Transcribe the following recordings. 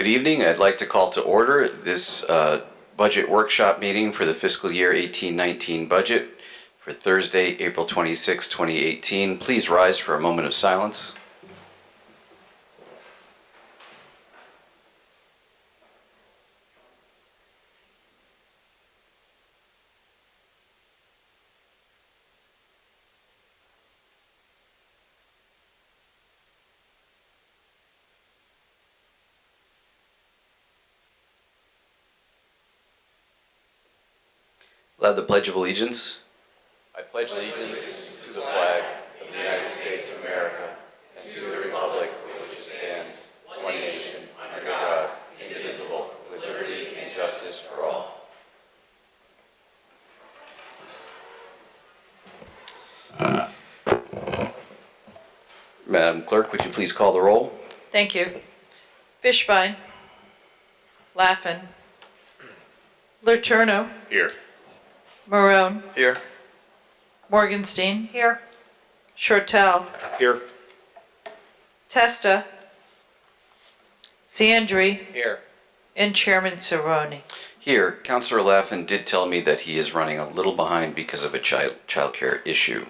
Good evening. I'd like to call to order this budget workshop meeting for the fiscal year 18-19 budget for Thursday, April 26, 2018. Please rise for a moment of silence. We'll have the Pledge of Allegiance. I pledge allegiance to the flag of the United States of America and to the republic for which it stands, one nation, under God, indivisible, with liberty and justice for all. Madam Clerk, would you please call the roll? Thank you. Fishbein. Laffin. Letourneau. Here. Marone. Here. Morgenstein. Here. Shortell. Here. Testa. Sandri. Here. And Chairman Cerrone. Here, Councilor Laffin did tell me that he is running a little behind because of a child care issue.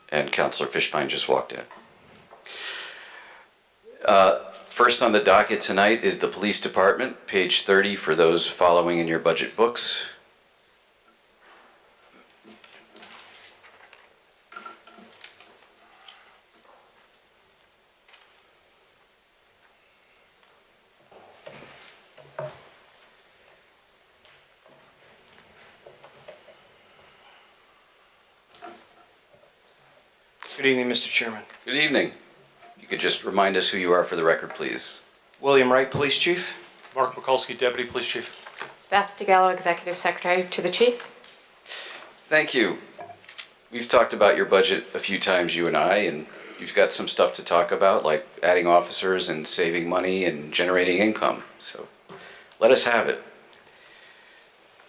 And Councilor Fishbein just walked in. First on the docket tonight is the Police Department, page 30 for those following in your budget books. Good evening, Mr. Chairman. Good evening. You could just remind us who you are for the record, please. William Wright, Police Chief. Mark Mikulski, Deputy Police Chief. Beth DeGallo, Executive Secretary to the Chief. Thank you. We've talked about your budget a few times, you and I, and you've got some stuff to talk about, like adding officers and saving money and generating income. So let us have it.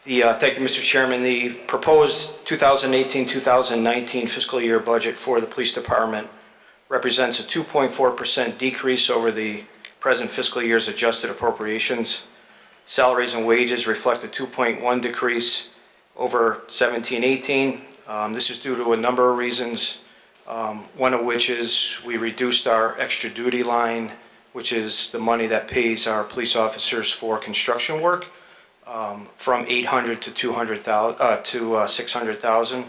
Thank you, Mr. Chairman. The proposed 2018-2019 fiscal year budget for the Police Department represents a 2.4% decrease over the present fiscal year's adjusted appropriations. Salaries and wages reflect a 2.1% decrease over 17-18. This is due to a number of reasons, one of which is we reduced our extra duty line, which is the money that pays our police officers for construction work, from $800,000 to $600,000.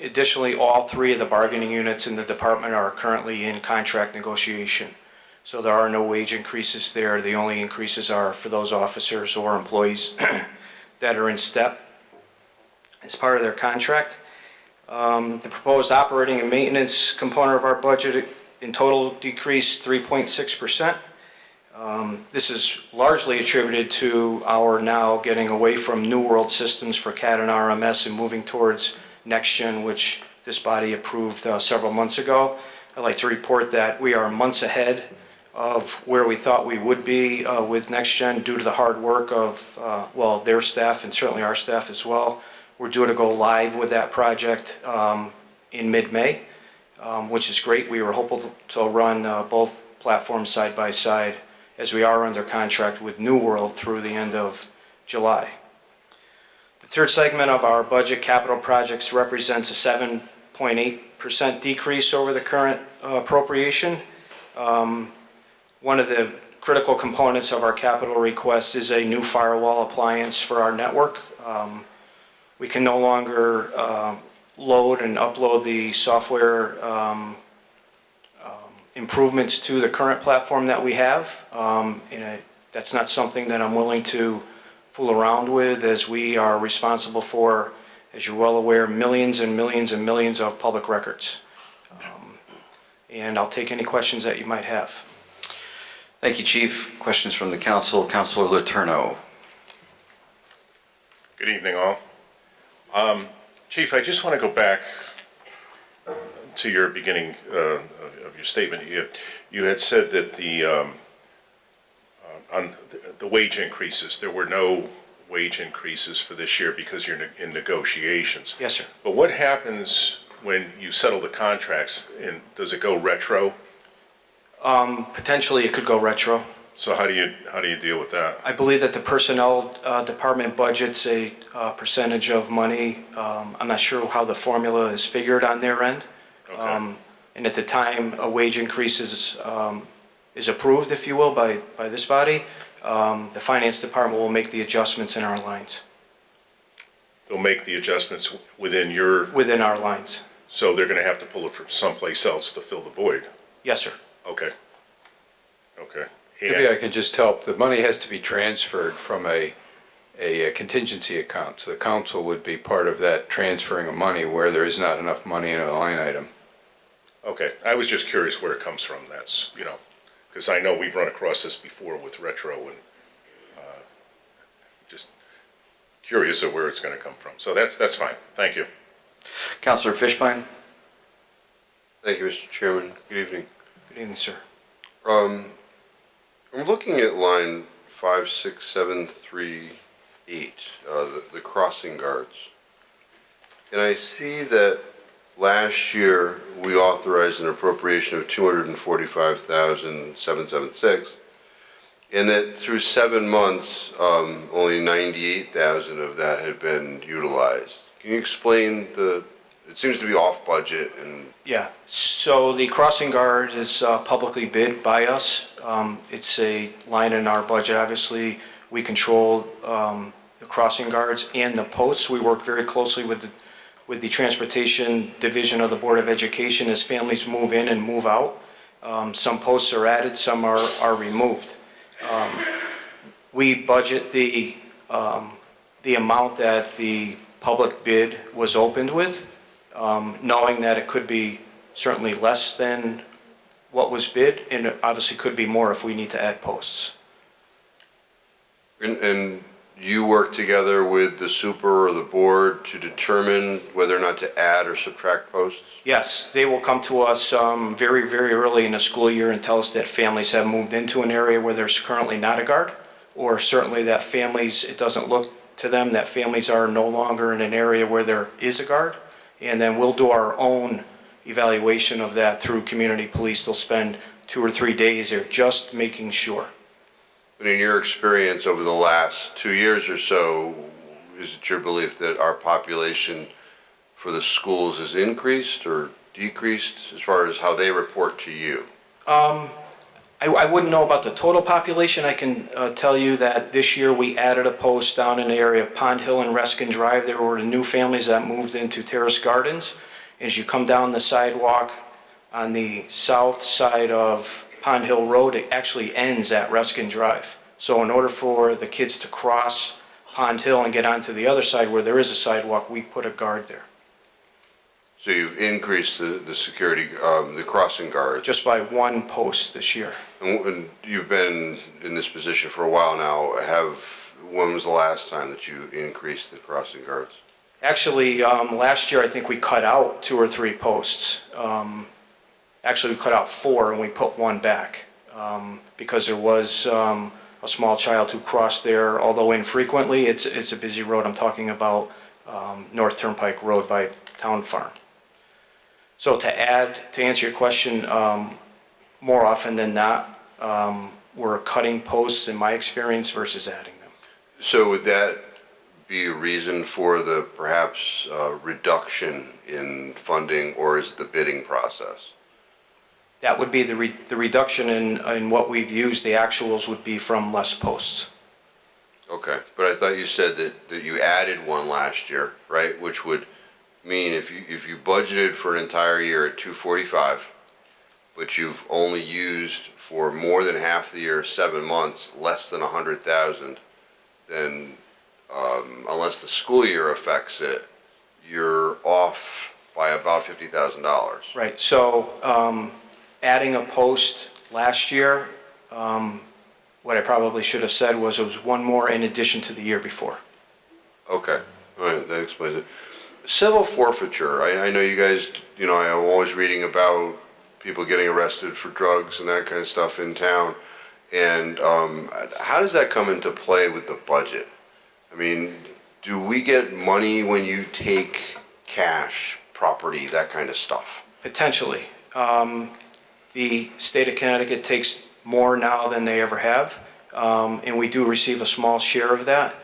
Additionally, all three of the bargaining units in the department are currently in contract negotiation. So there are no wage increases there. The only increases are for those officers or employees that are in step as part of their contract. The proposed operating and maintenance component of our budget in total decreased 3.6%. This is largely attributed to our now getting away from New World systems for CAD and RMS and moving towards NextGen, which this body approved several months ago. I'd like to report that we are months ahead of where we thought we would be with NextGen due to the hard work of, their staff and certainly our staff as well. We're due to go live with that project in mid-May, which is great. We were hopeful to run both platforms side by side as we are under contract with New World through the end of July. The third segment of our budget, capital projects, represents a 7.8% decrease over the current appropriation. One of the critical components of our capital request is a new firewall appliance for our network. We can no longer load and upload the software improvements to the current platform that we have. That's not something that I'm willing to fool around with, as we are responsible for, as you're well aware, millions and millions and millions of public records. And I'll take any questions that you might have. Thank you, Chief. Questions from the council. Councilor Letourneau. Good evening, all. Chief, I just want to go back to your beginning of your statement. You had said that on the wage increases, there were no wage increases for this year because you're in negotiations. Yes, sir. But what happens when you settle the contracts, and does it go retro? Potentially, it could go retro. So how do you deal with that? I believe that the personnel department budgets a percentage of money. I'm not sure how the formula is figured on their end. Okay. And at the time a wage increase is approved, if you will, by this body, the finance department will make the adjustments in our lines, They'll make the adjustments within our lines. so they're gonna have to pull it from someplace else to fill the void. Yes, sir. Okay. Okay. Maybe I can just help. The money has to be transferred from a contingency account. So the council would be part of that transferring of money where there is not enough money in a line item. Okay, I was just curious where it comes from, that's, because I know we've run across this before with retro and, just curious of where it's gonna come from. So that's fine, thank you. Counselor Fishbein? Thank you, Mr. Chairman. Good evening. Good evening, sir. I'm looking at line 56738, the crossing guards. And I see that last year we authorized an appropriation of $245,776, and that through 7 months, only 98,000 of that had been utilized. Can you explain it seems to be off budget and Yeah, so the crossing guard is publicly bid by us. It's a line in our budget. Obviously, we control the crossing guards and the posts. We work very closely with the Transportation Division of the Board of Education as families move in and move out. Some posts are added, some are removed. We budget the amount that the public bid was opened with, knowing that it could be certainly less than what was bid, and it obviously could be more if we need to add posts. And you work together with the super or the board to determine whether or not to add or subtract posts? Yes, they will come to us very, very early in the school year and tell us that families have moved into an area where there's currently not a guard, or certainly that families, it doesn't look to them that families are no longer in an area where there is a guard. And then we'll do our own evaluation of that through community police. They'll spend 2 or 3 days there just making sure. But in your experience over the last 2 years or so, is it your belief that our population for the schools has increased or decreased as far as how they report to you? I wouldn't know about the total population. I can tell you that this year we added a post down in the area of Pond Hill and Reskin Drive. There were new families that moved into Terrace Gardens. As you come down the sidewalk on the south side of Pond Hill Road, it actually ends at Reskin Drive. So in order for the kids to cross Pond Hill and get onto the other side where there is a sidewalk, we put a guard there. So you've increased the security, the crossing guards. Just by one post this year. And you've been in this position for a while now. When was the last time that you increased the crossing guards? Actually, last year I think we cut out 2 or 3 posts. Actually, we cut out 4 and we put 1 back because there was a small child who crossed there, although infrequently. It's a busy road. I'm talking about North Turnpike Road by Town Farm. So to answer your question, more often than not, we're cutting posts in my experience versus adding them. So would that be a reason for the perhaps reduction in funding, or is it the bidding process? That would be the reduction in what we've used. The actuals would be from less posts. Okay, but I thought you said that you added 1 last year, right? Which would mean if you budgeted for an entire year at 245, but you've only used for more than half the year, 7 months, less than 100,000, then unless the school year affects it, you're off by about $50,000. Right, so adding a post last year, what I probably should have said was it was 1 more in addition to the year before. Okay, all right, that explains it. Civil forfeiture, I know you guys, I'm always reading about people getting arrested for drugs and that kind of stuff in town. And how does that come into play with the budget? I mean, do we get money when you take cash, property, that kind of stuff? Potentially. The state of Connecticut takes more now than they ever have, and we do receive a small share of that.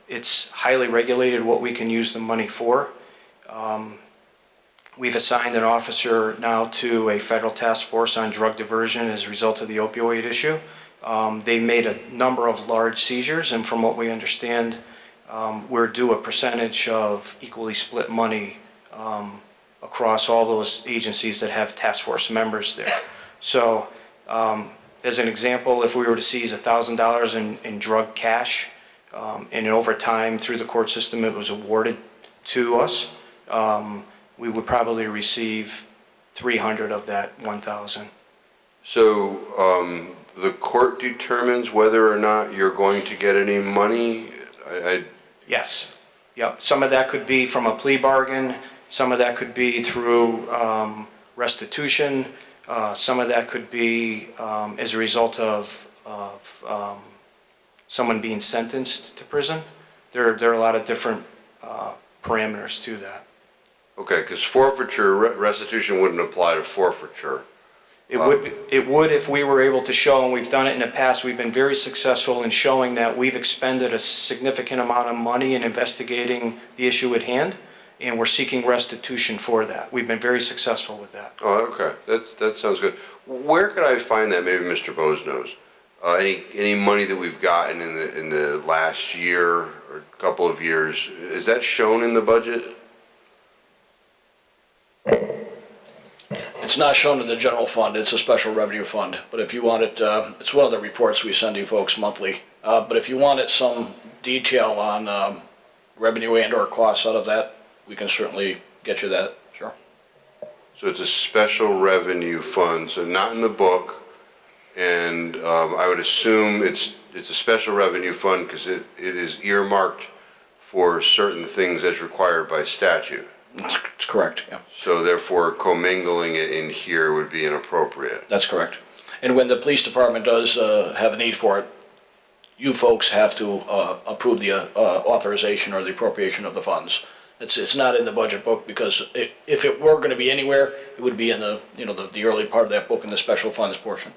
It's highly regulated what we can use the money for. We've assigned an officer now to a federal task force on drug diversion as a result of the opioid issue. They made a number of large seizures, and from what we understand, we're due a percentage of equally split money across all those agencies that have task force members there. So, as an example, if we were to seize $1,000 in drug cash, and over time through the court system it was awarded to us, we would probably receive 300 of that 1,000. So, the court determines whether or not you're going to get any money? Yes. Yep. Some of that could be from a plea bargain. Some of that could be through restitution. Some of that could be as a result of someone being sentenced to prison. There are a lot of different parameters to that. Okay, because forfeiture, restitution wouldn't apply to forfeiture. It would if we were able to show, and we've done it in the past, we've been very successful in showing that we've expended a significant amount of money in investigating the issue at hand, and we're seeking restitution for that. We've been very successful with that. Oh, okay, that sounds good. Where could I find that? Maybe Mr. Bose knows. Any money that we've gotten in the last year or couple of years, is that shown in the budget? It's not shown in the general fund, it's a special revenue fund, but if you want it, it's one of the reports we send you folks monthly. But if you wanted some detail on revenue and or costs out of that, we can certainly get you that, sure. So it's a special revenue fund, so not in the book, and I would assume it's a special revenue fund because it is earmarked for certain things as required by statute. It's correct, yeah. So therefore, commingling it in here would be inappropriate. That's correct. And when the police department does have a need for it, you folks have to approve the authorization or the appropriation of the funds. It's not in the budget book because if it were going to be anywhere, it would be in the the early part of that book in the special funds portion.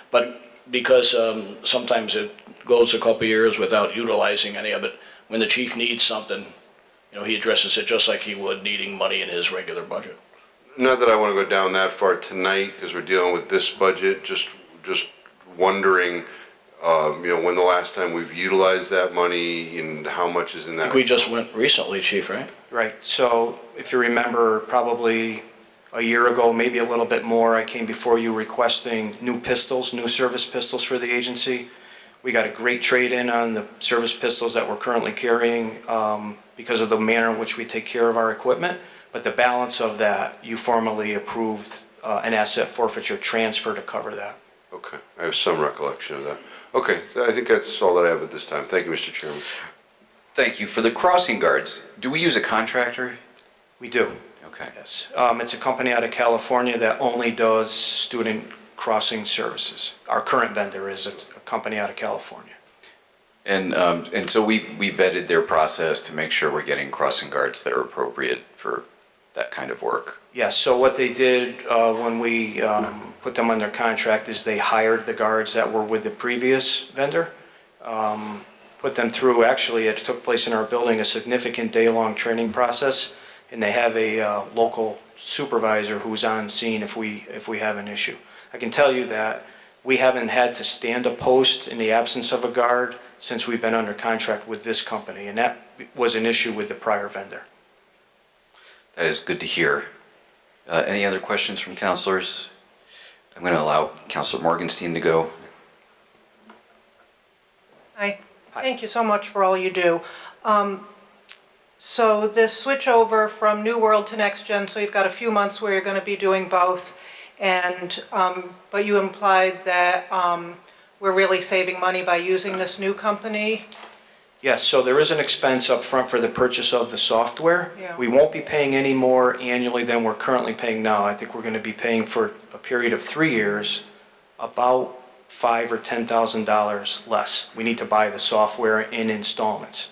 But because sometimes it goes a couple years without utilizing any of it, when the chief needs something, he addresses it just like he would needing money in his regular budget. Not that I want to go down that far tonight because we're dealing with this budget, just wondering, when the last time we've utilized that money and how much is in I that. think we just went recently, Chief, right? Right. So if you remember, probably a year ago, maybe a little bit more, I came before you requesting new pistols, new service pistols for the agency. We got a great trade-in on the service pistols that we're currently carrying because of the manner in which we take care of our equipment. But the balance of that, you formally approved an asset forfeiture transfer to cover that. Okay, I have some recollection of that. Okay, I think that's all that I have at this time. Thank you, Mr. Chairman. Thank you. For the crossing guards, do we use a contractor? We do. Okay. Yes. It's a company out of California that only does student crossing services. Our current vendor is a company out of California. And so we vetted their process to make sure we're getting crossing guards that are appropriate for that kind of work. Yes, so what they did when we put them under contract is they hired the guards that were with the previous vendor, put them through, actually it took place in our building, a significant day-long training process, and they have a local supervisor who's on scene if we have an issue. I can tell you that we haven't had to stand a post in the absence of a guard since we've been under contract with this company, and that was an issue with the prior vendor. That is good to hear. Any other questions from counselors? I'm going to allow Counselor Morgenstein to go. Hi. Thank you so much for all you do. So this switch over from New World to Next Gen, so you've got a few months where you're going to be doing both, and but you implied that we're really saving money by using this new company. Yes, so there is an expense up front for the purchase of the software. Yeah. We won't be paying any more annually than we're currently paying now. I think we're going to be paying for a period of 3 years about $5,000 or $10,000 less. We need to buy the software in installments.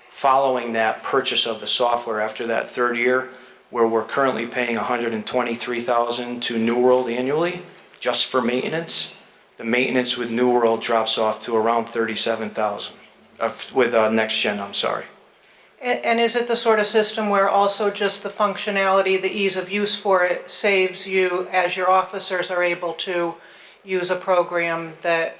Following that purchase of the software, after that 3rd year, where we're currently paying $123,000 to New World annually, just for maintenance. The maintenance with New World drops off to around $37,000, with Next Gen, I'm sorry. And is it the sort of system where also just the functionality, the ease of use for it saves you as your officers are able to use a program that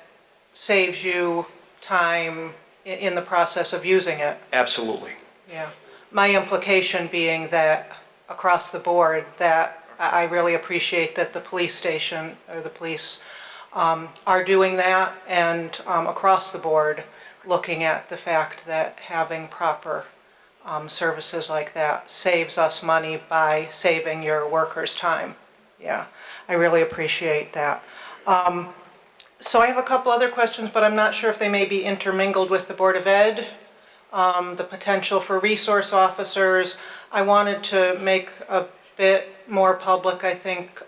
saves you time in the process of using it? Absolutely. Yeah. My implication being that across the board, that I really appreciate that the police station or the police are doing that, and across the board looking at the fact that having proper services like that saves us money by saving your workers' time. Yeah, I really appreciate that. So I have a couple other questions, but I'm not sure if they may be intermingled with the Board of Ed. The potential for resource officers. I wanted to make a bit more public, I think,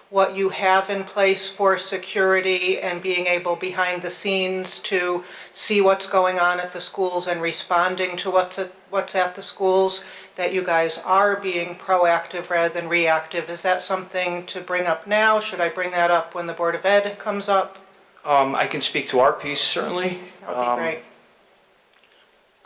what you have in place for security and being able behind the scenes to see what's going on at the schools and responding to what's at the schools, that you guys are being proactive rather than reactive. Is that something to bring up now? Should I bring that up when the Board of Ed comes up? I can speak to our piece, certainly. That would be great.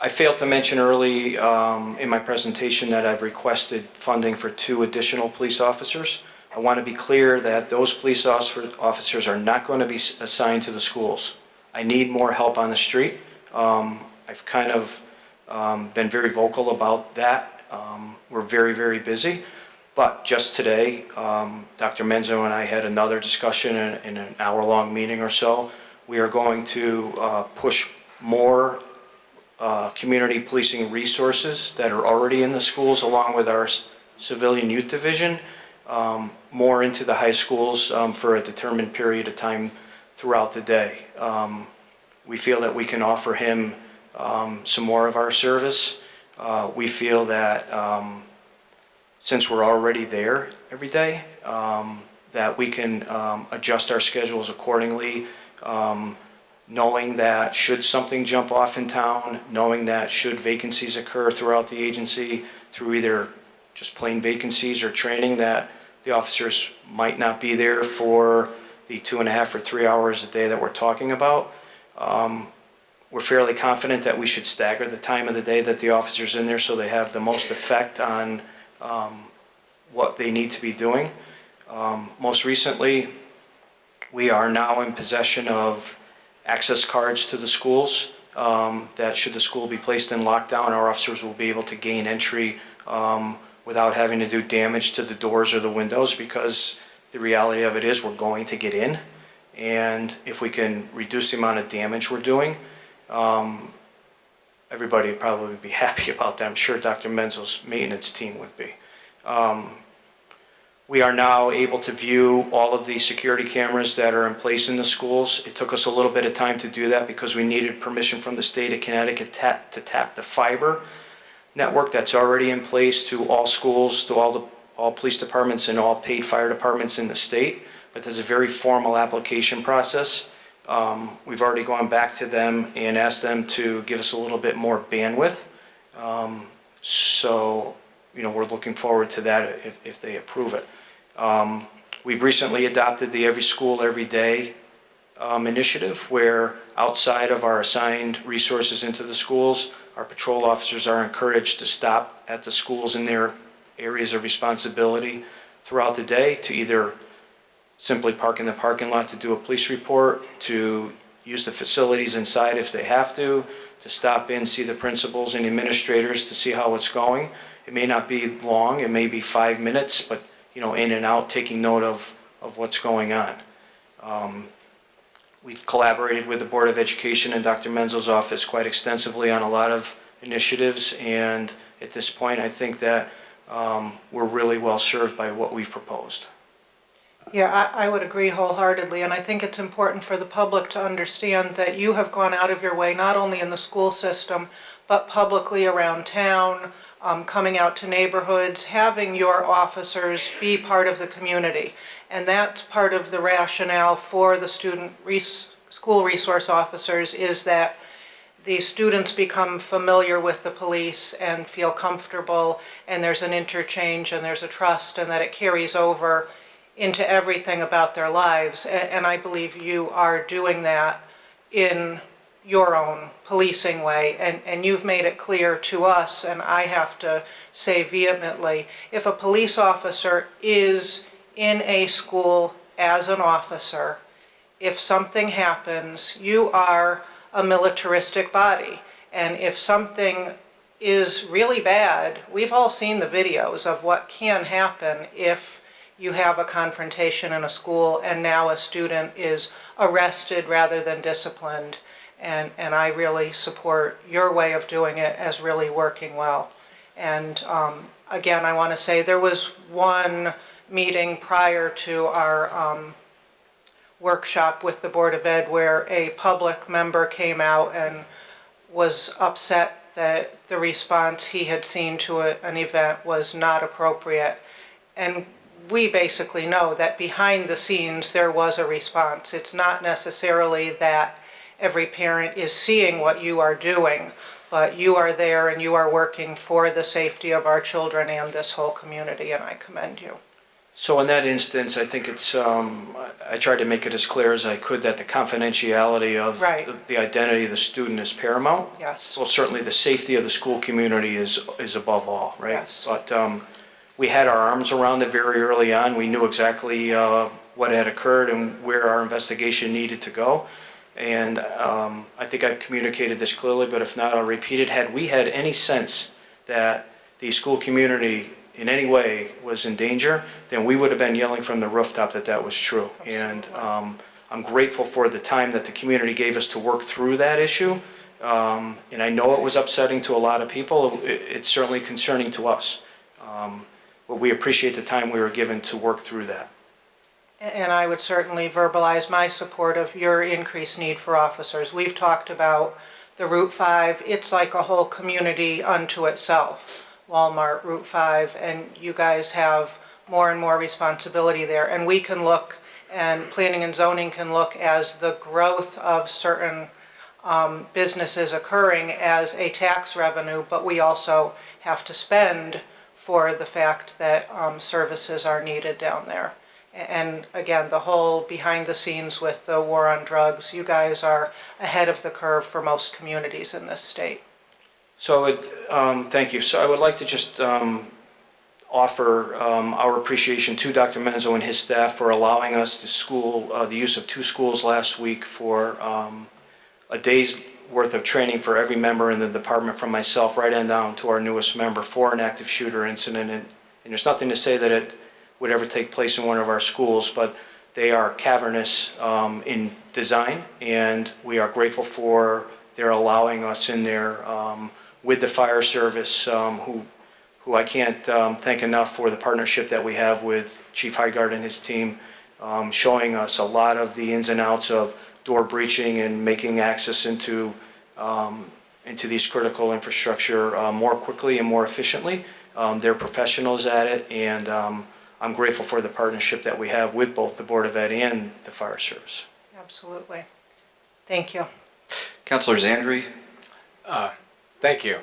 I failed to mention early in my presentation that I've requested funding for 2 additional police officers. I want to be clear that those police officers are not going to be assigned to the schools. I need more help on the street. I've kind of been very vocal about that. We're very, very busy. But just today, Dr. Menzo and I had another discussion in an hour-long meeting or so. We are going to push more community policing resources that are already in the schools, along with our civilian youth division, more into the high schools for a determined period of time throughout the day. We feel that we can offer him some more of our service. We feel that since we're already there every day, that we can adjust our schedules accordingly, knowing that should something jump off in town, knowing that should vacancies occur throughout the agency through either just plain vacancies or training, that the officers might not be there for the 2.5 or 3 hours a day that we're talking about. We're fairly confident that we should stagger the time of the day that the officer's in there so they have the most effect on what they need to be doing. Most recently, we are now in possession of access cards to the schools, that should the school be placed in lockdown, our officers will be able to gain entry without having to do damage to the doors or the windows, because the reality of it is we're going to get in, and if we can reduce the amount of damage we're doing, everybody would probably be happy about that. I'm sure Dr. Menzo's maintenance team would be. We are now able to view all of the security cameras that are in place in the schools. It took us a little bit of time to do that because we needed permission from the state of Connecticut to tap the fiber network that's already in place to all schools, to all police departments and all paid fire departments in the state. But there's a very formal application process. We've already gone back to them and asked them to give us a little bit more bandwidth. So, you know, we're looking forward to that if they approve it. We've recently adopted the Every School, Every Day initiative, where outside of our assigned resources into the schools, our patrol officers are encouraged to stop at the schools in their areas of responsibility throughout the day to either simply park in the parking lot to do a police report, to use the facilities inside if they have to stop in, see the principals and administrators to see how it's going. It may not be long, it may be 5 minutes, but you know, in and out, taking note of what's going on. We've collaborated with the Board of Education and Dr. Menzo's office quite extensively on a lot of initiatives, and at this point I think that we're really well served by what we've proposed. Yeah, I would agree wholeheartedly, and I think it's important for the public to understand that you have gone out of your way, not only in the school system, but publicly around town, coming out to neighborhoods, having your officers be part of the community. And that's part of the rationale for the school resource officers, is that the students become familiar with the police and feel comfortable, and there's an interchange and there's a trust, and that it carries over into everything about their lives. And I believe you are doing that in your own policing way, and you've made it clear to us, and I have to say vehemently, if a police officer is in a school as an officer, if something happens, you are a militaristic body. And if something is really bad, we've all seen the videos of what can happen if you have a confrontation in a school and now a student is arrested rather than disciplined. And I really support your way of doing it as really working well. And again, I want to say there was one meeting prior to our workshop with the Board of Ed where a public member came out and was upset that the response he had seen to an event was not appropriate. And we basically know that behind the scenes there was a response. It's not necessarily that every parent is seeing what you are doing, but you are there and you are working for the safety of our children and this whole community, and I commend you. So in that instance, I think it's, I tried to make it as clear as I could that the confidentiality of Right. the identity of the student is paramount. Yes. Well, certainly the safety of the school community is above all, right? Yes. But we had our arms around it very early on. We knew exactly what had occurred and where our investigation needed to go. And I think I've communicated this clearly, but if not, I'll repeat it. Had we had any sense that the school community in any way was in danger, then we would have been yelling from the rooftop that that was true. And I'm grateful for the time that the community gave us to work through that issue. And I know it was upsetting to a lot of people. It's certainly concerning to us. But we appreciate the time we were given to work through that. And I would certainly verbalize my support of your increased need for officers. We've talked about the Route 5. It's like a whole community unto itself. Walmart, Route 5, and you guys have more and more responsibility there. And we can look, and planning and zoning can look as the growth of certain businesses occurring as a tax revenue, but we also have to spend for the fact that services are needed down there. And again, the whole behind the scenes with the war on drugs, you guys are ahead of the curve for most communities in this state. So thank you. So I would like to just offer our appreciation to Dr. Menzo and his staff for allowing us the use of 2 schools last week for a day's worth of training for every member in the department, from myself right on down to our newest member, for an active shooter incident. And there's nothing to say that it would ever take place in one of our schools, but they are cavernous in design, and we are grateful for their allowing us in there with the fire service, who I can't thank enough for the partnership that we have with Chief Highgard and his team, showing us a lot of the ins and outs of door breaching and making access into these critical infrastructure more quickly and more efficiently. They're professionals at it, and I'm grateful for the partnership that we have with both the Board of Ed and the Fire Service. Absolutely. Thank you. Councilor Zandri? Thank you.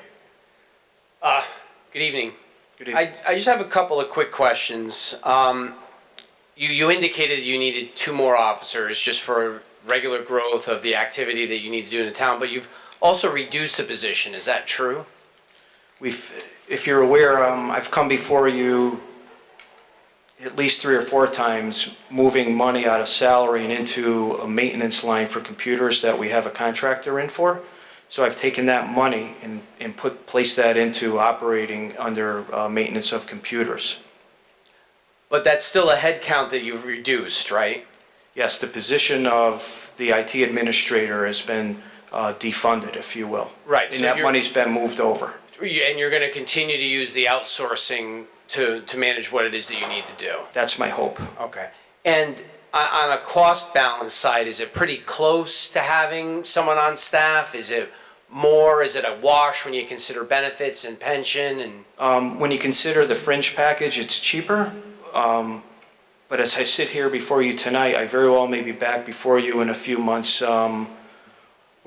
Good evening. Good evening. I just have a couple of quick questions. You indicated you needed 2 more officers just for regular growth of the activity that you need to do in the town, but you've also reduced the position. Is that true? If you're aware, I've come before you at least 3 or 4 times moving money out of salary and into a maintenance line for computers that we have a contractor in for. So I've taken that money and placed that into operating under maintenance of computers. But that's still a head count that you've reduced, right? Yes, the position of the IT administrator has been defunded, if you will. Right. And So that you're- money's been moved over. And you're going to continue to use the outsourcing to manage what it is that you need to do? That's my hope. Okay. And on a cost balance side, is it pretty close to having someone on staff? Is it more? Is it a wash when you consider benefits and pension? And When you consider the fringe package, it's cheaper. But as I sit here before you tonight, I very well may be back before you in a few months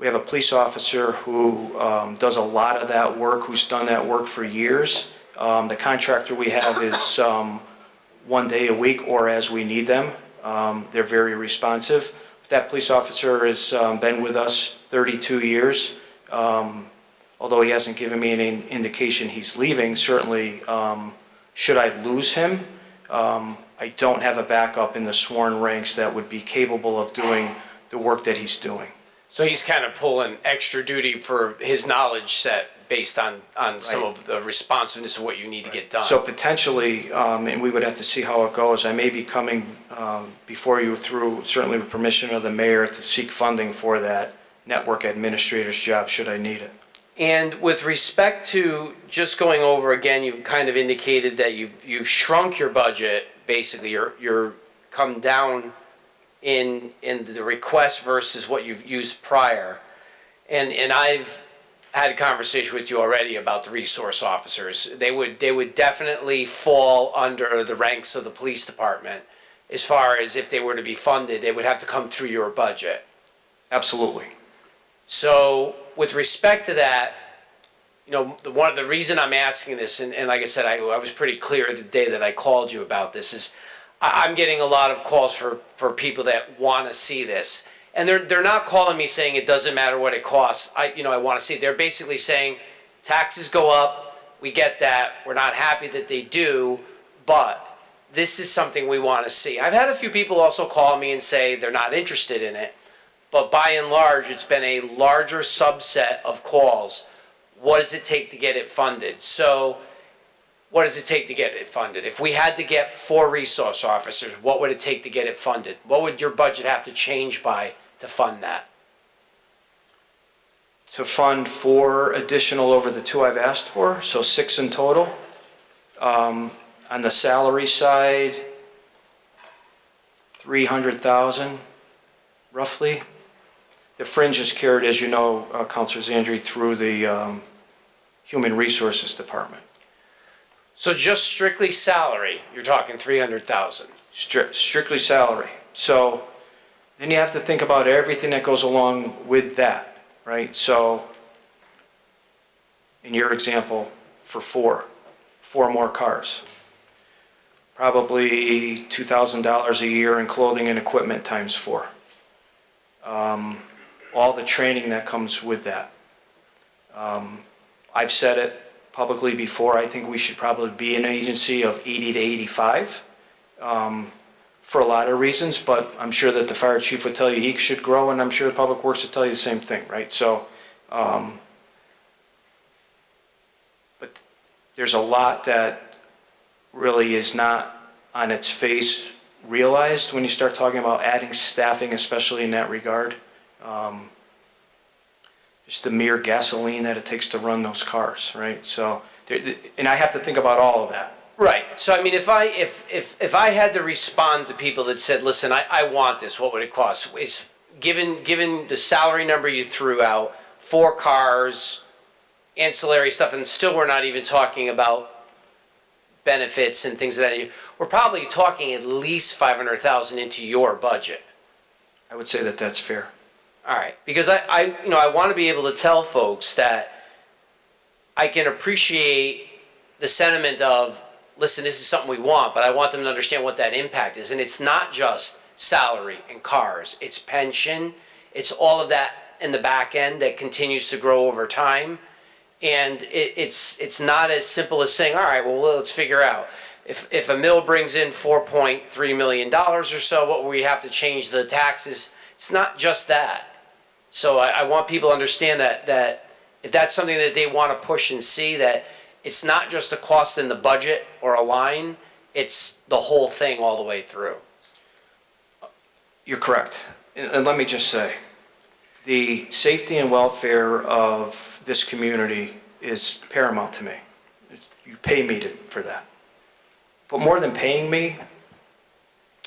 We have a police officer who does a lot of that work, who's done that work for years. The contractor we have is 1 day a week or as we need them. They're very responsive. That police officer has been with us 32 years. Although he hasn't given me any indication he's leaving, certainly should I lose him, I don't have a backup in the sworn ranks that would be capable of doing the work that he's doing. So he's kind of pulling extra duty for his knowledge set based on some of the responsiveness of what you need to get done. So potentially, and we would have to see how it goes, I may be coming before you through, certainly with permission of the mayor, to seek funding for that network administrator's job should I need it. And with respect to just going over again, you kind of indicated that you've shrunk your budget. Basically, you're come down in the request versus what you've used prior. And I've had a conversation with you already about the resource officers. They would definitely fall under the ranks of the police department. As far as if they were to be funded, they would have to come through your budget. Absolutely. So with respect to that, you know, the reason I'm asking this, and like I said, I was pretty clear the day that I called you about this, is I'm getting a lot of calls for people that want to see this. And they're not calling me saying it doesn't matter what it costs. I want to see it. They're basically saying taxes go up, we get that, we're not happy that they do, but this is something we want to see. I've had a few people also call me and say they're not interested in it. But by and large, it's been a larger subset of calls. What does it take to get it funded? So what does it take to get it funded? If we had to get 4 resource officers, what would it take to get it funded? What would your budget have to change by to fund that? To fund 4 additional over the 2 I've asked for, so 6 in total. On the salary side, 300,000 roughly. The fringe is carried, as you know, Councilor Zandri, through the Human Resources Department. So just strictly salary, you're talking 300,000. Strictly salary. So then you have to think about everything that goes along with that, right? So in your example, for 4 more cars, probably $2,000 a year in clothing and equipment times 4. All the training that comes with that. I've said it publicly before, I think we should probably be an agency of 80 to 85 for a lot of reasons, but I'm sure that the fire chief would tell you he should grow, and I'm sure the public works would tell you the same thing, right? So, but there's a lot that really is not on its face realized when you start talking about adding staffing, especially in that regard. Just the mere gasoline that it takes to run those cars, right? So, and I have to think about all of that. Right. So I mean, if I had to respond to people that said, "Listen, I want this. What would it cost?" It's given the salary number you threw out, 4 cars, ancillary stuff, and still we're not even talking about benefits and things of that nature. We're probably talking at least 500,000 into your budget. I would say that that's fair. All right, because I want to be able to tell folks that I can appreciate the sentiment of, listen, this is something we want, but I want them to understand what that impact is. And it's not just salary and cars, it's pension, it's all of that in the back end that continues to grow over time. And it's not as simple as saying, all right, well, let's figure out. If a mill brings in $4.3 million or so, what will we have to change the taxes? It's not just that. So I want people to understand that if that's something that they want to push and see, that it's not just a cost in the budget or a line, it's the whole thing all the way through. You're correct. And let me just say, the safety and welfare of this community is paramount to me. You pay me for that. But more than paying me,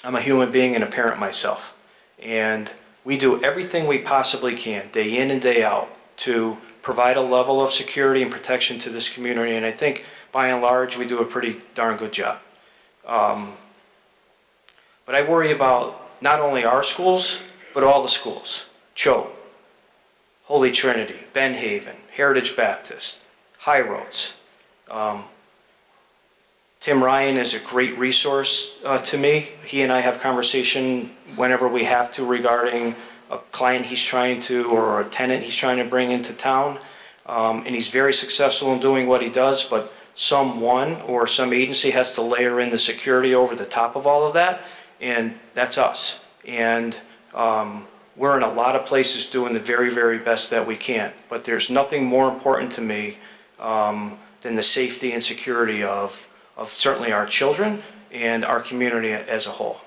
I'm a human being and a parent myself. And we do everything we possibly can, day in and day out, to provide a level of security and protection to this community. And I think, by and large, we do a pretty darn good job. But I worry about not only our schools, but all the schools. Choate, Holy Trinity, Ben Haven, Heritage Baptist, High Roads. Tim Ryan is a great resource to me. He and I have conversation whenever we have to regarding a client he's trying to, or a tenant he's trying to bring into town. And he's very successful in doing what he does, but someone or some agency has to layer in the security over the top of all of that, and that's us. And we're in a lot of places doing the very, very best that we can. But there's nothing more important to me than the safety and security of certainly our children and our community as a whole.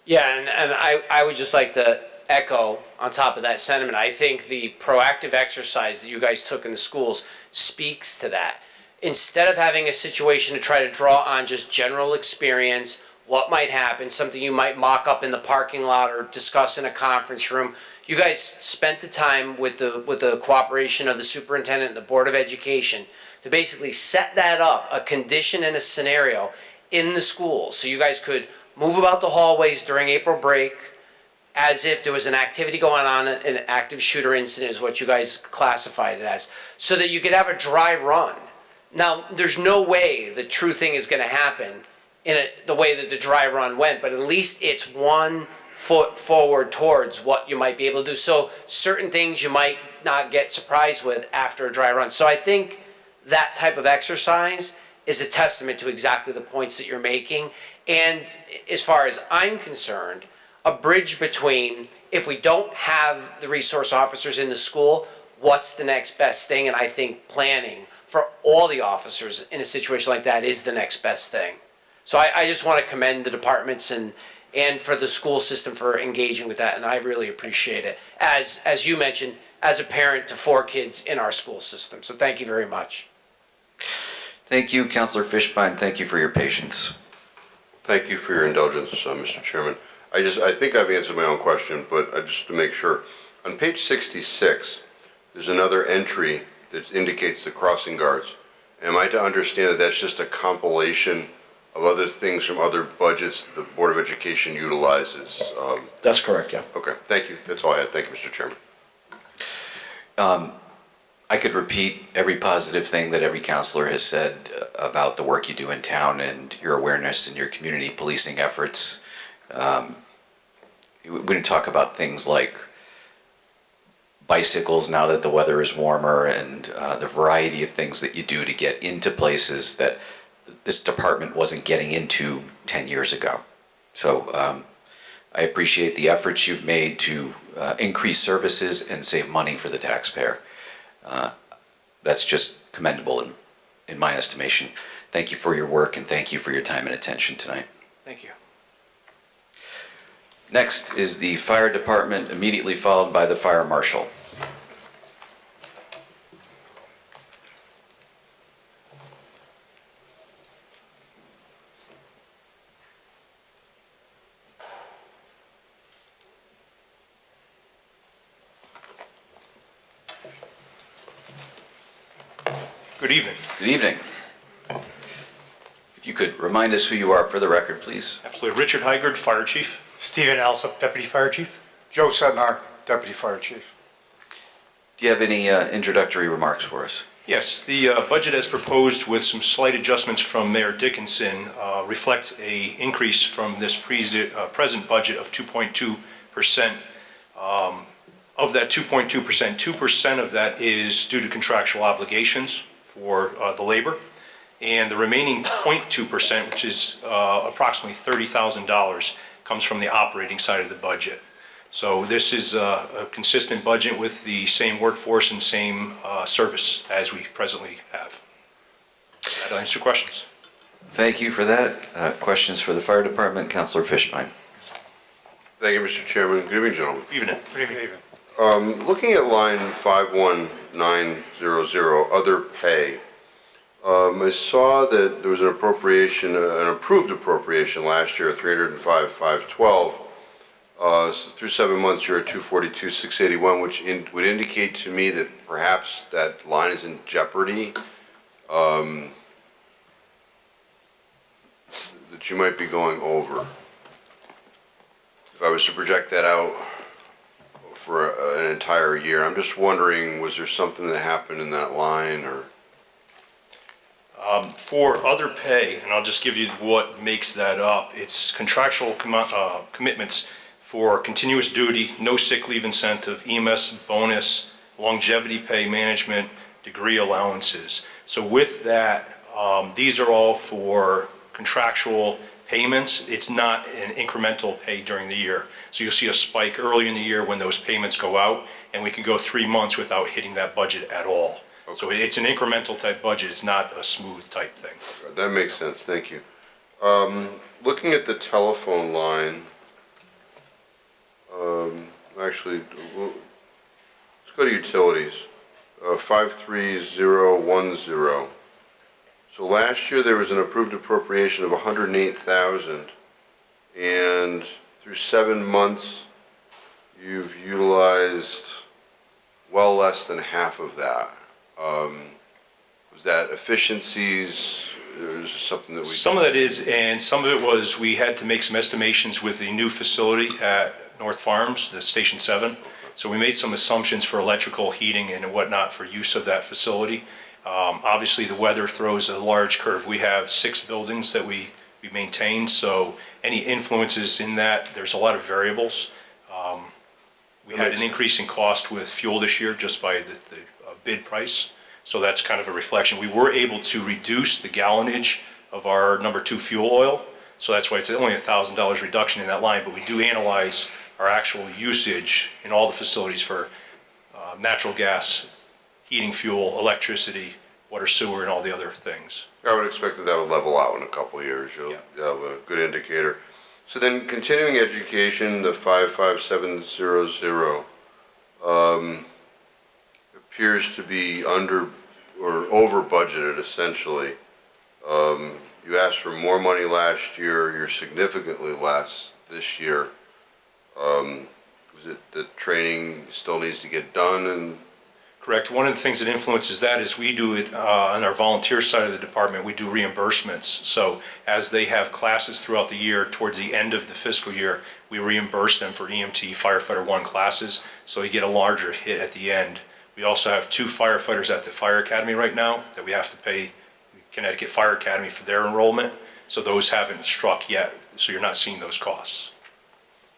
Yeah, and I would just like to echo on top of that sentiment. I think the proactive exercise that you guys took in the schools speaks to that. Instead of having a situation to try to draw on just general experience, what might happen, something you might mock up in the parking lot or discuss in a conference room, you guys spent the time with the cooperation of the superintendent and the Board of Education to basically set that up, a condition and a scenario in the school, so you guys could move about the hallways during April break as if there was an activity going on, an active shooter incident is what you guys classified it as, so that you could have a dry run. Now, there's no way the true thing is going to happen the way that the dry run went, but at least it's 1 foot forward towards what you might be able to do. So certain things you might not get surprised with after a dry run. So I think that type of exercise is a testament to exactly the points that you're making. And as far as I'm concerned, a bridge between, if we don't have the resource officers in the school, what's the next best thing? And I think planning for all the officers in a situation like that is the next best thing. So I just want to commend the departments and for the school system for engaging with that, and I really appreciate it. As you mentioned, as a parent to 4 kids in our school system. So thank you very much. Thank you, Councilor Fishbein. Thank you for your patience. Thank you for your indulgence, Mr. Chairman. I think I've answered my own question, but just to make sure, on page 66, there's another entry that indicates the crossing guards. Am I to understand that that's just a compilation of other things from other budgets the Board of Education utilizes? That's correct, yeah. Okay, thank you. That's all I had. Thank you, Mr. Chairman. I could repeat every positive thing that every counselor has said about the work you do in town and your awareness and your community policing efforts. We didn't talk about things like bicycles now that the weather is warmer, and the variety of things that you do to get into places that this department wasn't getting into 10 years ago. So I appreciate the efforts you've made to increase services and save money for the taxpayer. That's just commendable in my estimation. Thank you for your work, and thank you for your time and attention tonight. Thank you. Next is the fire department, immediately followed by the fire marshal. Good evening. Good evening. If you could remind us who you are for the record, please. Absolutely. Richard Hygard, Fire Chief. Stephen Alsop, Deputy Fire Chief. Joe Sedlar, Deputy Fire Chief. Do you have any introductory remarks for us? Yes, the budget as proposed with some slight adjustments from Mayor Dickinson reflect a increase from this present budget of 2.2%. Of that 2.2%, 2% of that is due to contractual obligations for the labor, and the remaining 0.2%, which is approximately $30,000, comes from the operating side of the budget. So this is a consistent budget with the same workforce and same service as we presently have. That'll answer questions. Thank you for that. Questions for the fire department, Councilor Fishbein. Thank you, Mr. Chairman. Good evening, gentlemen. Evening. Good evening. Looking at line 51900, other pay, I saw that there was an appropriation, an approved appropriation last year, 305,512. Through 7 months, you're at 242,681, which would indicate to me that perhaps that line is in jeopardy. That you might be going over. If I was to project that out for an entire year. I'm just wondering, was there something that happened in that line, or? For other pay, and I'll just give you what makes that up, it's contractual commitments for continuous duty, no sick leave incentive, EMS bonus, longevity pay management, degree allowances. So with that, these are all for contractual payments. It's not an incremental pay during the year. So you'll see a spike early in the year when those payments go out, and we can go 3 months without hitting that budget at all. So it's an incremental type budget, it's not a smooth type thing. That makes sense, thank you. Looking at the telephone line, actually, let's go to utilities, 53010. So last year, there was an approved appropriation of 108,000, and through 7 months, you've utilized well less than half of that. Was that efficiencies, or is it something that we? Some of that is, and some of it was, we had to make some estimations with the new facility at North Farms, the Station 7. So we made some assumptions for electrical, heating, and whatnot for use of that facility. Obviously, the weather throws a large curve. We have 6 buildings that we maintain, so any influences in that, there's a lot of variables. We had an increase in cost with fuel this year just by the bid price, so that's kind of a reflection. We were able to reduce the gallonage of our number 2 fuel oil, so that's why it's only $1,000 reduction in that line, but we do analyze our actual usage in all the facilities for natural gas, heating fuel, electricity, water, sewer, and all the other things. I would expect that will level out in a couple of years. You'll have a good indicator. So then continuing education, the 55700, appears to be under or over budgeted essentially. You asked for more money last year, you're significantly less this year. Is it the training still needs to get done? And Correct. One of the things that influences that is we do it on our volunteer side of the department, we do reimbursements. So as they have classes throughout the year, towards the end of the fiscal year, we reimburse them for EMT Firefighter 1 classes, so you get a larger hit at the end. We also have 2 firefighters at the Fire Academy right now that we have to pay Connecticut Fire Academy for their enrollment, so those haven't struck yet, so you're not seeing those costs.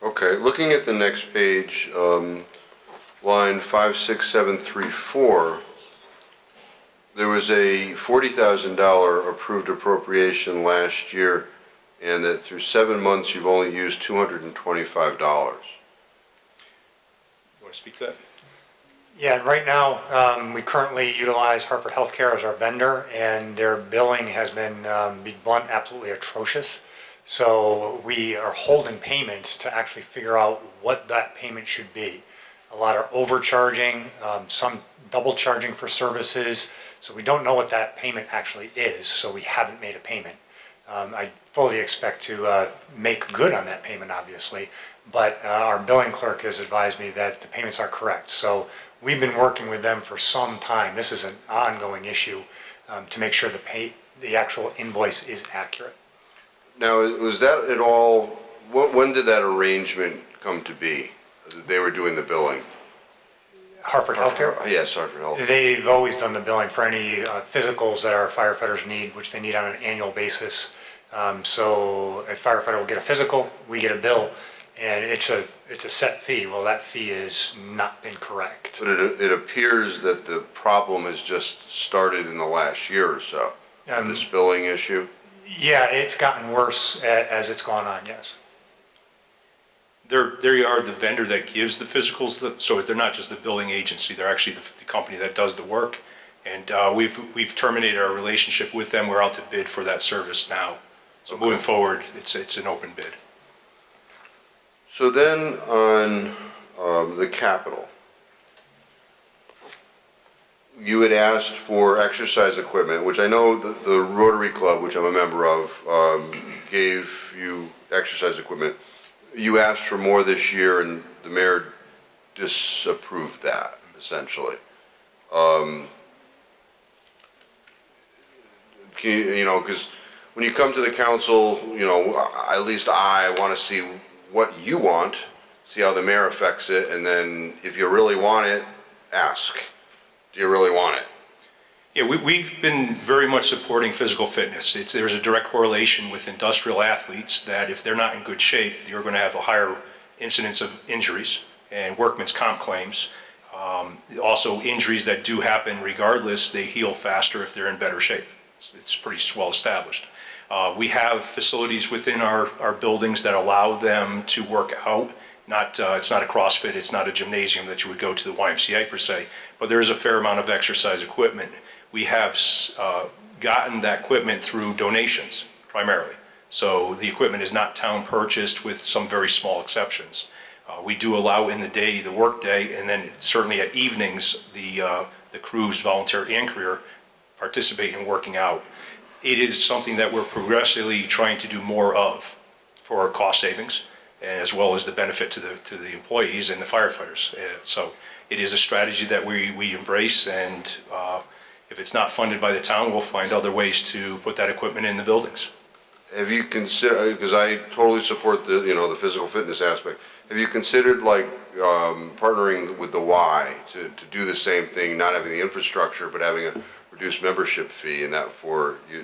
okay, looking at the next page, line 56734, there was a $40,000 approved appropriation last year, and that through 7 months you've only used $225. You want to speak to that? Yeah, and right now, we currently utilize Hartford Healthcare as our vendor, and their billing has been, be blunt, absolutely atrocious. So we are holding payments to actually figure out what that payment should be. A lot are overcharging, some double charging for services, so we don't know what that payment actually is, so we haven't made a payment. I fully expect to make good on that payment, obviously, but our billing clerk has advised me that the payments are correct. So we've been working with them for some time. This is an ongoing issue to make sure the actual invoice is accurate. Now, was that at all, when did that arrangement come to be? They were doing the billing? Hartford Healthcare? Yes, Hartford Healthcare. They've always done the billing for any physicals that our firefighters need, which they need on an annual basis. So a firefighter will get a physical, we get a bill, and it's a set fee. Well, that fee has not been correct. But it appears that the problem has just started in the last year or so, this billing issue? Yeah, it's gotten worse as it's gone on, yes. They are the vendor that gives the physicals, so they're not just the billing agency, they're actually the company that does the work. And we've terminated our relationship with them, we're out to bid for that service now. So moving forward, it's an open bid. So then on the capital, you had asked for exercise equipment, which I know the Rotary Club, which I'm a member of, gave you exercise equipment. You asked for more this year, and the mayor disapproved that, essentially. Because when you come to the council, at least I want to see what you want, see how the mayor affects it, and then if you really want it, ask. Do you really want it? Yeah, we've been very much supporting physical fitness. There's a direct correlation with industrial athletes that if they're not in good shape, you're going to have a higher incidence of injuries and workman's comp claims. Also, injuries that do happen regardless, they heal faster if they're in better shape. It's pretty well established. We have facilities within our buildings that allow them to work out. It's not a CrossFit, it's not a gymnasium that you would go to the YMCA per se, but there is a fair amount of exercise equipment. We have gotten that equipment through donations primarily. So the equipment is not town purchased with some very small exceptions. We do allow in the day, the work day, and then certainly at evenings, the crews, volunteer and career, participate in working out. It is something that we're progressively trying to do more of for cost savings, as well as the benefit to the employees and the firefighters. So it is a strategy that we embrace, and if it's not funded by the town, we'll find other ways to put that equipment in the buildings. Have you considered, because I totally support the physical fitness aspect, have you considered like partnering with the Y to do the same thing, not having the infrastructure, but having a reduced membership fee, and that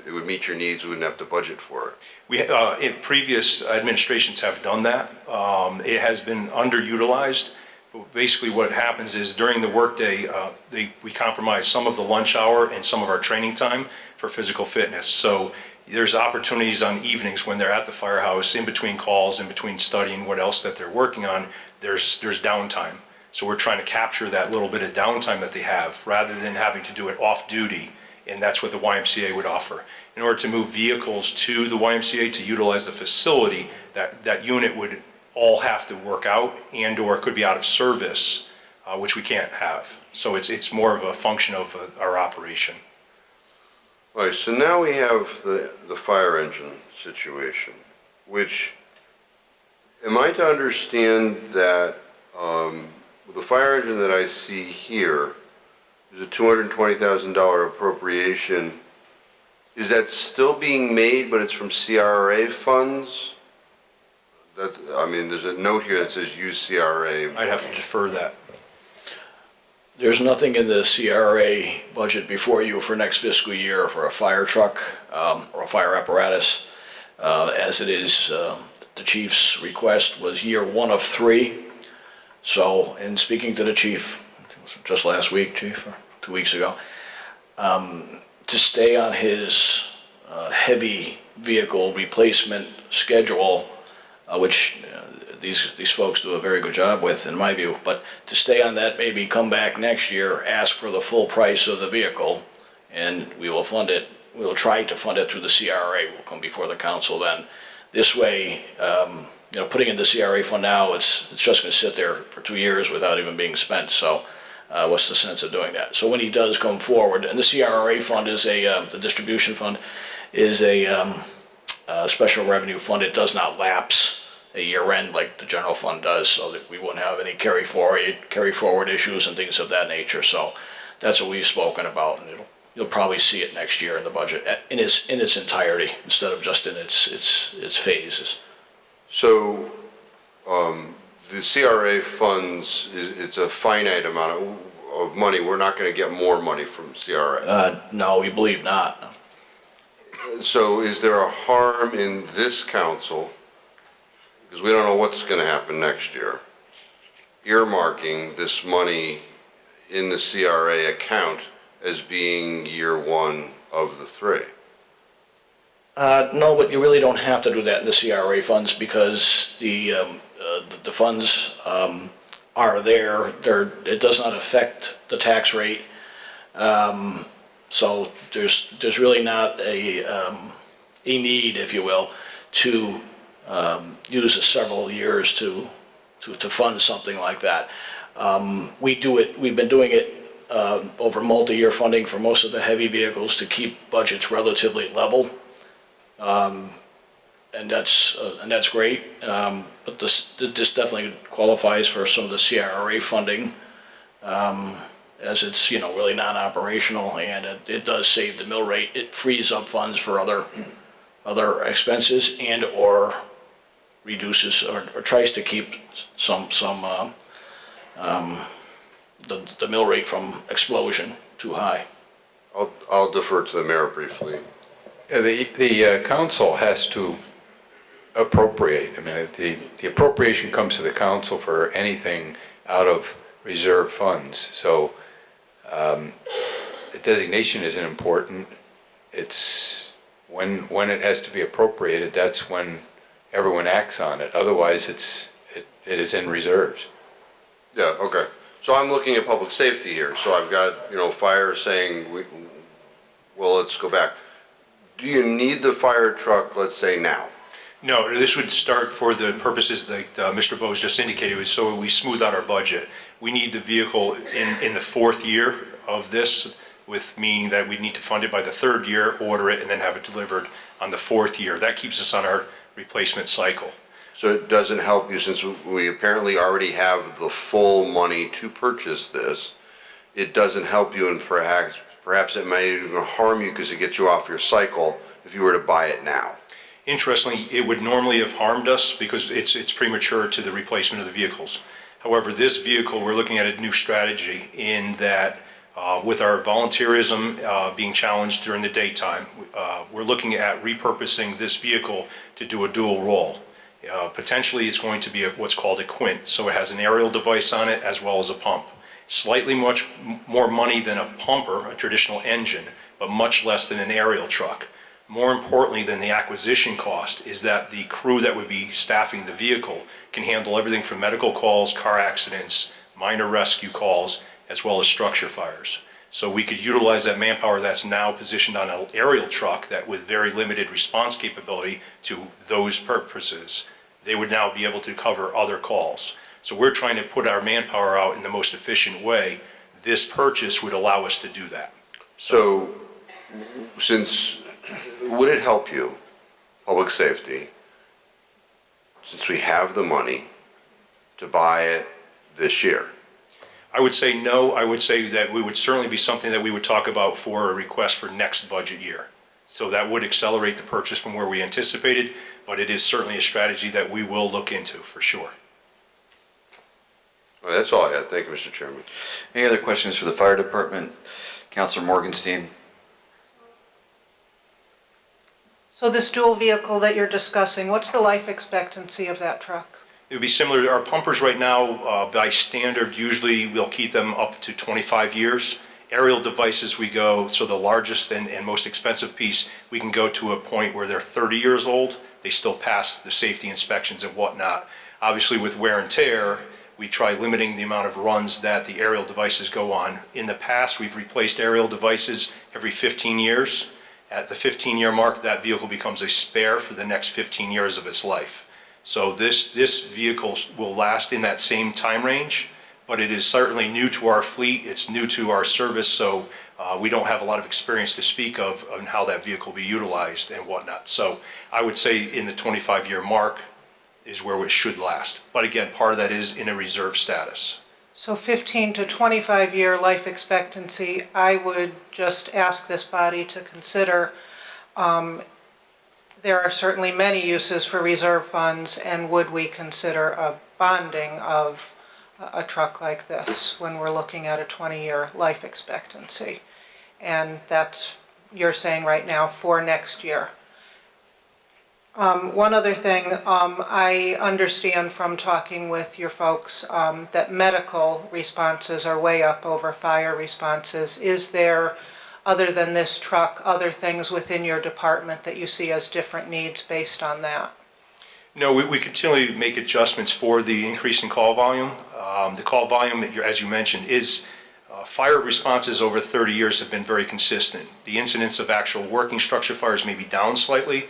it would meet your needs, we wouldn't have to budget for it? We, in previous administrations have done that. It has been underutilized. But basically what happens is during the workday, we compromise some of the lunch hour and some of our training time for physical fitness. So there's opportunities on evenings when they're at the firehouse, in between calls, in between studying what else that they're working on, there's downtime. So we're trying to capture that little bit of downtime that they have rather than having to do it off duty, and that's what the YMCA would offer. In order to move vehicles to the YMCA to utilize the facility, that unit would all have to work out and or could be out of service, which we can't have. So it's more of a function of our operation. All right, so now we have the fire engine situation, which, am I to understand that the fire engine that I see here is a $220,000 appropriation? Is that still being made, but it's from CRA funds? There's a note here that says use CRA. I'd have to defer that. There's nothing in the CRA budget before you for next fiscal year for a fire truck or a fire apparatus. As it is, the chief's request was year 1 of 3. So, in speaking to the chief, just last week, chief, or 2 weeks ago, to stay on his heavy vehicle replacement schedule, which these folks do a very good job with, in my view, but to stay on that, maybe come back next year, ask for the full price of the vehicle, and we will fund it. We will try to fund it through the CRA. We'll come before the council then. This way, putting in the CRA fund now, it's just going to sit there for 2 years without even being spent. So, what's the sense of doing that? So when he does come forward, and the CRA fund is the distribution fund is a special revenue fund. It does not lapse a year end like the general fund does, so that we wouldn't have any carry forward issues and things of that nature. So that's what we've spoken about, and you'll probably see it next year in the budget in its entirety instead of just in its phases. So the CRA funds, it's a finite amount of money. We're not going to get more money from CRA. No, we believe not. So is there a harm in this council, because we don't know what's going to happen next year, earmarking this money in the CRA account as being year 1 of the 3? No, but you really don't have to do that in the CRA funds because the funds are there. It does not affect the tax rate. So there's really not a need, if you will, to use several years to fund something like that. We've been doing it over multi-year funding for most of the heavy vehicles to keep budgets relatively level. And that's great, but this definitely qualifies for some of the CRA funding, as it's really non-operational, and it does save the mill rate. It frees up funds for other expenses and or reduces or tries to keep the mill rate from explosion too high. I'll defer to the mayor briefly. Yeah, the council has to appropriate. I mean, the appropriation comes to the council for anything out of reserve funds. So the designation isn't important. It's when it has to be appropriated, that's when everyone acts on it. Otherwise, it is in reserves. Yeah, okay. So I'm looking at public safety here. So I've got, fire saying, well, let's go back. Do you need the fire truck, let's say, now? No, this would start for the purposes that Mr. Bose just indicated, so we smooth out our budget. We need the vehicle in the fourth year of this, with meaning that we need to fund it by the third year, order it, and then have it delivered on the fourth year. That keeps us on our replacement cycle. So it doesn't help you, since we apparently already have the full money to purchase this, it doesn't help you, and perhaps it may even harm you because it gets you off your cycle if you were to buy it now. Interestingly, it would normally have harmed us because it's premature to the replacement of the vehicles. However, this vehicle, we're looking at a new strategy in that with our volunteerism being challenged during the daytime, we're looking at repurposing this vehicle to do a dual role. Potentially, it's going to be what's called a quint, so it has an aerial device on it as well as a pump. Slightly much more money than a pumper, a traditional engine, but much less than an aerial truck. More importantly than the acquisition cost is that the crew that would be staffing the vehicle can handle everything from medical calls, car accidents, minor rescue calls, as well as structure fires. So we could utilize that manpower that's now positioned on an aerial truck that with very limited response capability to those purposes, they would now be able to cover other calls. So we're trying to put our manpower out in the most efficient way. This purchase would allow us to do that. So, would it help you, public safety, since we have the money, to buy it this year? I would say no. I would say that we would certainly be something that we would talk about for a request for next budget year. So that would accelerate the purchase from where we anticipated, but it is certainly a strategy that we will look into for sure. All right, that's all I had. Thank you, Mr. Chairman. Any other questions for the fire department? Councilor Morgenstein? So this dual vehicle that you're discussing, what's the life expectancy of that truck? It would be similar to our pumpers right now, by standard, usually we'll keep them up to 25 years. Aerial devices we go, so the largest and most expensive piece, we can go to a point where they're 30 years old. They still pass the safety inspections and whatnot. Obviously with wear and tear, we try limiting the amount of runs that the aerial devices go on. In the past, we've replaced aerial devices every 15 years. At the 15-year mark, that vehicle becomes a spare for the next 15 years of its life. So this vehicle will last in that same time range, but it is certainly new to our fleet. It's new to our service, so we don't have a lot of experience to speak of on how that vehicle will be utilized and whatnot. So I would say in the 25-year mark is where it should last. But again, part of that is in a reserve status. So 15 to 25-year life expectancy, I would just ask this body to consider. There are certainly many uses for reserve funds, and would we consider a bonding of a truck like this when we're looking at a 20-year life expectancy? And that's, you're saying right now, for next year. One other thing, I understand from talking with your folks that medical responses are way up over fire responses. Is there, other than this truck, other things within your department that you see as different needs based on that? No, we continually make adjustments for the increase in call volume. The call volume, as you mentioned, is fire responses over 30 years have been very consistent. The incidence of actual working structure fires may be down slightly,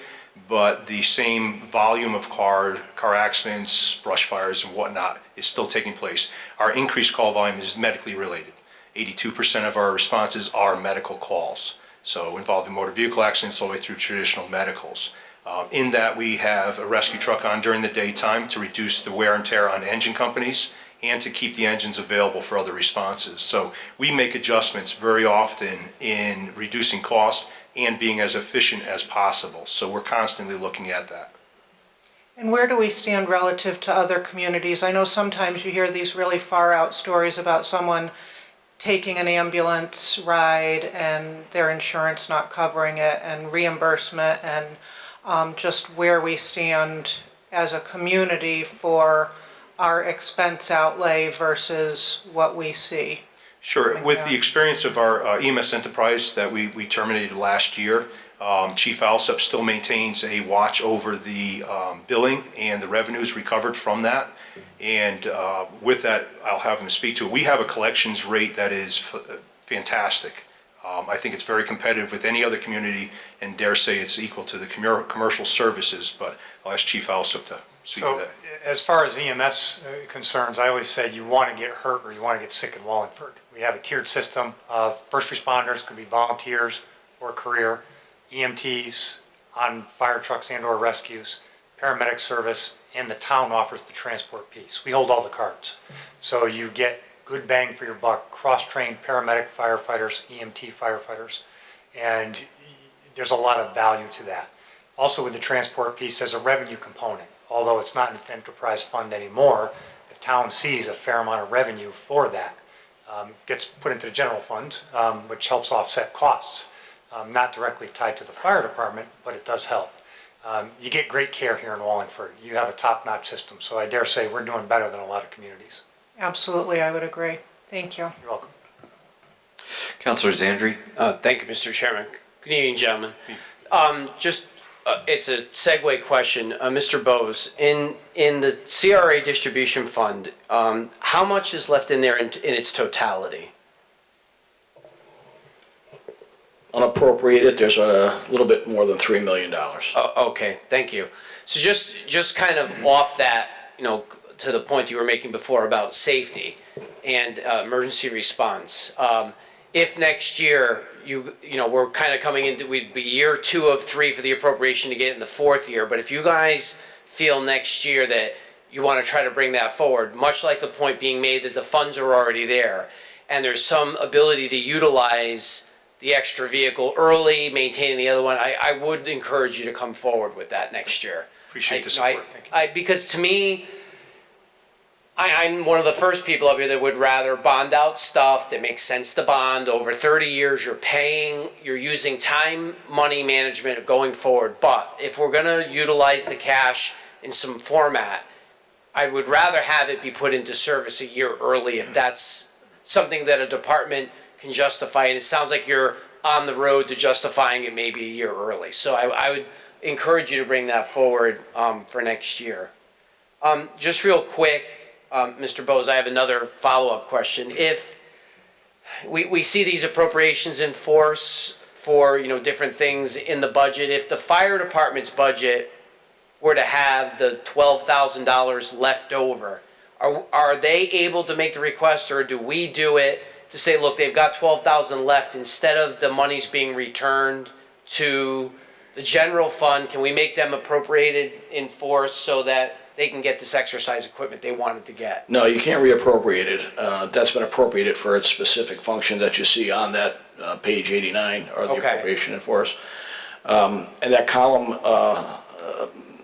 but the same volume of car accidents, brush fires and whatnot is still taking place. Our increased call volume is medically related. 82% of our responses are medical calls, so involving motor vehicle accidents all the way through traditional medicals. In that we have a rescue truck on during the daytime to reduce the wear and tear on engine companies and to keep the engines available for other responses. So we make adjustments very often in reducing cost and being as efficient as possible. So we're constantly looking at that. And where do we stand relative to other communities? I know sometimes you hear these really far-out stories about someone taking an ambulance ride and their insurance not covering it, and reimbursement, and just where we stand as a community for our expense outlay versus what we see. Sure. With the experience of our EMS enterprise that we terminated last year, Chief Alsop still maintains a watch over the billing and the revenues recovered from that. And with that, I'll have him speak to it. We have a collections rate that is fantastic. I think it's very competitive with any other community, and dare say it's equal to the commercial services, but I'll ask Chief Alsop to speak to So that. as far as EMS concerns, I always say you want to get hurt or you want to get sick in Wallingford. We have a tiered system of first responders, could be volunteers or career, EMTs on fire trucks and or rescues, paramedic service, and the town offers the transport piece. We hold all the cards. So you get good bang for your buck, cross-trained paramedic firefighters, EMT firefighters, and there's a lot of value to that. Also with the transport piece, there's a revenue component. Although it's not an enterprise fund anymore, the town sees a fair amount of revenue for that. Gets put into the general fund, which helps offset costs. Not directly tied to the fire department, but it does help. You get great care here in Wallingford. You have a top-notch system, so I dare say we're doing better than a lot of communities. Absolutely, I would agree. Thank you. You're welcome. Councilor Zandri? Thank you, Mr. Chairman. Good evening, gentlemen. It's a segue question. Mr. Bose, in the CRA distribution fund, how much is left in there in its totality? Unappropriated, there's a little bit more than $3 million. Oh, okay, thank you. So just kind of off that, to the point you were making before about safety and emergency response. If next year we're kind of coming into, we'd be year 2 of 3 for the appropriation to get it in the 4th year, but if you guys feel next year that you want to try to bring that forward, much like the point being made that the funds are already there, and there's some ability to utilize the extra vehicle early, maintaining the other one, I would encourage you to come forward with that next year. Appreciate the support. Thank you. Because to me, I'm one of the first people up here that would rather bond out stuff that makes sense to bond. Over 30 years, you're using time, money management going forward. But if we're gonna utilize the cash in some format, I would rather have it be put into service a year early if that's something that a department can justify. And it sounds like you're on the road to justifying it maybe a year early. So I would encourage you to bring that forward for next year. Just real quick, Mr. Bose, I have another follow-up question. If we see these appropriations in force for different things in the budget, if the fire department's budget were to have the $12,000 left over, are they able to make the request, or do we do it to say, look, they've got $12,000 left, instead of the monies being returned to the general fund, can we make them appropriated in force so that they can get this exercise equipment they wanted to get? No, you can't reappropriate it. That's been appropriated for its specific function that you see on that page 89, or the Okay. appropriation in force. And that column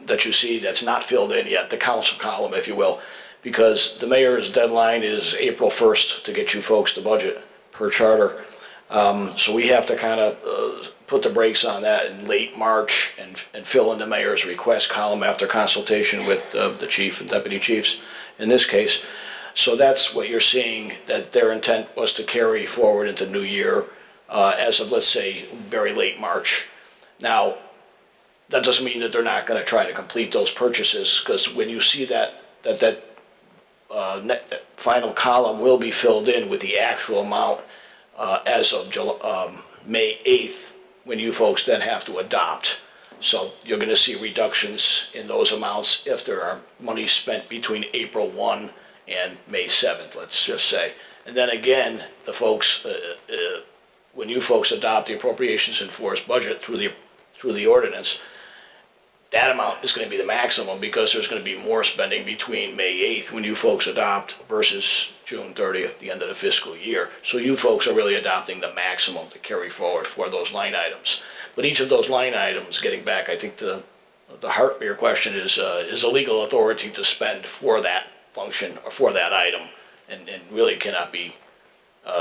that you see that's not filled in yet, the council column, if you will, because the mayor's deadline is April 1st to get you folks the budget per charter. So we have to kind of put the brakes on that in late March and fill in the mayor's request column after consultation with the chief and deputy chiefs in this case. So that's what you're seeing, that their intent was to carry forward into new year as of, let's say, very late March. Now, that doesn't mean that they're not going to try to complete those purchases, because when you see that final column will be filled in with the actual amount as of May 8th, when you folks then have to adopt. So you're going to see reductions in those amounts if there are money spent between April 1 and May 7th, let's just say. And then again, the folks, when you folks adopt the appropriations in force budget through the ordinance, that amount is going to be the maximum, because there's going to be more spending between May 8th when you folks adopt versus June 30th, the end of the fiscal year. So you folks are really adopting the maximum to carry forward for those line items. But each of those line items, getting back, I think, to the heart of your question is a legal authority to spend for that function or for that item, and really cannot be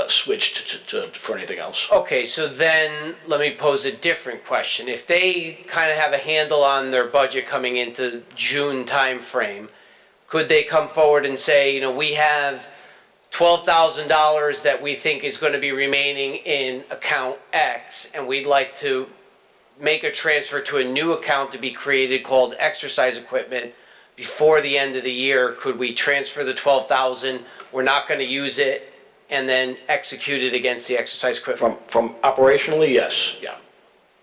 switched for anything else. Okay, so then let me pose a different question. If they kind of have a handle on their budget coming into June timeframe, could they come forward and say, you know, we have $12,000 that we think is going to be remaining in account X, and we'd like to make a transfer to a new account to be created called exercise equipment before the end of the year? Could we transfer the 12,000? We're not going to use it, and then execute it against the exercise equipment? From operationally, yes, yeah.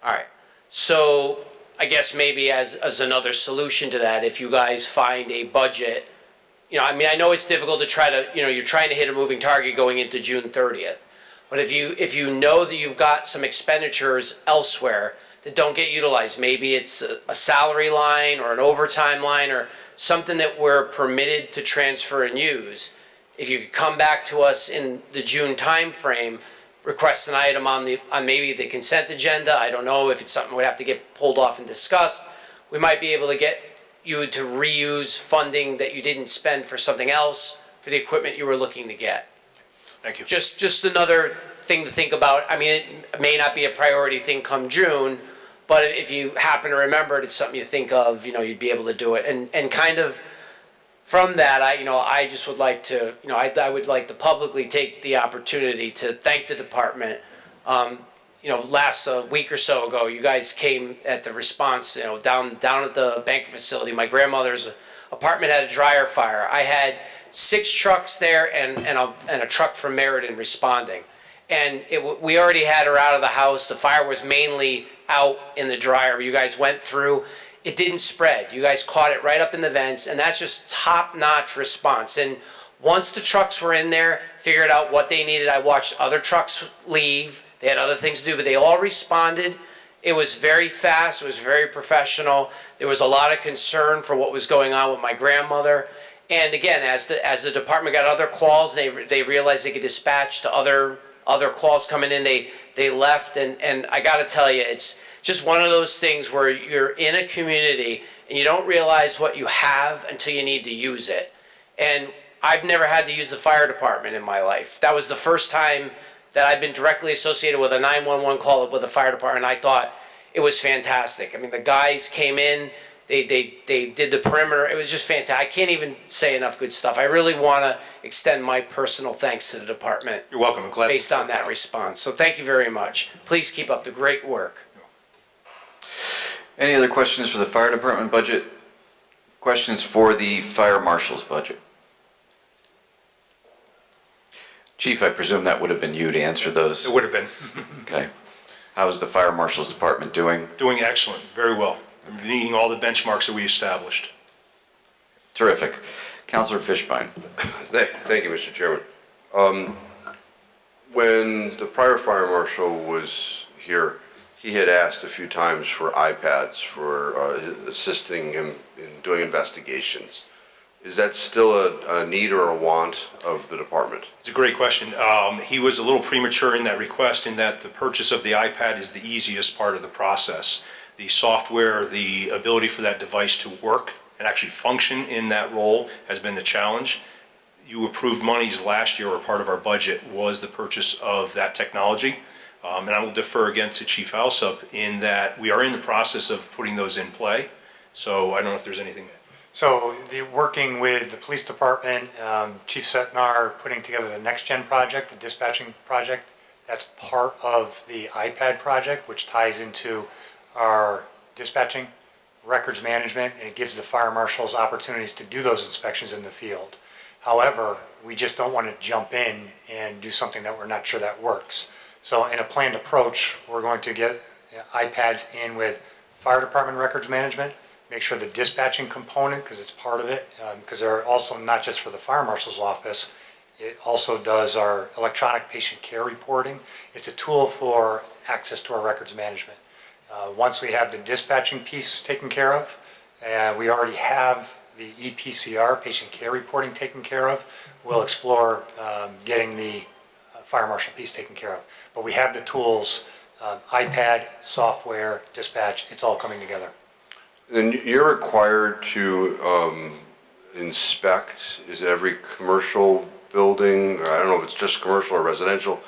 All right. So I guess maybe as another solution to that, if you guys find a budget, you know, I mean, I know it's difficult to try to, you know, you're trying to hit a moving target going into June 30th. But if you know that you've got some expenditures elsewhere that don't get utilized, maybe it's a salary line or an overtime line or something that we're permitted to transfer and use, if you could come back to us in the June timeframe, request an item on maybe the consent agenda. I don't know if it's something we'd have to get pulled off and discussed. We might be able to get you to reuse funding that you didn't spend for something else for the equipment you were looking to get. Thank you. Just another thing to think about. I mean, it may not be a priority thing come June, but if you happen to remember it, it's something you think of, you know, you'd be able to do it. And kind of from that, I just would like to, I would like to publicly take the opportunity to thank the department. Last week or so ago, you guys came at the response, down at the banquet facility. My grandmother's apartment had a dryer fire. I had 6 trucks there and a truck from Meriden responding. And we already had her out of the house. The fire was mainly out in the dryer. You guys went through. It didn't spread. You guys caught it right up in the vents, and that's just top-notch response. And once the trucks were in there, figured out what they needed, I watched other trucks leave. They had other things to do, but they all responded. It was very fast. It was very professional. There was a lot of concern for what was going on with my grandmother. And again, as the department got other calls, they realized they could dispatch to other calls coming in. They left, and I got to tell you, it's just one of those things where you're in a community and you don't realize what you have until you need to use it. And I've never had to use the fire department in my life. That was the first time that I've been directly associated with a 911 call with the fire department. I thought it was fantastic. I mean, the guys came in, they did the perimeter. It was just fantastic. I can't even say enough good stuff. I really want to extend my personal thanks to the department. You're welcome. I'm glad. Based on that response. So thank you very much. Please keep up the great work. Any other questions for the fire department budget? Questions for the fire marshal's budget? Chief, I presume that would have been you to answer those. It would have been. Okay. How is the fire marshal's department doing? Doing excellent, very well. Meeting all the benchmarks that we established. Terrific. Councilor Fishbein. Thank you, Mr. Chairman. When the prior fire marshal was here, he had asked a few times for iPads for assisting him in doing investigations. Is that still a need or a want of the department? It's a great question. He was a little premature in that request in that the purchase of the iPad is the easiest part of the process. The software, the ability for that device to work and actually function in that role has been the challenge. You approved monies last year, or part of our budget was the purchase of that technology. And I will defer again to Chief Alsup in that we are in the process of putting those in play. So I don't know if there's anything. So working with the police department, Chief Setnar putting together the Next Gen project, the dispatching project, that's part of the iPad project, which ties into our dispatching, records management, and it gives the fire marshals opportunities to do those inspections in the field. However, we just don't want to jump in and do something that we're not sure that works. So in a planned approach, we're going to get iPads in with fire department records management, make sure the dispatching component, because it's part of it, because they're also not just for the fire marshal's office, it also does our electronic patient care reporting. It's a tool for access to our records management. Once we have the dispatching piece taken care of, we already have the EPCR, patient care reporting, taken care of, we'll explore getting the fire marshal piece taken care of. But we have the tools, iPad, software, dispatch, it's all coming together. Then you're required to inspect, is it every commercial building? I don't know if it's just commercial or residential.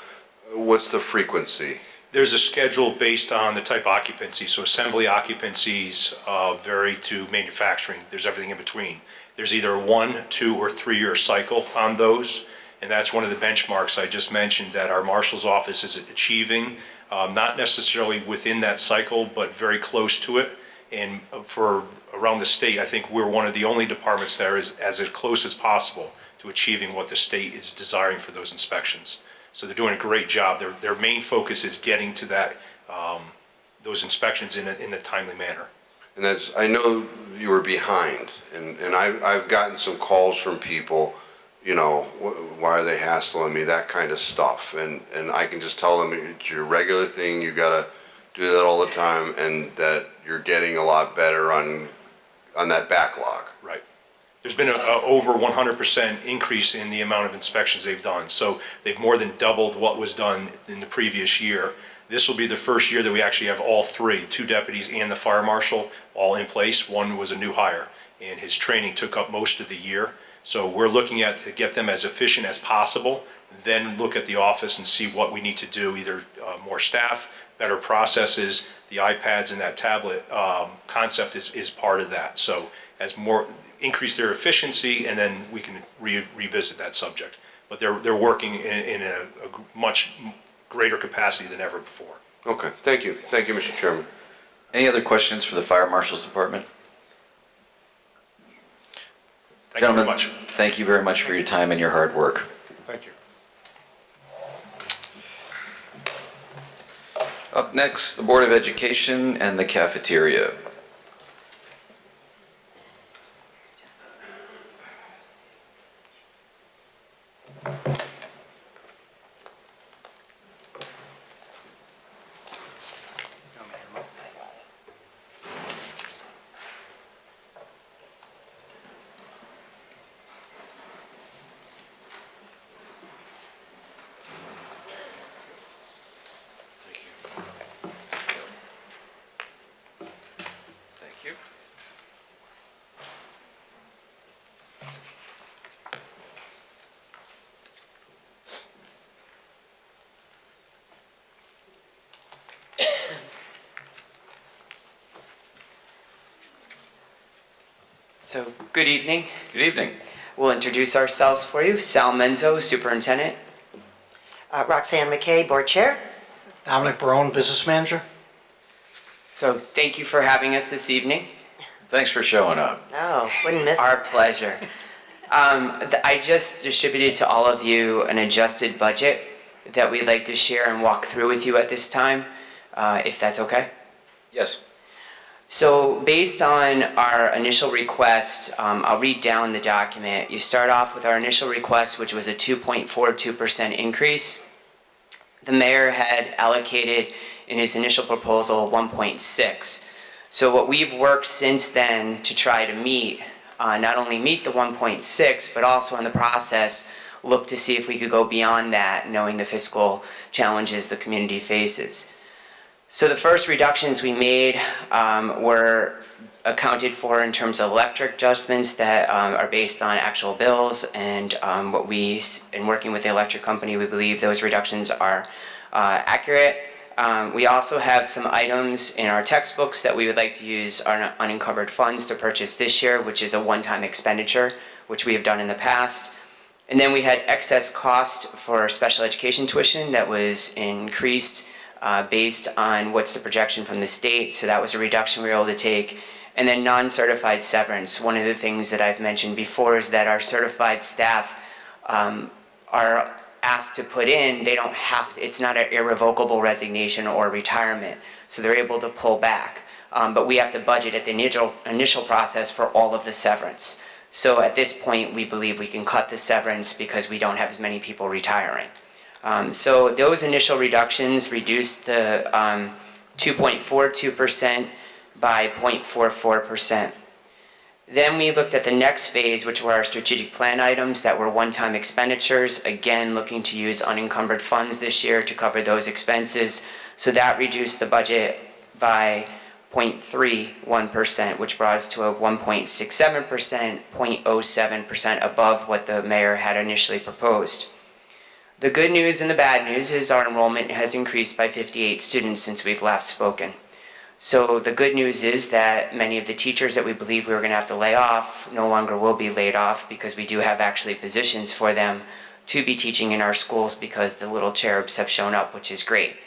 What's the frequency? There's a schedule based on the type of occupancy. So assembly occupancies vary to manufacturing. There's everything in between. There's either a 1, 2, or 3-year cycle on those. And that's one of the benchmarks I just mentioned that our marshal's office is achieving, not necessarily within that cycle, but very close to it. And for around the state, I think we're one of the only departments that is as close as possible to achieving what the state is desiring for those inspections. So they're doing a great job. Their main focus is getting to that, those inspections in a timely manner. And that's, I know you were behind, and I've gotten some calls from people, you know, why are they hassling me, that kind of stuff. And I can just tell them it's your regular thing, you gotta do that all the time, and that you're getting a lot better on that backlog. Right. There's been a over 100% increase in the amount of inspections they've done. So they've more than doubled what was done in the previous year. This will be the first year that we actually have all three, 2 deputies and the fire marshal, all in place. One was a new hire, and his training took up most of the year. So we're looking at to get them as efficient as possible, then look at the office and see what we need to do, either more staff, better processes, the iPads and that tablet concept is part of that. So as more, increase their efficiency, and then we can revisit that subject. But they're working in a much greater capacity than ever before. Okay, thank you. Thank you, Mr. Chairman. Any other questions for the Fire Marshal's Department? Thank you very Gentlemen, much. thank you very much for your time and your hard work. Thank you. Up next, the Board of Education and the cafeteria. Thank you. So, good evening. Good evening. We'll introduce ourselves for you. Sal Menzo, Superintendent. Roxanne McKay, Board Chair. Dominic Barone, Business Manager. So, thank you for having us this evening. Thanks for showing up. Oh, wouldn't miss Our pleasure. I just distributed to all of you an adjusted budget that we'd like to share and walk through with you at this time, if that's okay. Yes. So based on our initial request, I'll read down the document. You start off with our initial request, which was a 2.42% increase. The mayor had allocated in his initial proposal 1.6. So what we've worked since then to try to meet, not only meet the 1.6, but also in the process look to see if we could go beyond that, knowing the fiscal challenges the community faces. So the first reductions we made were accounted for in terms of electric adjustments that are based on actual bills, and what we, in working with the electric company, we believe those reductions are accurate. We also have some items in our textbooks that we would like to use our unencumbered funds to purchase this year, which is a one-time expenditure, which we have done in the past. And then we had excess cost for special education tuition that was increased based on what's the projection from the state, so that was a reduction we were able to take. And then non-certified severance. One of the things that I've mentioned before is that our certified staff are asked to put in, they don't have to, it's not an irrevocable resignation or retirement, so they're able to pull back. But we have to budget at the initial process for all of the severance. So at this point, we believe we can cut the severance because we don't have as many people retiring. So those initial reductions reduced the 2.42% by 0.44%. Then we looked at the next phase, which were our strategic plan items that were one-time expenditures, again looking to use unencumbered funds this year to cover those expenses. So that reduced the budget by 0.31%, which brought us to a 1.67%, 0.07% above what the mayor had initially proposed. The good news and the bad news is our enrollment has increased by 58 students since we've last spoken. So the good news is that many of the teachers that we believe we were going to have to lay off no longer will be laid off, because we do have actually positions for them to be teaching in our schools because the little cherubs have shown up, which is great.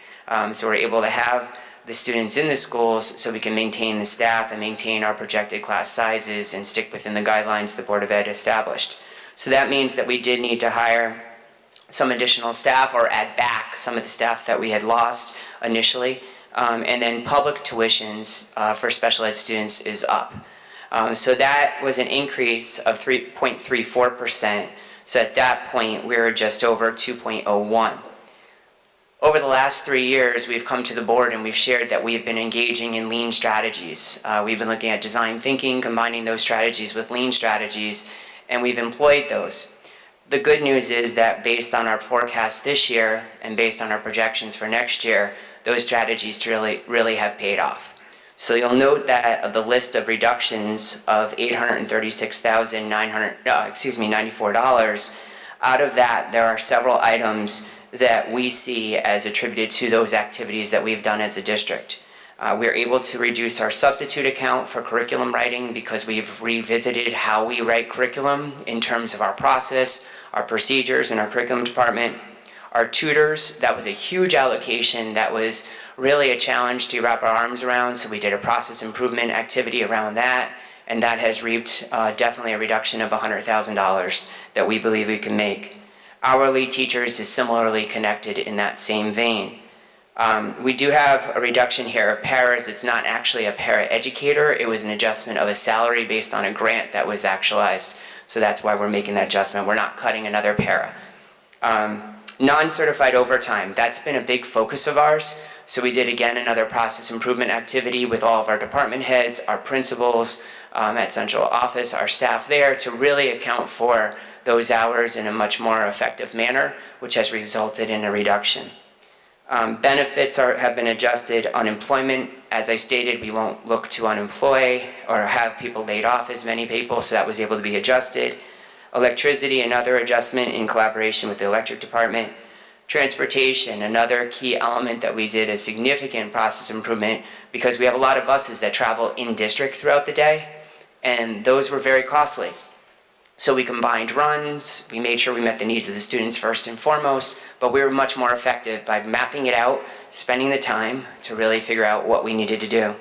So we're able to have the students in the schools so we can maintain the staff and maintain our projected class sizes and stick within the guidelines the Board of Ed established. So that means that we did need to hire some additional staff or add back some of the staff that we had lost initially. And then public tuitions for special ed students is up. So that was an increase of 3.34%. So at that point, we were just over 2.01. Over the last 3 years, we've come to the board and we've shared that we've been engaging in lean strategies. We've been looking at design thinking, combining those strategies with lean strategies, and we've employed those. The good news is that based on our forecast this year and based on our projections for next year, those strategies really have paid off. So you'll note that the list of reductions of $836,994, out of that there are several items that we see as attributed to those activities that we've done as a district. We're able to reduce our substitute account for curriculum writing because we've revisited how we write curriculum in terms of our process, our procedures in our curriculum department. Our tutors, that was a huge allocation that was really a challenge to wrap our arms around, so we did a process improvement activity around that, and that has reaped definitely a reduction of $100,000 that we believe we can make. Hourly teachers is similarly connected in that same vein. We do have a reduction here of paras. It's not actually a para educator. It was an adjustment of a salary based on a grant that was actualized. So that's why we're making that adjustment. We're not cutting another para. Non-certified overtime, that's been a big focus of ours. So we did again another process improvement activity with all of our department heads, our principals at central office, our staff there, to really account for those hours in a much more effective manner, which has resulted in a reduction. Benefits have been adjusted. Unemployment, as I stated, we won't look to unemploy or have people laid off as many people, so that was able to be adjusted. Electricity, another adjustment in collaboration with the electric department. Transportation, another key element that we did a significant process improvement, because we have a lot of buses that travel in district throughout the day, and those were very costly. So we combined runs, we made sure we met the needs of the students first and foremost, but we were much more effective by mapping it out, spending the time to really figure out what we needed to do.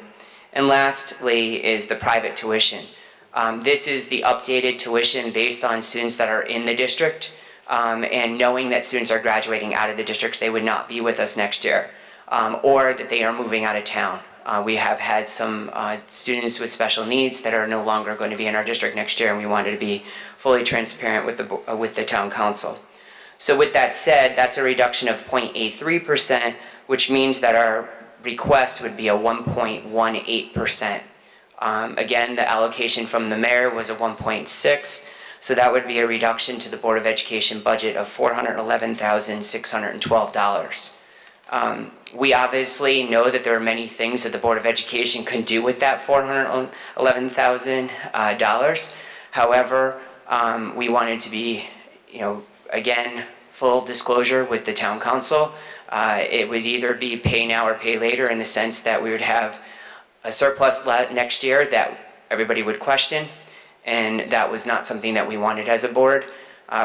And lastly is the private tuition. This is the updated tuition based on students that are in the district, and knowing that students are graduating out of the district, they would not be with us next year, or that they are moving out of town. We have had some students with special needs that are no longer going to be in our district next year, and we wanted to be fully transparent with the town council. So with that said, that's a reduction of 0.83%, which means that our request would be a 1.18%. Again, the allocation from the mayor was a 1.6, so that would be a reduction to the Board of Education budget of $411,612. We obviously know that there are many things that the Board of Education can do with that $411,000. However, we wanted to be, again, full disclosure with the town council. It would either be pay now or pay later, in the sense that we would have a surplus next year that everybody would question, and that was not something that we wanted as a board.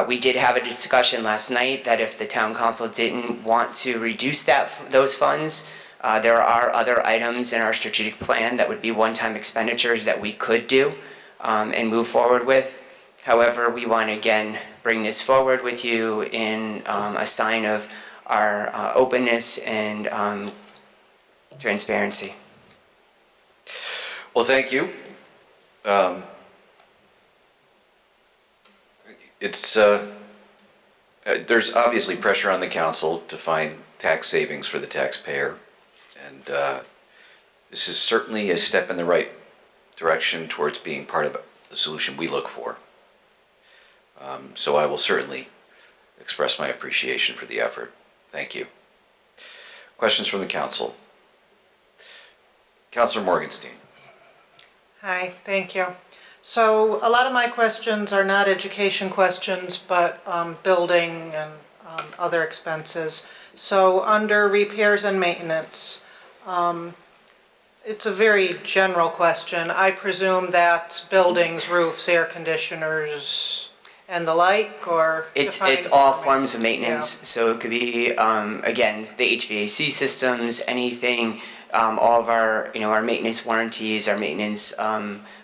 We did have a discussion last night that if the town council didn't want to reduce those funds, there are other items in our strategic plan that would be one-time expenditures that we could do and move forward with. However, we want to again bring this forward with you in a sign of our openness and transparency. Well, thank you. There's obviously pressure on the council to find tax savings for the taxpayer, and this is certainly a step in the right direction towards being part of the solution we look for. So I will certainly express my appreciation for the effort. Thank you. Questions from the council? Counselor Morgenstein. Hi, thank you. So a lot of my questions are not education questions, but building and other expenses. So under repairs and maintenance, it's a very general question. I presume that's buildings, roofs, air conditioners, and the like, or? It's define all for me. forms of maintenance, so it could be, again, the HVAC systems, anything, all of our, our maintenance warranties, our maintenance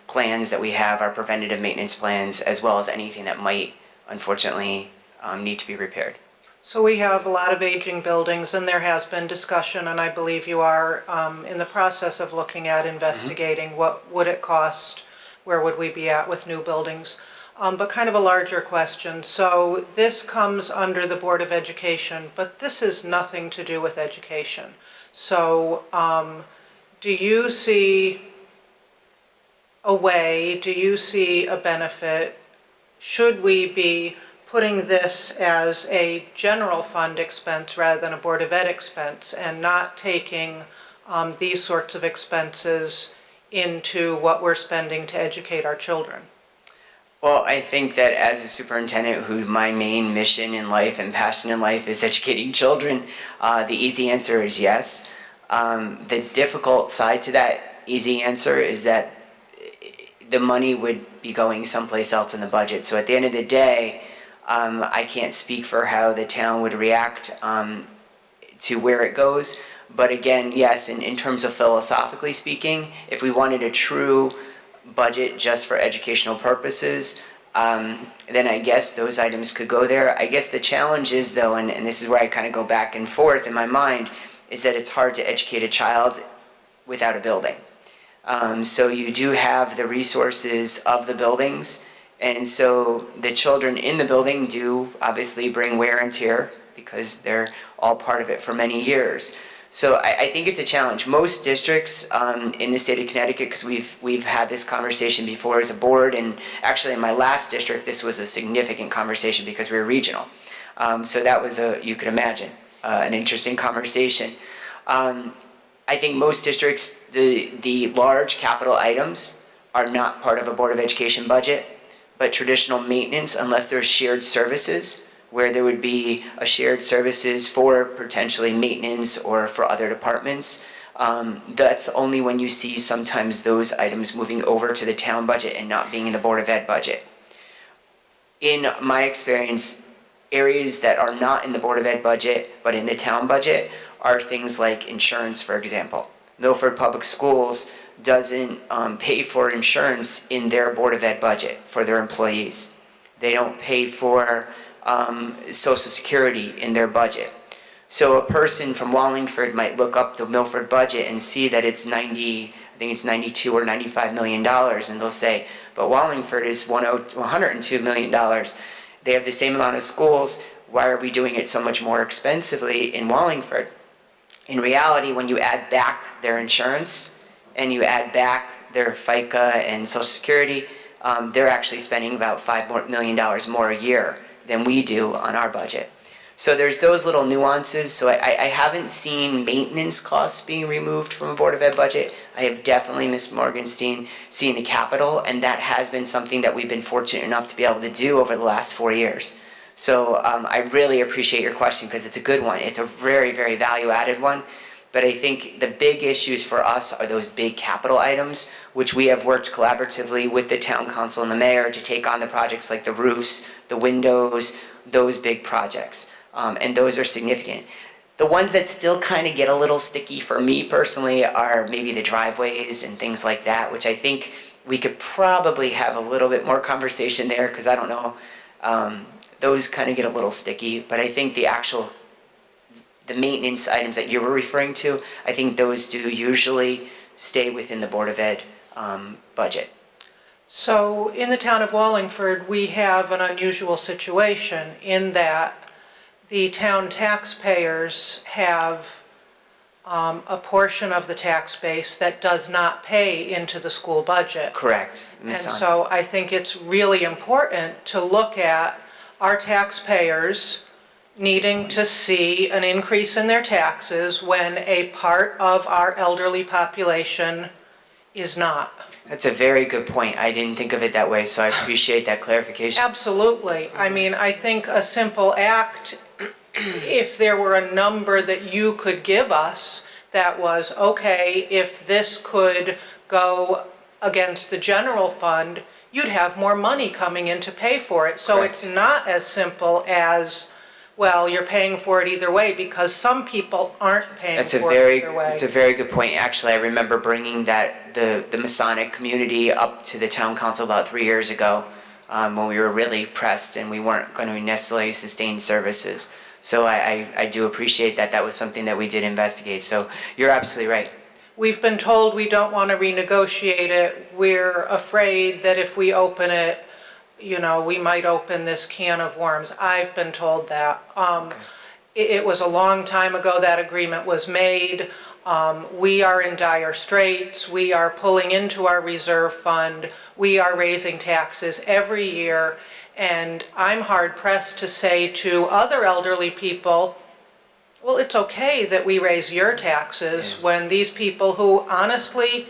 plans that we have, our preventative maintenance plans, as well as anything that might, unfortunately, need to be repaired. So we have a lot of aging buildings, and there has been discussion, and I believe you are in the process of looking at investigating what would it cost, where would we be at with new buildings. But kind of a larger question. So this comes under the Board of Education, but this is nothing to do with education. So do you see a way, do you see a benefit? Should we be putting this as a general fund expense rather than a Board of Ed expense, and not taking these sorts of expenses into what we're spending to educate our children? Well, I think that as a superintendent who my main mission in life and passion in life is educating children, the easy answer is yes. The difficult side to that easy answer is that the money would be going someplace else in the budget. So at the end of the day, I can't speak for how the town would react to where it goes. But again, yes, in terms of philosophically speaking, if we wanted a true budget just for educational purposes, then I guess those items could go there. I guess the challenge is though, and this is where I kind of go back and forth in my mind, is that it's hard to educate a child without a building. So you do have the resources of the buildings, and so the children in the building do obviously bring wear and tear because they're all part of it for many years. So I think it's a challenge. Most districts in the state of Connecticut, because we've had this conversation before as a board, and actually in my last district this was a significant conversation because we were regional. So that was, you could imagine, an interesting conversation. I think most districts, the large capital items are not part of a Board of Education budget, but traditional maintenance, unless there's shared services, where there would be a shared services for potentially maintenance or for other departments. That's only when you see sometimes those items moving over to the town budget and not being in the Board of Ed budget. In my experience, areas that are not in the Board of Ed budget but in the town budget are things like insurance, for example. Milford Public Schools doesn't pay for insurance in their Board of Ed budget for their employees. They don't pay for Social Security in their budget. So a person from Wallingford might look up the Milford budget and see that it's 92 or $95 million, and they'll say, but Wallingford is $102 million. They have the same amount of schools. Why are we doing it so much more expensively in Wallingford? In reality, when you add back their insurance and you add back their FICA and Social Security, they're actually spending about $5 million more a year than we do on our budget. So there's those little nuances. So I haven't seen maintenance costs being removed from a Board of Ed budget. I have definitely, Ms. Morgenstein, seen the capital, and that has been something that we've been fortunate enough to be able to do over the last 4 years. So I really appreciate your question because it's a good one. It's a very, very value-added one. But I think the big issues for us are those big capital items, which we have worked collaboratively with the town council and the mayor to take on the projects like the roofs, the windows, those big projects. And those are significant. The ones that still kind of get a little sticky for me personally are maybe the driveways and things like that, which I think we could probably have a little bit more conversation there because I don't know. Those kind of get a little sticky, but I think the maintenance items that you were referring to, I think those do usually stay within the Board of Ed budget. So in the town of Wallingford, we have an unusual situation in that the town taxpayers have a portion of the tax base that does not pay into the school budget. Correct. And so I think it's really important to look at our taxpayers needing to see an increase in their taxes when a part of our elderly population is not. That's a very good point. I didn't think of it that way, so I appreciate that clarification. Absolutely. I mean, I think a simple act, if there were a number that you could give us that was, okay, if this could go against the general fund, you'd have more money coming in to pay for it. So Correct. it's not as simple as, well, you're paying for it either way, because some people aren't paying for it either way. It's a very good point. Actually, I remember bringing the Masonic community up to the town council about 3 years ago, when we were really pressed and we weren't going to necessarily sustain services. So I do appreciate that. That was something that we did investigate. So you're absolutely right. We've been told we don't want to renegotiate it. We're afraid that if we open it, you know, we might open this can of worms. I've been told that. It was a long time ago that agreement was made. We are in dire straits. We are pulling into our reserve fund. We are raising taxes every year. And I'm hard pressed to say to other elderly people, well, it's okay that we raise your taxes when these people who honestly,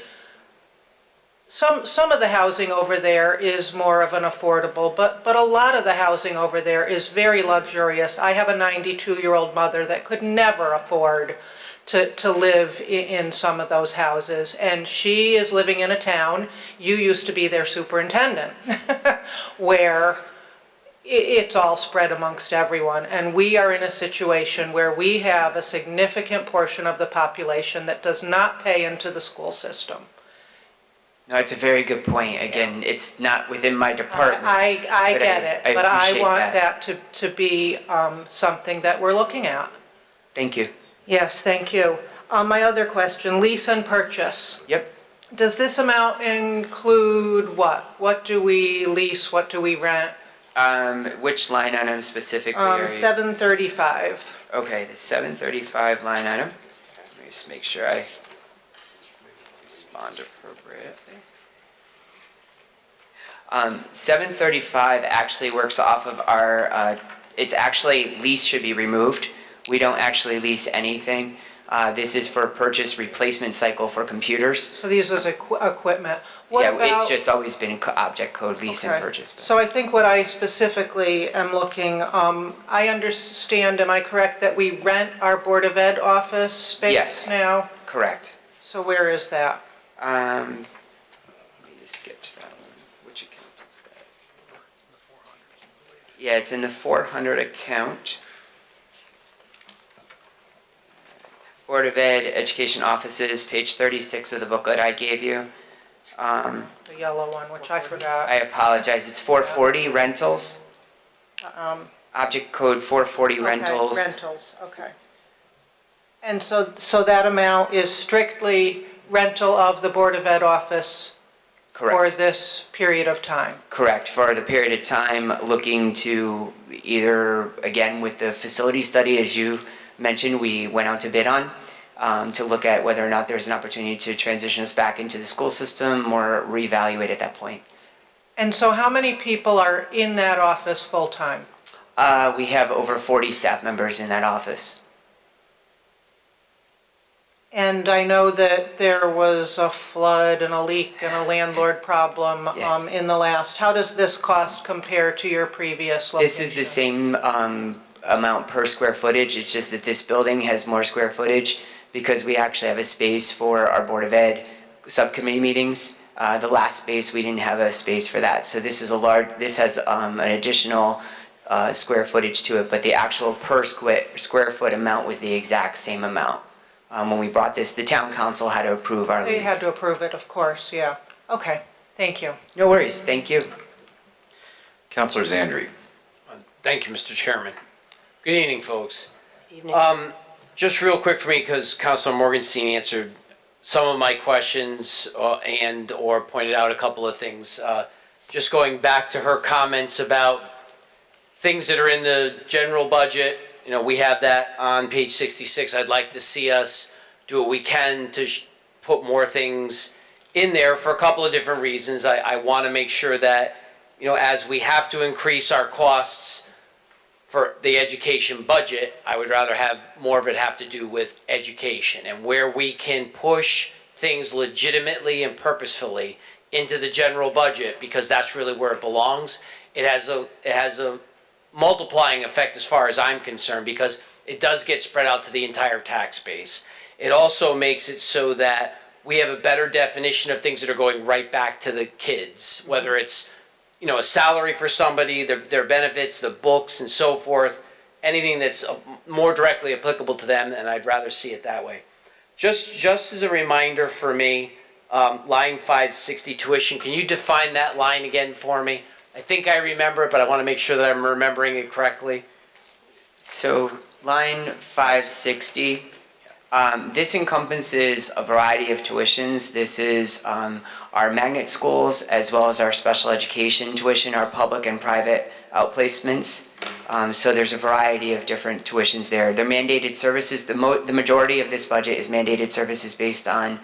some of the housing over there is more of an affordable, but a lot of the housing over there is very luxurious. I have a 92-year-old mother that could never afford to live in some of those houses, and she is living in a town, you used to be their superintendent, where it's all spread amongst everyone, and we are in a situation where we have a significant portion of the population that does not pay into the school system. No, it's a very good point. Again, it's not within my department. I get it, but I appreciate want that to be something that we're looking at. Thank you. Yes, thank you. My other question, lease and purchase. Yep. Does this amount include what? What do we lease, what do we rent? Which line item specifically are you? 735. Okay, the 735 line item. Let me just make sure I respond appropriately. 735 actually works off of our, it's actually, lease should be removed. We don't actually lease anything. This is for purchase replacement cycle for computers. So these is equipment. What Yeah, about, it's just always been object code lease and okay. purchase. So I think what I specifically am looking, I understand, am I correct, that we rent our Board of Ed office space Yes. now? Correct. So where is that? Let me just get to that one. Which account is that? Yeah, it's in the 400 account. Board of Ed Education Offices, page 36 of the booklet I gave you. The yellow one, which I forgot. I apologize, it's 440 rentals. Object code 440 rentals. Okay, rentals, okay. And so that amount is strictly rental of the Board of Ed office for Correct. this period of time? Correct, for the period of time looking to either, again, with the facility study, as you mentioned, we went out to bid on, to look at whether or not there's an opportunity to transition us back into the school system or reevaluate at that point. And so how many people are in that office full-time? We have over 40 staff members in that office. And I know that there was a flood and a leak and a landlord problem Yes. in the last. How does this cost compare to your previous location? This is the same amount per square footage, it's just that this building has more square footage because we actually have a space for our Board of Ed subcommittee meetings. The last space, we didn't have a space for that, so this is this has an additional square footage to it, but the actual per square foot amount was the exact same amount. When we brought this, the town council had to approve our lease. They had to approve it, of course, yeah. Okay, thank you. No worries, thank you. Councilor Zandri. Thank you, Mr. Chairman. Good evening, folks. Evening. Just real quick for me, because Councilor Morgenstein answered some of my questions or pointed out a couple of things. Just going back to her comments about things that are in the general budget, you know, we have that on page 66. I'd like to see us do what we can to put more things in there for a couple of different reasons. I want to make sure that, you know, as we have to increase our costs for the education budget, I would rather have more of it have to do with education and where we can push things legitimately and purposefully into the general budget, because that's really where it belongs. It has a multiplying effect as far as I'm concerned, because it does get spread out to the entire tax base. It also makes it so that we have a better definition of things that are going right back to the kids, whether it's, you know, a salary for somebody, their benefits, the books and so forth, anything that's more directly applicable to them, and I'd rather see it that way. Just as a reminder for me, line 560 tuition, can you define that line again for me? I think I remember it, but I want to make sure that I'm remembering it correctly. So line 560, this encompasses a variety of tuitions. This is our magnet schools as well as our special education tuition, our public and private outplacements. So there's a variety of different tuitions there. They're mandated services. The majority of this budget is mandated services based on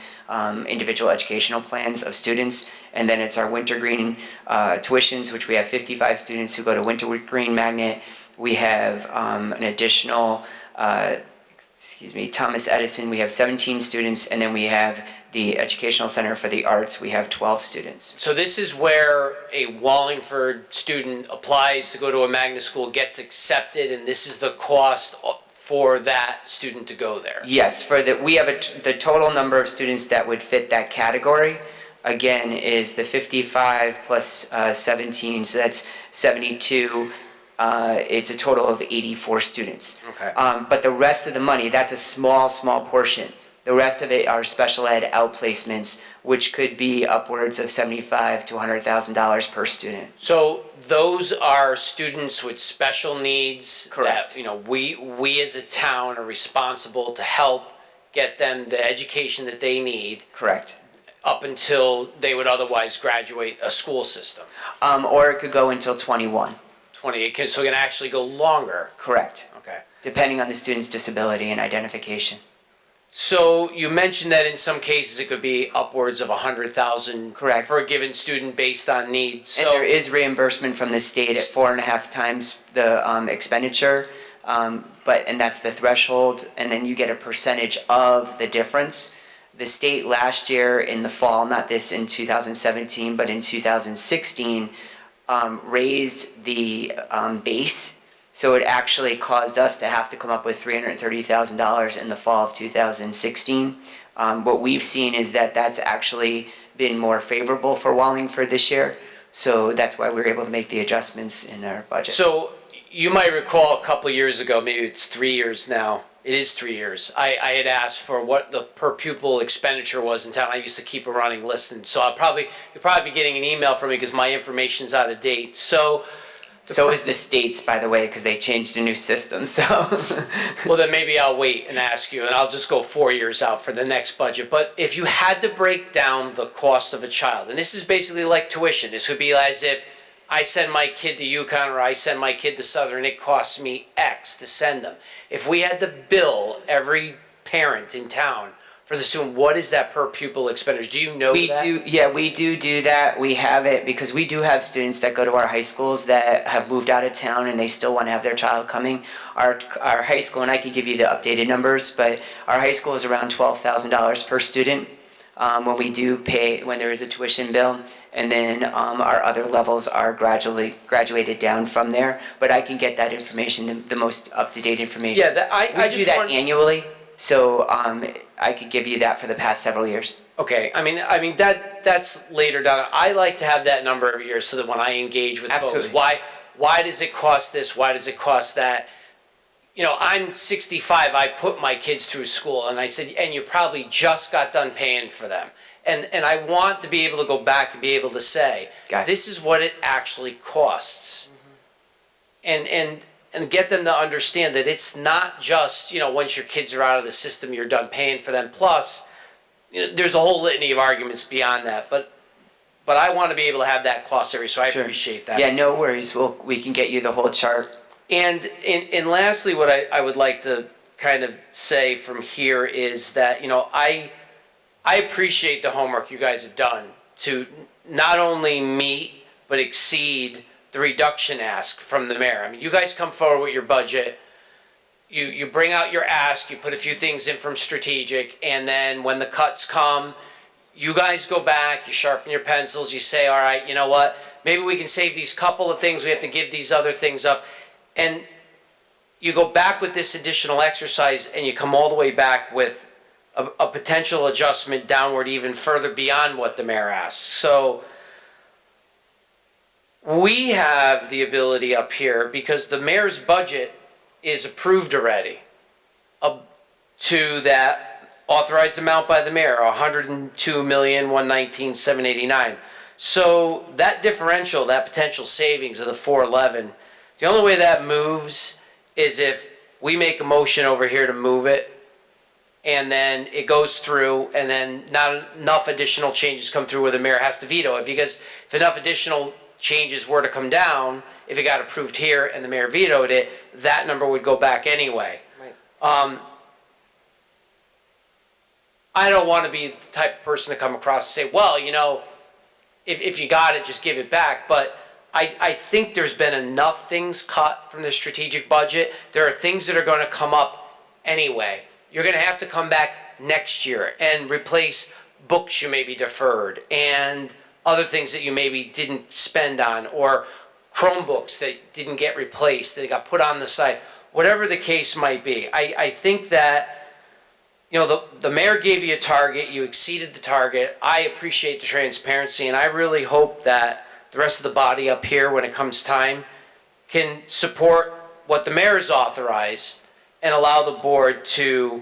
individual educational plans of students. And then it's our wintergreen tuitions, which we have 55 students who go to wintergreen magnet. We have an additional, Thomas Edison, we have 17 students, and then we have the Educational Center for the Arts, we have 12 students. So this is where a Wallingford student applies to go to a magnet school, gets accepted, and this is the cost for that student to go there? Yes, we have the total number of students that would fit that category, again, is the 55 plus 17, so that's 72. It's a total of 84 students. Okay. But the rest of the money, that's a small portion. The rest of it are special ed outplacements, which could be upwards of $75,000 to $100,000 per student. So those are students with special needs. Correct. That, you know, we as a town are responsible to help get them the education that they need. Correct. Up until they would otherwise graduate a school system. Or it could go until 21. 28 kids, so it can actually go longer. Correct. Okay. Depending on the student's disability and identification. So you mentioned that in some cases it could be upwards of 100,000. Correct. For a given student based on need. So, and there is reimbursement from the state at 4.5 times the expenditure, and that's the threshold, and then you get a percentage of the difference. The state last year in the fall, not this in 2017, but in 2016, raised the base. So it actually caused us to have to come up with $330,000 in the fall of 2016. What we've seen is that that's actually been more favorable for Wallingford this year. So that's why we were able to make the adjustments in our budget. So you might recall a couple years ago, maybe it's 3 years now. It is 3 years. I had asked for what the per pupil expenditure was in town. I used to keep a running list, and so you'll probably be getting an email from me because my information's out of date. So is the states, by the way, because they changed a new system, so. Well, then maybe I'll wait and ask you, and I'll just go 4 years out for the next budget. But if you had to break down the cost of a child, and this is basically like tuition, this would be as if I send my kid to UConn or I send my kid to Southern, it costs me X to send them. If we had to bill every parent in town for the student, what is that per pupil expenditure? Do you know that? We do that. We have it because we do have students that go to our high schools that have moved out of town and they still want to have their child coming. Our high school, and I can give you the updated numbers, but our high school is around $12,000 per student when there is a tuition bill. And then our other levels are graduated down from there. But I can get that information, the most up-to-date information. Yeah, I do that annually. So I could give you that for the past several years. Okay, I mean that's later down. I like to have that number every year so that when I engage with folks, why does it cost this? Why does it cost that? You know, I'm 65. I put my kids through school, and I said, and you probably just got done paying for them. And I want to be able to go back and be able to say, this is what it actually costs, and get them to understand that it's not just, you know, once your kids are out of the system, you're done paying for them. Plus, you know, there's a whole litany of arguments beyond that. But I want to be able to have that cost every, so I appreciate that. Yeah, no worries. We can get you the whole chart. And lastly, what I would like to kind of say from here is that, you know, I appreciate the homework you guys have done to not only meet but exceed the reduction ask from the mayor. I mean, you guys come forward with your budget, you bring out your ask, you put a few things in from strategic, and then when the cuts come, you guys go back, you sharpen your pencils, you say, all right, you know what, maybe we can save these couple of things, we have to give these other things up. And you go back with this additional exercise and you come all the way back with a potential adjustment downward even further beyond what the mayor asks. So we have the ability up here, because the mayor's budget is approved already, up to that authorized amount by the mayor, 102,119,789. So that differential, that potential savings of the 411, the only way that moves is if we make a motion over here to move it, and then it goes through, and then not enough additional changes come through where the mayor has to veto it. Because if enough additional changes were to come down, if it got approved here and the mayor vetoed it, that number would go back anyway. Right. I don't want to be the type of person to come across and say, well, you know, if you got it, just give it back. But I think there's been enough things cut from the strategic budget. There are things that are going to come up anyway. You're going to have to come back next year and replace books you maybe deferred and other things that you maybe didn't spend on, or Chromebooks that didn't get replaced, that got put on the side, whatever the case might be. I think that, you know, the mayor gave you a target, you exceeded the target. I appreciate the transparency, and I really hope that the rest of the body up here, when it comes time, can support what the mayor's authorized and allow the board to,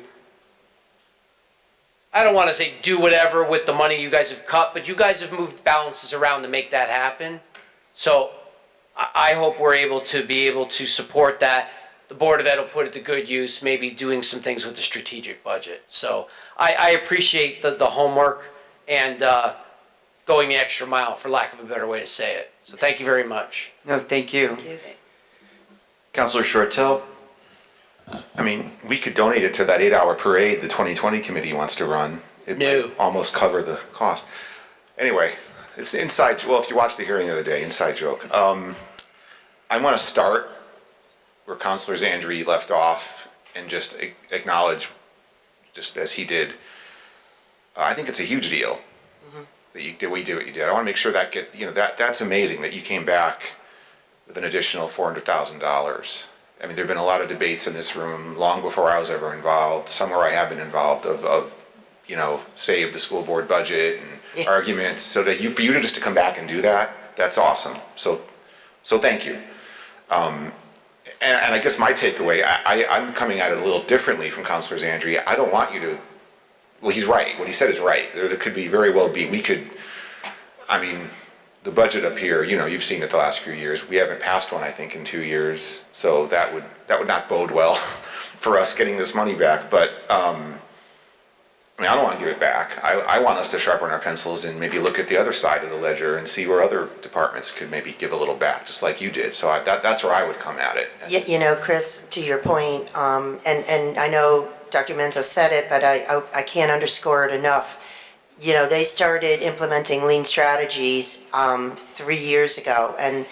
I don't want to say do whatever with the money you guys have cut, but you guys have moved balances around to make that happen. So I hope we're able to support that. The Board of Ed will put it to good use, maybe doing some things with the strategic budget. So I appreciate the homework and going the extra mile, for lack of a better way to say it. So thank you very much. No, thank you. Councilor Shortell? I mean, we could donate it to that 8-hour parade the 2020 committee wants to run. It might almost cover the cost. Anyway, it's inside, well, if you watched the hearing the other day, inside joke. I want to start where Councilor Zandri left off and just acknowledge, just as he did, I think it's a huge deal that you did what you did. I want to make sure that that's amazing that you came back with an additional $400,000. I mean, there have been a lot of debates in this room long before I was ever involved, somewhere I have been involved, of you know, save the school board budget and arguments. So that for you to just to come back and do that, that's awesome. So thank you. And I guess my takeaway, I'm coming at it a little differently from Councilor Zandri. I don't want you to, well, he's right. What he said is right. There could be very well be, I mean, the budget up here, you know, you've seen it the last few years. We haven't passed one, I think, in 2 years. So that would not bode well for us getting this money back. But I mean, I don't want to give it back. I want us to sharpen our pencils and maybe look at the other side of the ledger and see where other departments could maybe give a little back, just like you did. So that's where I would come at it. You know, Chris, to your point, and I know Dr. Menzo said it, but I can't underscore it enough. You know, they started implementing lean strategies 3 years ago, and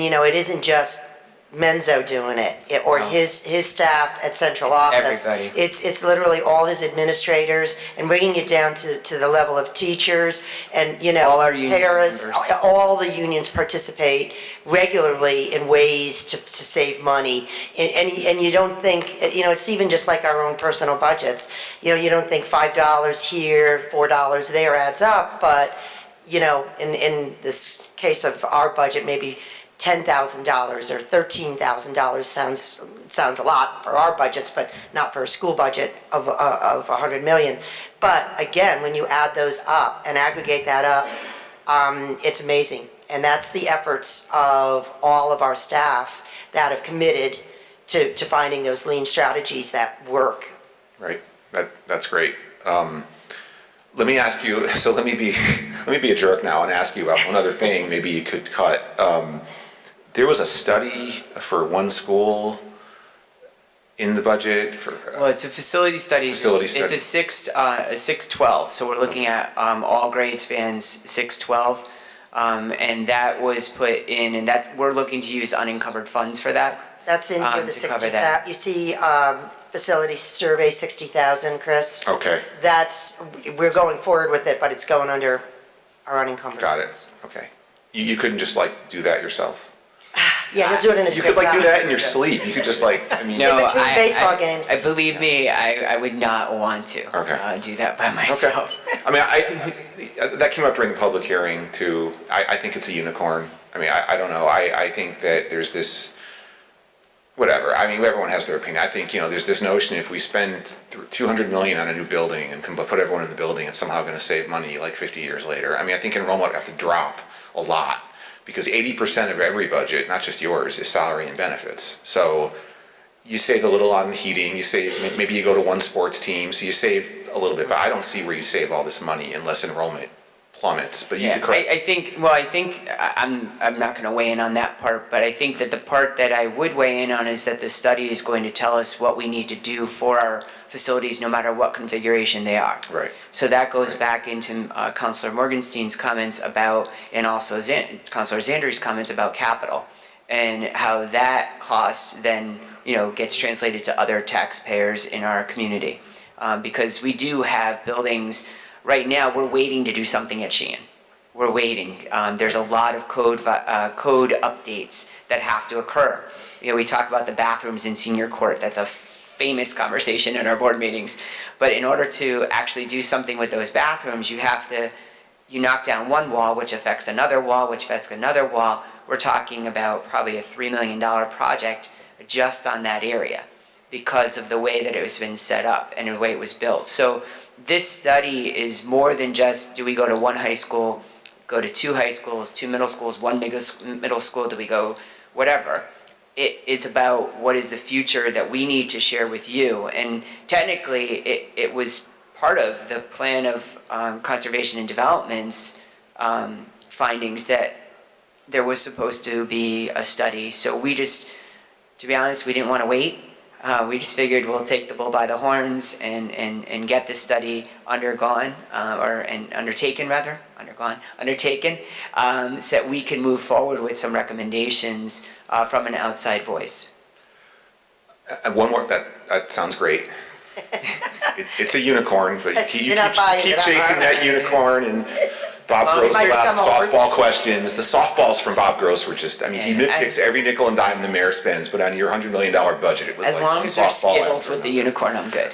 you know, it isn't just Menzo doing it, or his staff at central office. Everybody. It's literally all his administrators, and bringing it down to the level of teachers, and you know, all our union paras, members. all the unions participate regularly in ways to save money, and you don't think, you know, it's even just like our own personal budgets. You know, you don't think $5 here, $4 there adds up, but you know, in this case of our budget, maybe $10,000 or $13,000 sounds a lot for our budgets, but not for a school budget of 100 million. But again, when you add those up and aggregate that up, it's amazing. And that's the efforts of all of our staff that have committed to finding those lean strategies that work. Right. That's great. Let me ask you. So let me be a jerk now and ask you about one other thing. Maybe you could cut. There was a study for one school in the budget for. Well, it's a facility study. It's a 6-12. So we're looking at all grade spans 6-12. And that was put in, and we're looking to use unencumbered funds for that. That's in here, the to cover 60,000, that. you see, facility survey, 60,000, Chris? Okay, We're going forward with it, but it's going under our unencumbered. got funds. it, okay. You couldn't just like do that yourself? Yeah, he'll do it in his You spare could like do time. that in your sleep, you could just like, I mean. No, between baseball games. Believe me, I would not want to Okay. do that by Okay. myself. I mean, that came up during the public hearing too. I think it's a unicorn. I mean, I don't know. I think that there's this, whatever. I mean, everyone has their opinion. I think, there's this notion if we spend 200 million on a new building and can put everyone in the building, it's somehow going to save money like 50 years later. I mean, I think enrollment would have to drop a lot because 80% of every budget, not just yours, is salary and benefits. So you save a little on heating, you save, maybe you go to one sports team, so you save a little bit, but I don't see where you save all this money unless enrollment plummets, but you Yeah, could correct. I think I'm not going to weigh in on that part, but I think that the part that I would weigh in on is that the study is going to tell us what we need to do for our facilities, no matter what configuration they are. Right. So that goes back into Councilor Morgenstein's comments about, and also Councilor Zandri's comments about capital, and how that cost then gets translated to other taxpayers in our community, because we do have buildings. Right now, we're waiting to do something at Sheehan. We're waiting. There's a lot of code updates that have to occur. We talk about the bathrooms in senior court. That's a famous conversation in our board meetings. But in order to actually do something with those bathrooms, you knock down one wall, which affects another wall, which affects another wall. We're talking about probably a $3 million project just on that area because of the way that it was been set up and the way it was built. So this study is more than just, do we go to one high school, go to two high schools, two middle schools, one middle school, do we go whatever. It is about what is the future that we need to share with you. And technically, it was part of the plan of conservation and development's findings that there was supposed to be a study. So we just, to be honest, we didn't want to wait. We just figured we'll take the bull by the horns and get this study undertaken, so that we can move forward with some recommendations from an outside voice. And one more, that sounds great. It's a unicorn, but you You're not buying keep it, huh? chasing that unicorn, and Bob Gross will ask softball questions. The softballs from Bob Gross were just, I mean, he nitpicks every nickel and dime the mayor spends, but on your $100 million budget, it was As like long one as there's softball Skittles after with the another. unicorn, I'm good.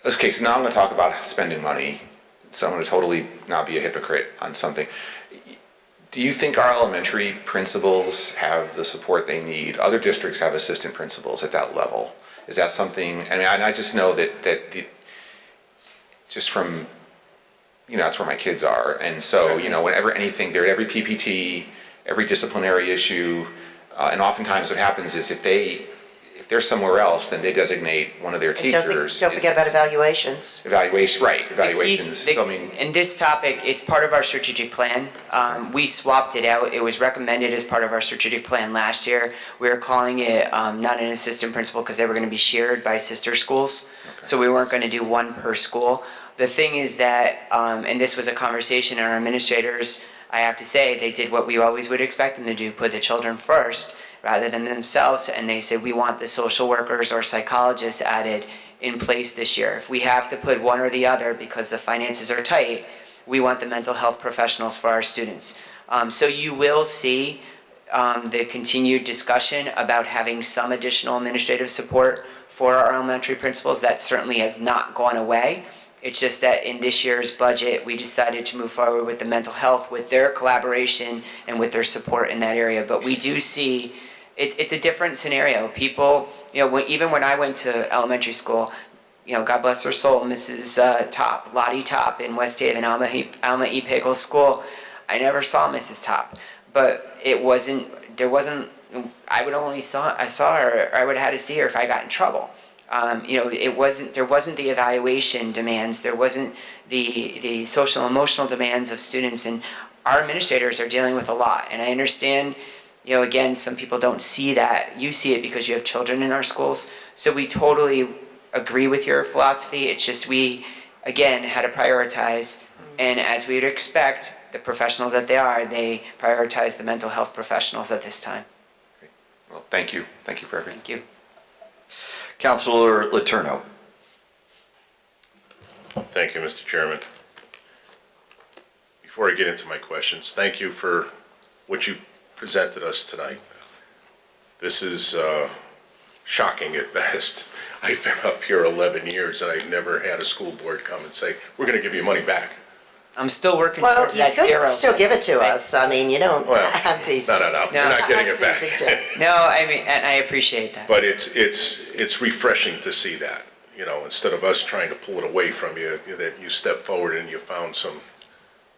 Okay, so now I'm gonna talk about spending money. So I'm gonna totally not be a hypocrite on something. Do you think our elementary principals have the support they need? Other districts have assistant principals at that level. Is that something, I mean, I just know that just from, that's where my kids are. And so, whenever anything, they're at every PPT, every disciplinary issue, and oftentimes what happens is if they're somewhere else, then they designate one of their teachers. Don't forget about evaluations. Evaluations. So, I mean, In this topic, it's part of our strategic plan. We swapped it out. It was recommended as part of our strategic plan last year. We were calling it not an assistant principal because they were going to be shared by sister schools. So we weren't going to do one per school. The thing is that, and this was a conversation, our administrators, I have to say, they did what we always would expect them to do, put the children first rather than themselves, and they said, we want the social workers or psychologists added in place this year. If we have to put one or the other because the finances are tight, we want the mental health professionals for our students. So you will see the continued discussion about having some additional administrative support for our elementary principals. That certainly has not gone away. It's just that in this year's budget, we decided to move forward with the mental health, with their collaboration and with their support in that area. But we do see, it's a different scenario. People, even when I went to elementary school, God bless her soul, Mrs. Lottie Top in West Haven, Alma E. Pagel School, I never saw Mrs. Top. But I saw her, or I would have had to see her if I got in trouble. There wasn't the evaluation demands, there wasn't the social emotional demands of students, and our administrators are dealing with a lot. And I understand, again, some people don't see that. You see it because you have children in our schools. So we totally agree with your philosophy. It's just we, again, had to prioritize And as we would expect, the professionals that they are, they prioritize the mental health professionals at this time. Well, thank you. Thank you for everything. Thank you. Councilor Letourneau. Thank you, Mr. Chairman. Before I get into my questions, thank you for what you've presented us tonight. This is shocking at best. I've been up here 11 years and I've never had a school board come and say, we're going to give you money back. I'm still working Well, towards you that could zero. still give it to us. I mean, you don't Well, have these. No, you're not getting it back. No, I mean, and I appreciate that. But it's refreshing to see that, you know, instead of us trying to pull it away from you, that you step forward and you found some,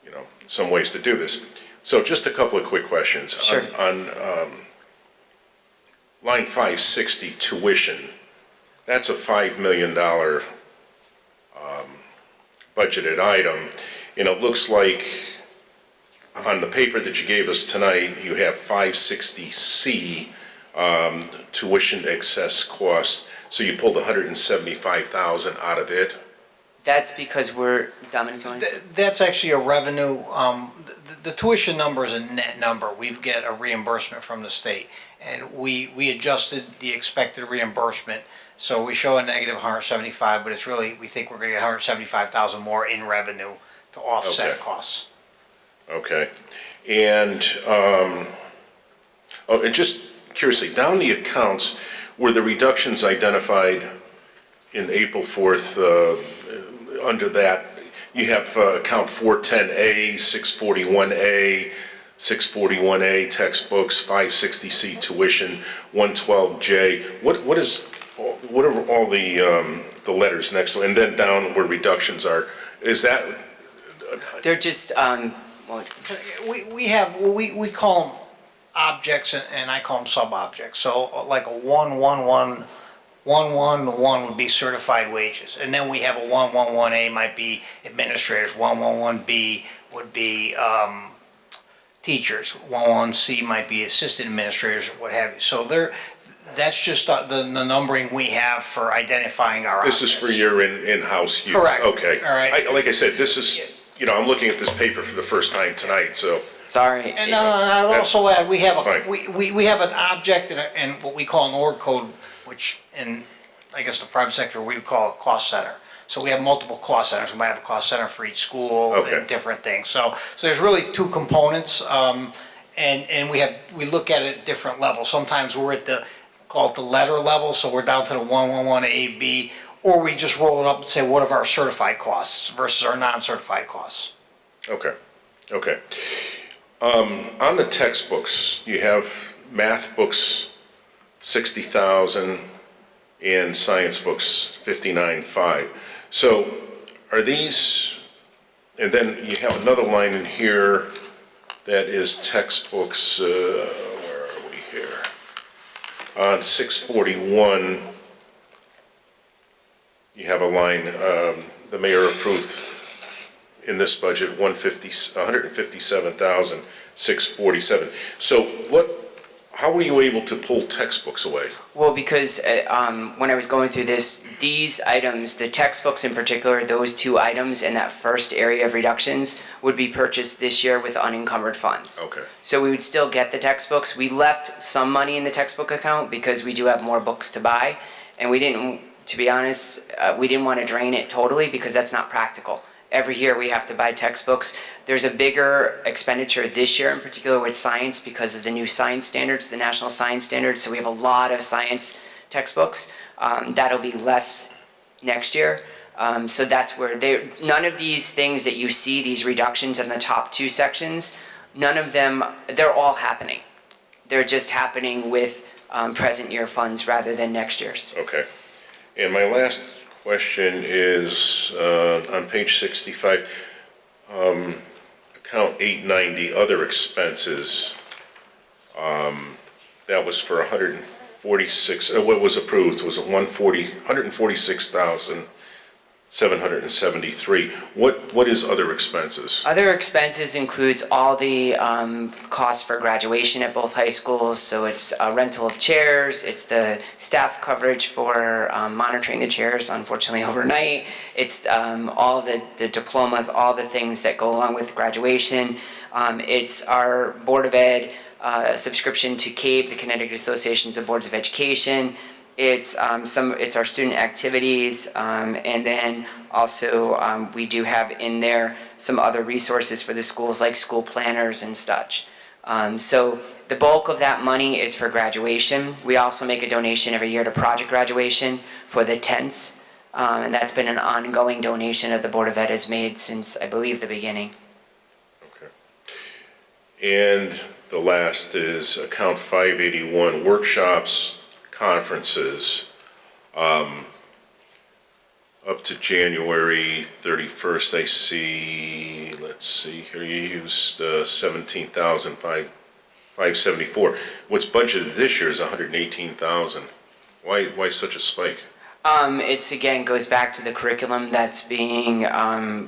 you know, some ways to do this. So just a couple of quick questions. Sure. On line 560, tuition, that's a $5 million budgeted item. And it looks like on the paper that you gave us tonight, you have 560C, tuition excess cost. So you pulled 175,000 out of it. That's because we're, Dominic, going? That's actually a revenue, the tuition number is a net number. We've get a reimbursement from the state. And we adjusted the expected reimbursement. So we show a negative 175, but it's really, we think we're gonna get 175,000 more in revenue to offset Okay. costs. Okay. And, and just curiously, down the accounts, were the reductions identified in April 4th, under that, you have account 410A, 641A, 641A textbooks, 560C tuition, 112J. What are all the letters next to it? And then down where reductions are, is that? They're just, We have, we call them objects and I call them sub-objects. So like a 111 would be certified wages. And then we have a 111A might be administrators, 111B would be teachers, 111C might be assistant administrators, what have you. So that's just the numbering we have for identifying our This is for your in-house use? Correct. Okay. All right. Like I said, this is, you know, I'm looking at this paper for the first time tonight, so. Sorry. And I'll also add, we have That's we have an object and what we call an org code, which in, I guess, the private sector, we would call a cost center. So we have multiple cost centers. We might have a cost center for each school Okay. and different things. So there's really two components, and we look at it at different levels. Sometimes we're at call it the letter level, so we're down to the 111A, B, or we just roll it up and say, what are our certified costs versus our non-certified costs? Okay, okay. On the textbooks, you have math books, 60,000, and science books, 59.5. So are these, and then you have another line in here that is textbooks, where are we here? On 641, you have a line, the mayor approved in this budget, 157,647. So how were you able to pull textbooks away? Well, because when I was going through this, these items, the textbooks in particular, those two items in that first area of reductions would be purchased this year with unencumbered funds. Okay. So we would still get the textbooks. We left some money in the textbook account because we do have more books to buy. And we didn't, to be honest, we didn't want to drain it totally because that's not practical. Every year we have to buy textbooks. There's a bigger expenditure this year in particular with science because of the new science standards, the national science standards. So we have a lot of science textbooks. That'll be less next year. So that's where none of these things that you see, these reductions in the top two sections, none of them, they're all happening. They're just happening with present year funds rather than next year's. Okay. And my last question is on page 65, account 890, other expenses. That was for 146, what was approved, was it 146,000? 773. What is other expenses? Other expenses includes all the costs for graduation at both high schools. So it's rental of chairs, it's the staff coverage for monitoring the chairs, unfortunately overnight. It's all the diplomas, all the things that go along with graduation. It's our Board of Ed subscription to CABE, the Connecticut Associations of Boards of Education. It's it's our student activities, and then also we do have in there some other resources for the schools like school planners and such. So the bulk of that money is for graduation. We also make a donation every year to Project Graduation for the tents, and that's been an ongoing donation that the Board of Ed has made since, I believe, the beginning. Okay. And the last is account 581, workshops, conferences. Up to January 31st, I see, let's see here, you used 17,574. What's budgeted this year is 118,000. Why such a spike? It's again goes back to the curriculum that's being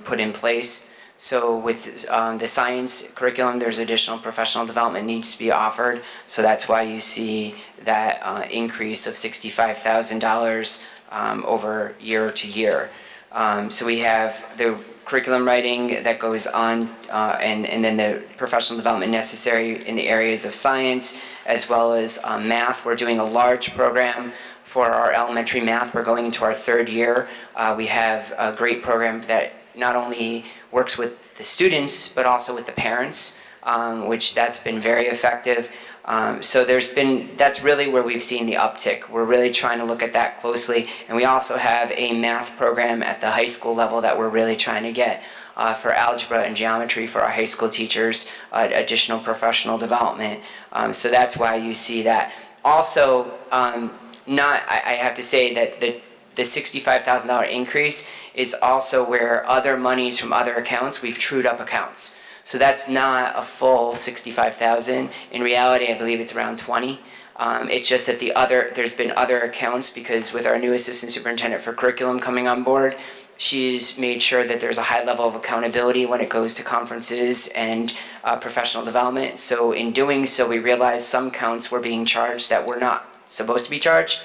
put in place. So with the science curriculum, there's additional professional development needs to be offered. So that's why you see that increase of $65,000 over year to year. So we have the curriculum writing that goes on, and then the professional development necessary in the areas of science, as well as math. We're doing a large program for our elementary math. We're going into our third year. We have a great program that not only works with the students, but also with the parents, which that's been very effective. So that's really where we've seen the uptick. We're really trying to look at that closely. And we also have a math program at the high school level that we're really trying to get for algebra and geometry for our high school teachers, additional professional development. So that's why you see that. Also, I have to say that the $65,000 increase is also where other monies from other accounts, we've trued up accounts. So that's not a full $65,000. In reality, I believe it's around 20. It's just that there's been other accounts because with our new assistant superintendent for curriculum coming on board, she's made sure that there's a high level of accountability when it goes to conferences and professional development. So in doing so, we realized some accounts were being charged that were not supposed to be charged.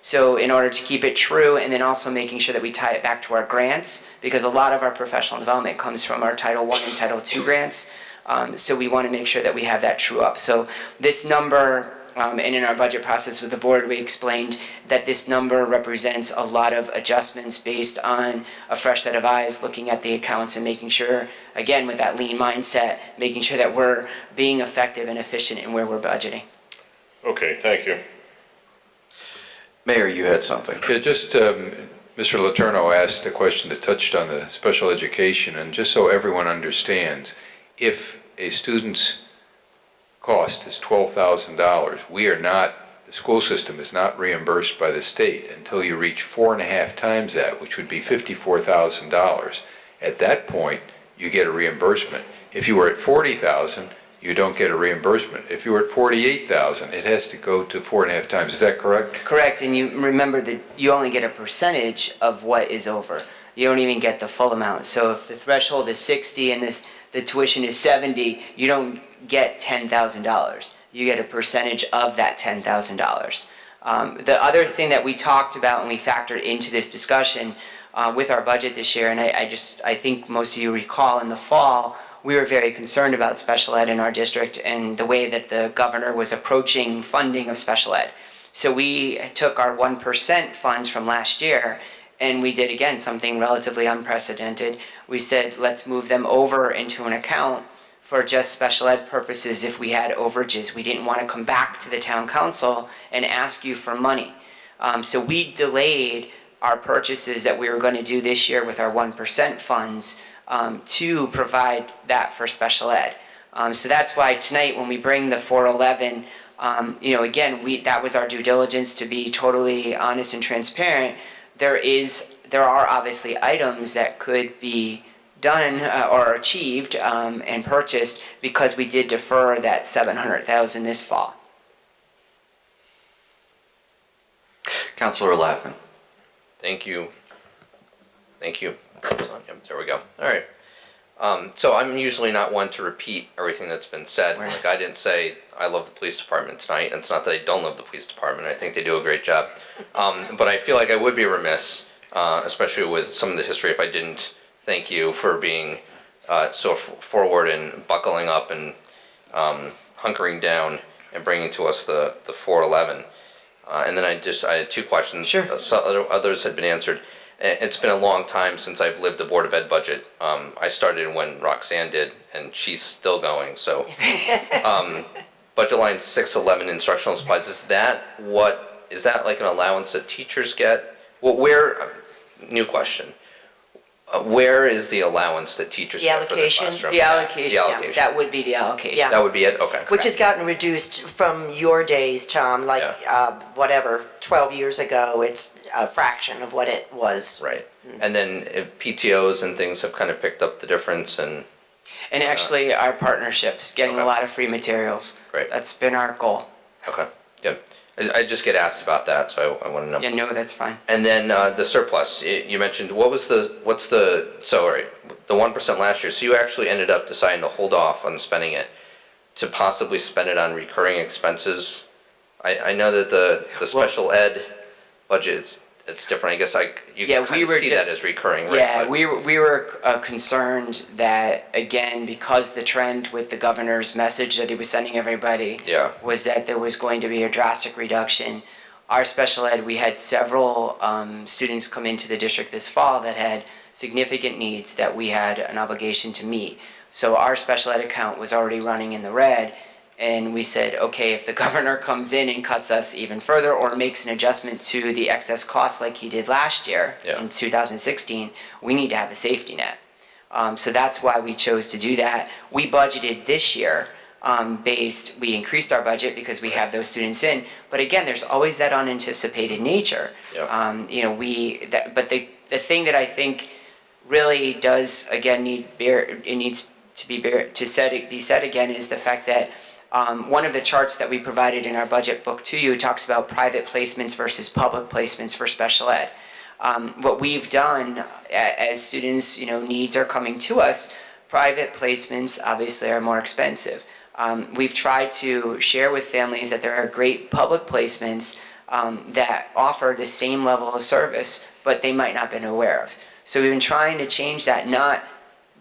So in order to keep it true, and then also making sure that we tie it back to our grants, because a lot of our professional development comes from our Title I and Title II grants. So we want to make sure that we have that true up. So this number, and in our budget process with the board, we explained that this number represents a lot of adjustments based on a fresh set of eyes, looking at the accounts and making sure, again, with that lean mindset, making sure that we're being effective and efficient in where we're budgeting. Okay, thank you. Mayor, you had something. Yeah, just, Mr. Letourneau asked a question that touched on the special education, and just so everyone understands, if a student's cost is $12,000, the school system is not reimbursed by the state until you reach 4.5 times that, which would be $54,000. At that point, you get a reimbursement. If you were at 40,000, you don't get a reimbursement. If you were at 48,000, it has to go to 4.5 times. Is that correct? Correct, and you remember that you only get a percentage of what is over. You don't even get the full amount. So if the threshold is 60 and the tuition is 70, you don't get $10,000. You get a percentage of that $10,000. The other thing that we talked about and we factored into this discussion with our budget this year, and I think most of you recall in the fall, we were very concerned about special ed in our district and the way that the governor was approaching funding of special ed. So we took our 1% funds from last year and we did, again, something relatively unprecedented. We said, let's move them over into an account for just special ed purposes if we had overages. We didn't want to come back to the town council and ask you for money. So we delayed our purchases that we were going to do this year with our 1% funds to provide that for special ed. So that's why tonight when we bring the 411, again, that was our due diligence to be totally honest and transparent. There are obviously items that could be done or achieved and purchased because we did defer that $700,000 this fall. Councilor Laffin. Thank you. Thank you. Yep, there we go. All right. So I'm usually not one to repeat everything that's been said. Like I didn't say I love the police department tonight, and it's not that I don't love the police department. I think they do a great job. But I feel like I would be remiss, especially with some of the history, if I didn't thank you for being so forward and buckling up and hunkering down and bringing to us the 411. And then I had two questions. Sure. Others had been answered. It's been a long time since I've lived the Board of Ed budget. I started when Roxanne did, and she's still going. So, budget line 611, instructional supplies. Is that like an allowance that teachers get? Well, new question. Where is the allowance that teachers get for the classroom? The allocation, The yeah, allocation. that would be the allocation. That would be it? Okay. Which has gotten reduced from your days, Tom, like, whatever, 12 years ago, it's a fraction of what it was. Right. And then PTOs and things have kind of picked up the difference and... And actually, our partnerships, getting a lot of free materials. Great. That's been our goal. Okay, good. I just get asked about that, so I want to know. Yeah, no, that's fine. And then the surplus, you mentioned, all right, the 1% last year, so you actually ended up deciding to hold off on spending it to possibly spend it on recurring expenses. I know that the special ed budget, it's different, I guess you can kind of see that as recurring, right? Yeah, we were concerned that, again, because the trend with the governor's message that he was sending everybody was that there was going to be a drastic reduction. Our special ed, we had several students come into the district this fall that had significant needs that we had an obligation to meet. So our special ed account was already running in the red. And we said, okay, if the governor comes in and cuts us even further or makes an adjustment to the excess cost like he did last year in 2016, we need to have a safety net. So that's why we chose to do that. We budgeted this year we increased our budget because we have those students in. But again, there's always that unanticipated nature. But the thing that I think really does, again, needs to be said again is the fact that one of the charts that we provided in our budget book to you talks about private placements versus public placements for special ed. What we've done as students, needs are coming to us, private placements obviously are more expensive. We've tried to share with families that there are great public placements that offer the same level of service, but they might not have been aware of. So we've been trying to change that,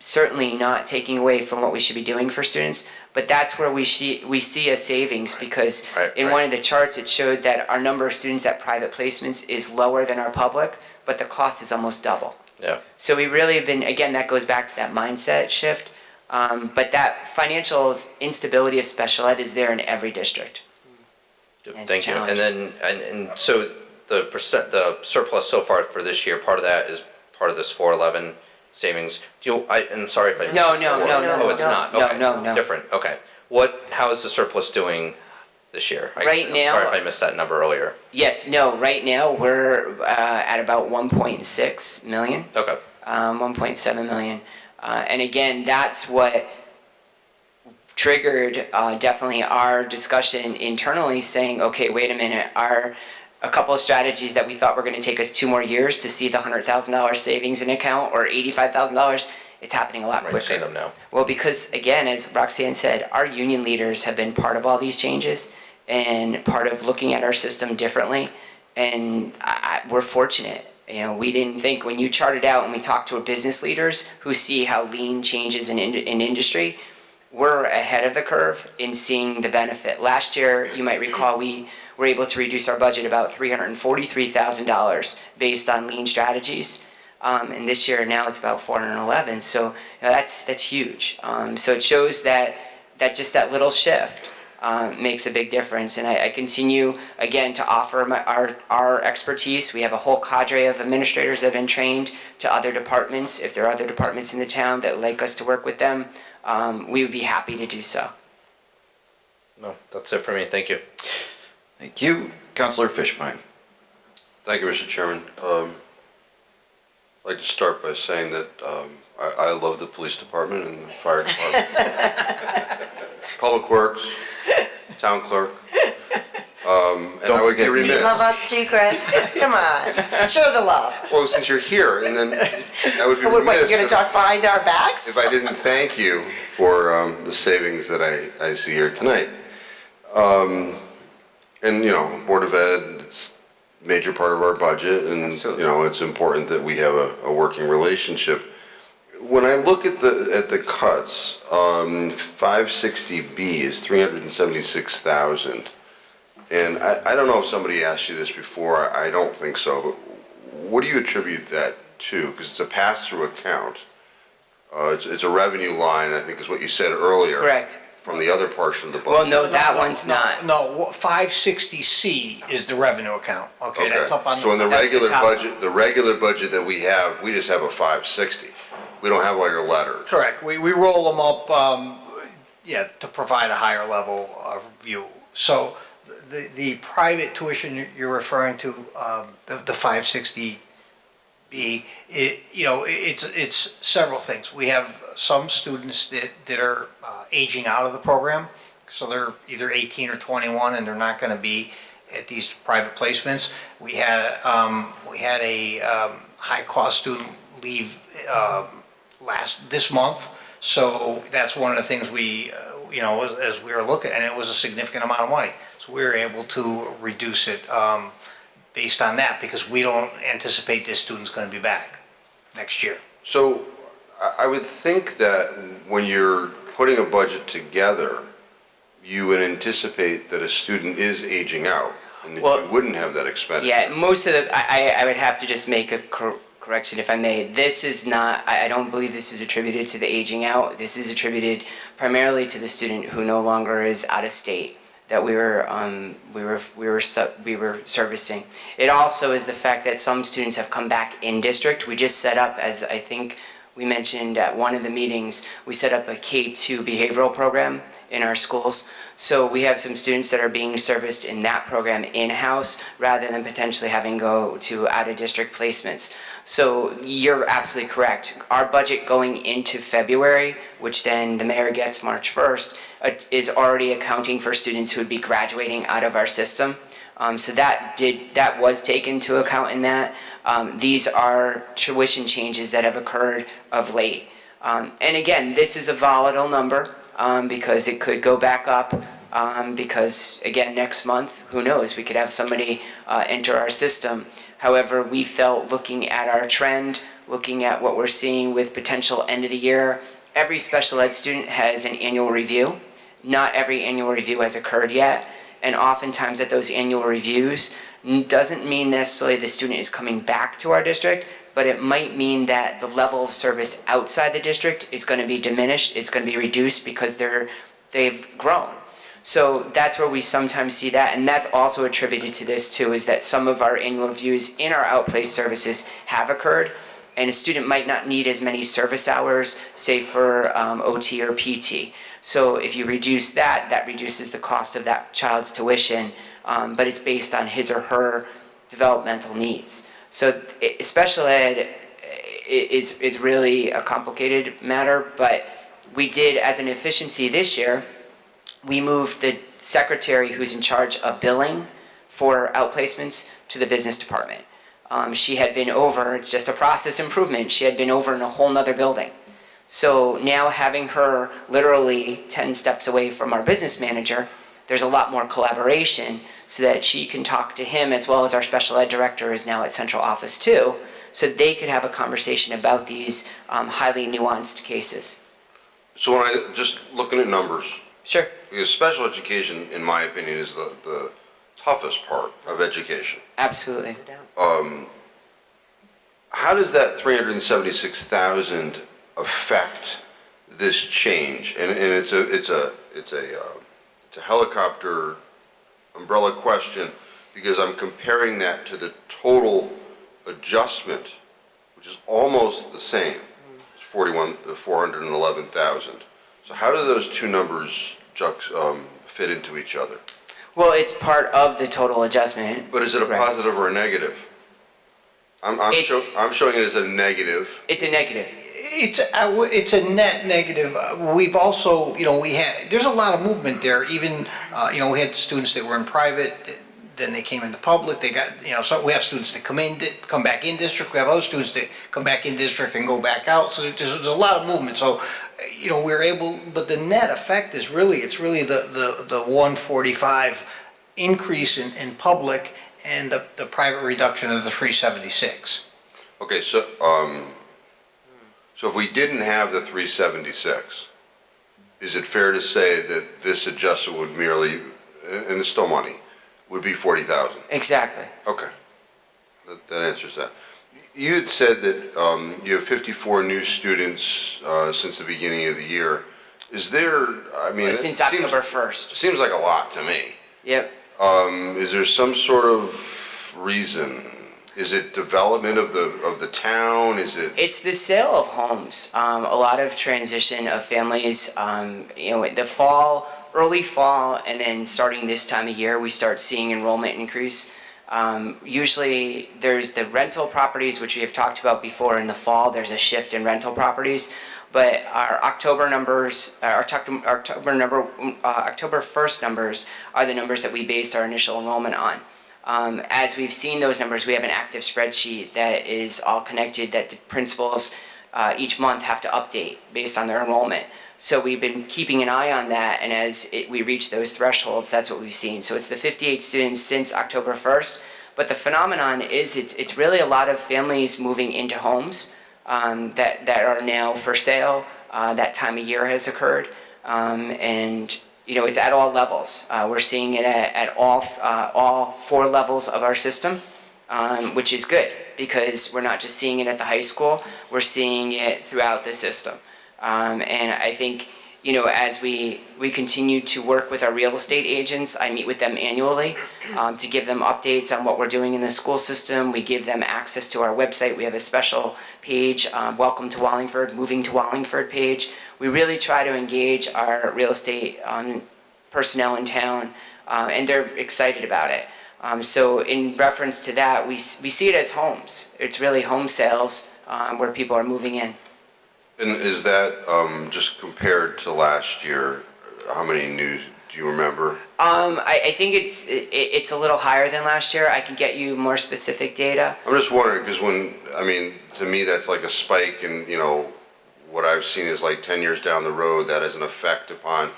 certainly not taking away from what we should be doing for students, but that's where we see a savings because one of the charts it showed that our number of students at private placements is lower than our public, but the cost is almost double. Yeah. So we really have been, again, that goes back to that mindset shift, but that financial instability of special ed is there in every district. Thank you. And then, and so the surplus so far for this year, part of that is part of this 411 savings. I'm sorry if I... No. Oh, it's not? Okay. No. Different, okay. How is the surplus doing this year? Right now... I'm sorry if I missed that number earlier. Yes, no, right now we're at about 1.6 million. Okay. 1.7 million. And again, that's what triggered definitely our discussion internally saying, okay, wait a minute, a couple of strategies that we thought were going to take us 2 more years to see the $100,000 savings in account or $85,000, it's happening a lot quicker. We're seeing them now. Well, because again, as Roxanne said, our union leaders have been part of all these changes and part of looking at our system differently. And we're fortunate. We didn't think when you charted out and we talked to our business leaders who see how lean changes in industry, we're ahead of the curve in seeing the benefit. Last year, you might recall, we were able to reduce our budget about $343,000 based on lean strategies. And this year now it's about 411. So that's huge. So it shows that just that little shift makes a big difference. And I continue again to offer our expertise. We have a whole cadre of administrators that have been trained to other departments. If there are other departments in the town that would like us to work with them, we would be happy to do so. No, that's it for me. Thank you. Thank you. Councilor Fishbein. Thank you, Mr. Chairman. I'd like to start by saying that I love the police department and the fire department. Public Works, town clerk. And I would be You remiss. love us too, Greg? Come on, show the love. Well, since you're here, and then I would be What, remiss you're gonna talk behind our backs? if I didn't thank you for the savings that I see here tonight. And, Board of Ed, it's a major part of our budget, and, it's important that we have a working relationship. When I look at the cuts, 560B is 376,000. And I don't know if somebody asked you this before, I don't think so, but what do you attribute that to? Because it's a pass-through account. It's a revenue line, I think is what you said earlier. Correct. From the other portion of the budget. Well, no, that one's not. No, 560C is the revenue account. Okay, that's up on the. So in the That's the regular top budget, the regular budget that we have, we just have a 560. We don't have all your letters. Correct, we roll them up, to provide a higher level of view. So the private tuition you're referring to, the 560B, it's several things. We have some students that are aging out of the program, so they're either 18 or 21 and they're not going to be at these private placements. We had a high-cost student leave this month, so that's one of the things we, as we were looking, and it was a significant amount of money. So we were able to reduce it based on that, because we don't anticipate this student's going to be back next year. So I would think that when you're putting a budget together, you would anticipate that a student is aging out, and that you wouldn't have that expenditure. Yeah, most of the, I would have to just make a correction if I may. This is not, I don't believe this is attributed to the aging out. This is attributed primarily to the student who no longer is out of state that we were servicing. It also is the fact that some students have come back in district. We just set up, as I think we mentioned at one of the meetings, we set up a K-2 behavioral program in our schools. So we have some students that are being serviced in that program in-house rather than potentially having go to out-of-district placements. So you're absolutely correct. Our budget going into February, which then the mayor gets March 1st, is already accounting for students who would be graduating out of our system. So that was taken into account in that. These are tuition changes that have occurred of late. And again, this is a volatile number because it could go back up because, again, next month, who knows, we could have somebody enter our system. However, we felt looking at our trend, looking at what we're seeing with potential end of the year, every special ed student has an annual review. Not every annual review has occurred yet. And oftentimes at those annual reviews, doesn't mean necessarily the student is coming back to our district, but it might mean that the level of service outside the district is going to be diminished, it's going to be reduced because they've grown. So that's where we sometimes see that, and that's also attributed to this too, is that some of our annual reviews in our outplaced services have occurred, and a student might not need as many service hours, say for OT or PT. So if you reduce that, that reduces the cost of that child's tuition, but it's based on his or her developmental needs. So special ed is really a complicated matter, but we did, as an efficiency this year, we moved the secretary who's in charge of billing for outplacements to the business department. She had been over, it's just a process improvement, she had been over in a whole nother building. So now having her literally 10 steps away from our business manager, there's a lot more collaboration so that she can talk to him, as well as our special ed director is now at central office too, so they could have a conversation about these highly nuanced cases. So when I, just looking at numbers. Sure. Because special education, in my opinion, is the toughest part of education. Absolutely. How does that 376,000 affect this change? And it's a helicopter umbrella question, because I'm comparing that to the total adjustment, which is almost the same. It's 411,000. So how do those two numbers fit into each other? Well, it's part of the total adjustment. But is it a positive or a negative? I'm showing it as a negative. It's a negative. It's a net negative. We've also, there's a lot of movement there. Even, we had students that were in private, then they came into public. They got, so we have students that come back in district. We have other students that come back in district and go back out. So there's a lot of movement. So, we're able, but the net effect is really, the 145 increase in public and the private reduction of the 376. Okay, so if we didn't have the 376, is it fair to say that this adjustment would merely, and it's still money, would be 40,000? Exactly. Okay, that answers that. You had said that you have 54 new students since the beginning of the year. Is there, Since October 1st. Seems like a lot to me. Yep. Is there some sort of reason? Is it development of the town? Is it? It's the sale of homes. A lot of transition of families. The fall, early fall, and then starting this time of year, we start seeing enrollment increase. Usually, there's the rental properties, which we have talked about before. In the fall, there's a shift in rental properties. But our October numbers, October 1st numbers are the numbers that we based our initial enrollment on. As we've seen those numbers, we have an active spreadsheet that is all connected that the principals each month have to update based on their enrollment. So we've been keeping an eye on that, and we reach those thresholds, that's what we've seen. So it's the 58 students since October 1st, but the phenomenon is it's really a lot of families moving into homes that are now for sale. That time of year has occurred, and it's at all levels. We're seeing it at all 4 levels of our system, which is good because we're not just seeing it at the high school, we're seeing it throughout the system. And I think, as we continue to work with our real estate agents, I meet with them annually to give them updates on what we're doing in the school system. We give them access to our website. We have a special page, Welcome to Wallingford, Moving to Wallingford page. We really try to engage our real estate personnel in town, and they're excited about it. So in reference to that, we see it as homes. It's really home sales where people are moving in. And is that just compared to last year? How many new do you remember? I think it's a little higher than last year. I can get you more specific data. I'm just wondering because to me that's like a spike, and what I've seen is like 10 years down the road that has an effect upon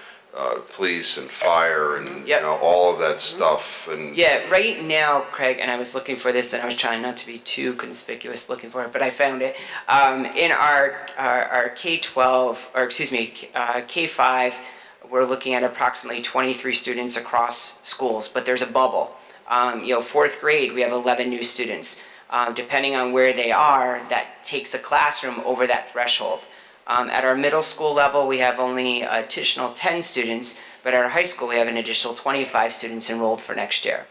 police and fire and all of that stuff. And yeah, right now, Craig, and I was looking for this, and I was trying not to be too conspicuous looking for it, but I found it. In our K-12, or excuse me, K-5, we're looking at approximately 23 students across schools, but there's a bubble. 4th grade, we have 11 new students. Depending on where they are, that takes a classroom over that threshold. At our middle school level, we have only an additional 10 students, but at our high school, we have an additional 25 students enrolled for next year.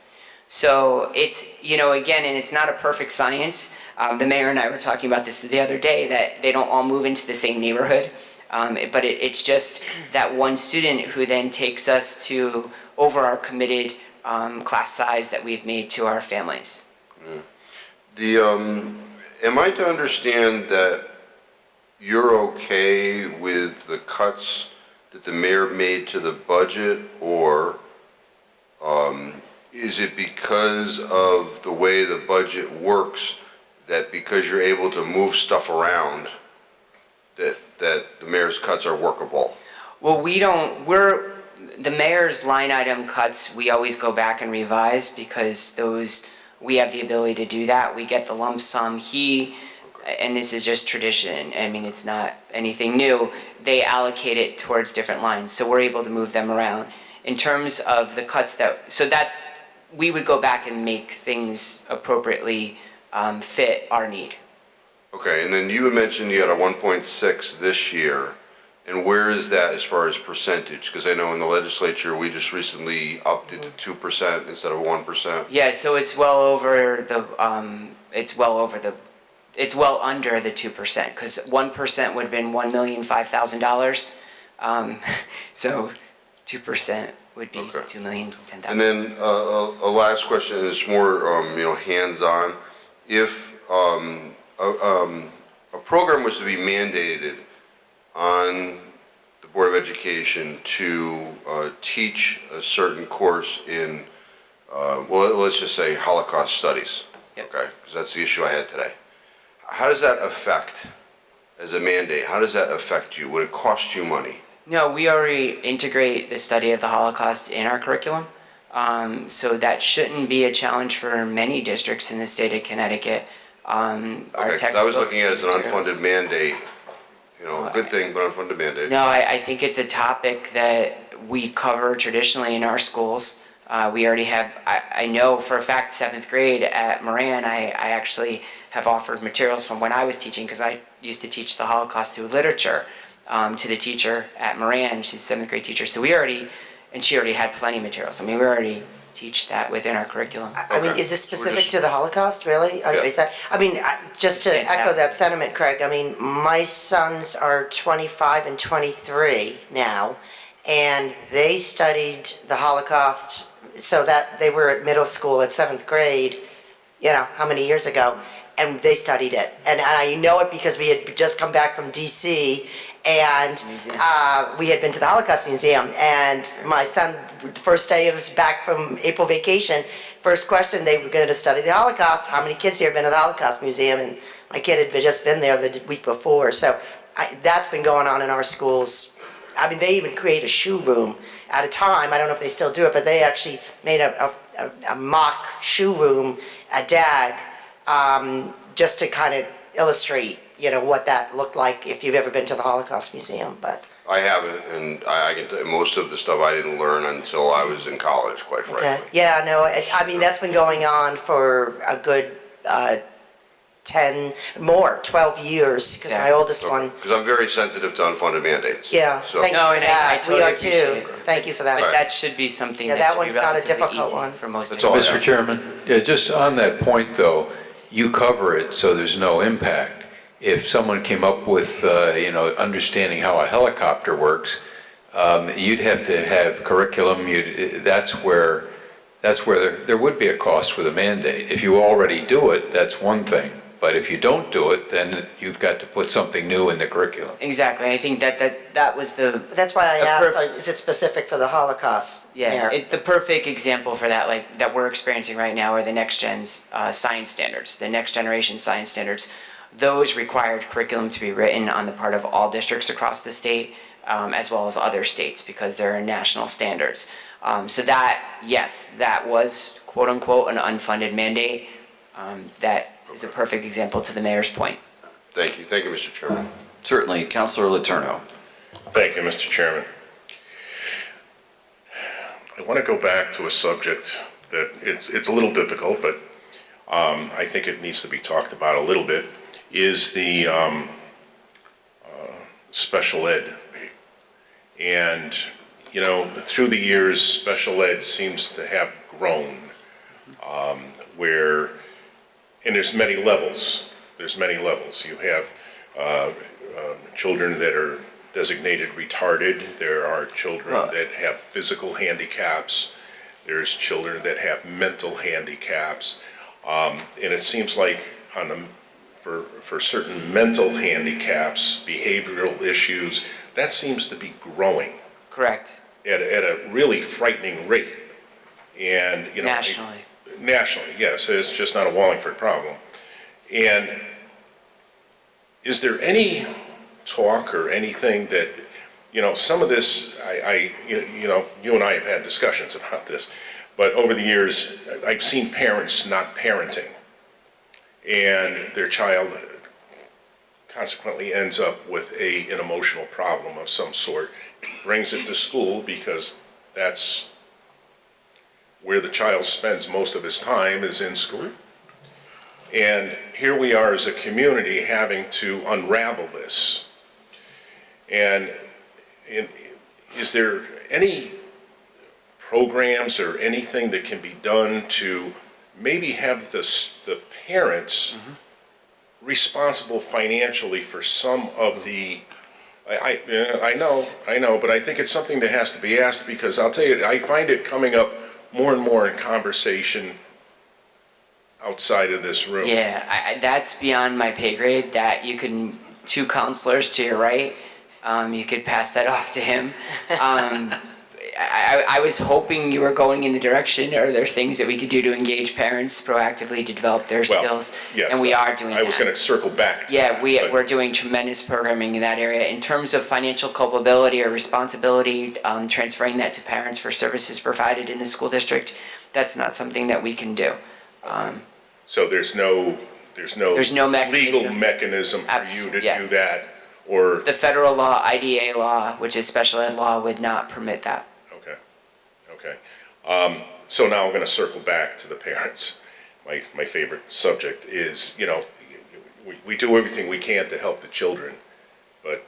So it's, again, and it's not a perfect science. The mayor and I were talking about this the other day, that they don't all move into the same neighborhood, but it's just that one student who then takes us to over our committed class size that we've made to our families. Am I to understand that you're okay with the cuts that the mayor made to the budget, or is it because of the way the budget works that because you're able to move stuff around that the mayor's cuts are workable? Well, the mayor's line item cuts, we always go back and revise because we have the ability to do that. We get the lump sum. And this is just tradition, it's not anything new, they allocate it towards different lines, so we're able to move them around. In terms of the cuts we would go back and make things appropriately fit our need. Okay, and then you had mentioned you had a 1.6 this year, and where is that as far as percentage? Because I know in the legislature, we just recently upped it to 2% instead of 1%. Yeah, so it's well under the 2%, because 1% would have been $1,005,000. So 2% would be $2,010,000. And then a last question is more, hands-on. If a program was to be mandated on the Board of Education to teach a certain course in, well, let's just say Holocaust studies. Yep. Okay, because that's the issue I had today. How does that affect, as a mandate, how does that affect you? Would it cost you money? No, we already integrate the study of the Holocaust in our curriculum. So that shouldn't be a challenge for many districts in the state of Connecticut. Our Okay, 'cause textbooks. I was looking at it as an materials. unfunded mandate, you know, good thing, but unfunded mandate. No, I think it's a topic that we cover traditionally in our schools. We already have, I know for a fact, 7th grade at Moran, I actually have offered materials from when I was teaching, because I used to teach the Holocaust through literature to the teacher at Moran. She's a 7th grade teacher. So we already, and she already had plenty of materials. I mean, we already teach that within our curriculum. I mean, is this specific to the Holocaust, really? Is that, I mean, just to echo that sentiment, Craig, I mean, my sons are 25 and 23 now, and they studied the Holocaust so that they were at middle school at 7th grade, you know, how many years ago, and they studied it. And I know it because we had just come back from DC, and we had been to the Holocaust Museum, and my son, the first day of his back from April vacation, first question, they were going to study the Holocaust. How many kids here have been to the Holocaust Museum? And my kid had just been there the week before. So that's been going on in our schools. I mean, they even create a shoe room at a time. I don't know if they still do it, but they actually made a mock shoe room at DAG just to kind of illustrate, you know, what that looked like if you've ever been to the Holocaust Museum. But I haven't, and I can tell you, most of the stuff I didn't learn until I was in college, quite frankly. okay, yeah, no, I mean, that's been going on for a good 12 years, because my oldest one, Because I'm very sensitive to unfunded mandates. yeah, So, thank you No, for and I that. We totally are appreciate too. it. Thank you for But that. that should be something Yeah, that that should be one's not a relatively difficult easy one. for most That's all I Mr. Chairman, yeah, just on that point, though, you cover it so there's no impact. If someone came up with, you know, understanding how a helicopter works, you'd have to have curriculum, that's where there would be a cost with a mandate. If you already do it, that's one thing. But if you don't do it, then you've got to put something new in the curriculum. Exactly. I think that was the That's why I a asked, perf- is it specific for the Holocaust? Yeah, the perfect example for that, like that we're experiencing right now, are the next gen's science standards, the next generation science standards. Those required curriculum to be written on the part of all districts across the state, as well as other states, because there are national standards. So that, yes, that was quote unquote an unfunded mandate. That is a perfect example to the mayor's point. thank you, Mr. Chairman. Certainly, Councilor Letourneau. Thank you, Mr. Chairman. I want to go back to a subject that it's a little difficult, but I think it needs to be talked about a little bit, is the special ed. And, you know, through the years, special ed seems to have grown, where, and there's many levels. There's many levels. You have children that are designated retarded. There are children that have physical handicaps. There's children that have mental handicaps. And it seems like for certain mental handicaps, behavioral issues, that seems to be growing Correct. at a really frightening rate. And, you know, nationally, yes, it's just not a Wallingford problem. And is there any talk or anything that, you know, some of this, you know, you and I have had discussions about this, but over the years, I've seen parents not parenting, and their child consequently ends up with an emotional problem of some sort, brings it to school because that's where the child spends most of his time, is in school. And here we are as a community having to unravel this. And is there any programs or anything that can be done to maybe have the parents responsible financially for some of the, I know, but I think it's something that has to be asked, because I'll tell you, I find it coming up more and more in conversation outside of this room. Yeah, that's beyond my pay grade. That you can, two counselors to your right, you could pass that off to him. I was hoping you were going in the direction, are there things that we could do to engage parents proactively to develop their skills? Yes, and we are doing that. I was going to circle back to Yeah, that, we're doing tremendous programming in that area. In terms of financial culpability or responsibility, transferring that to parents for services provided in the school district, that's not something that we can do. So there's no legal mechanism for you to do that, or the federal law, IDA law, which is special ed law, would not permit that. okay. So now I'm going to circle back to the parents. My favorite subject is, we do everything we can to help the children, but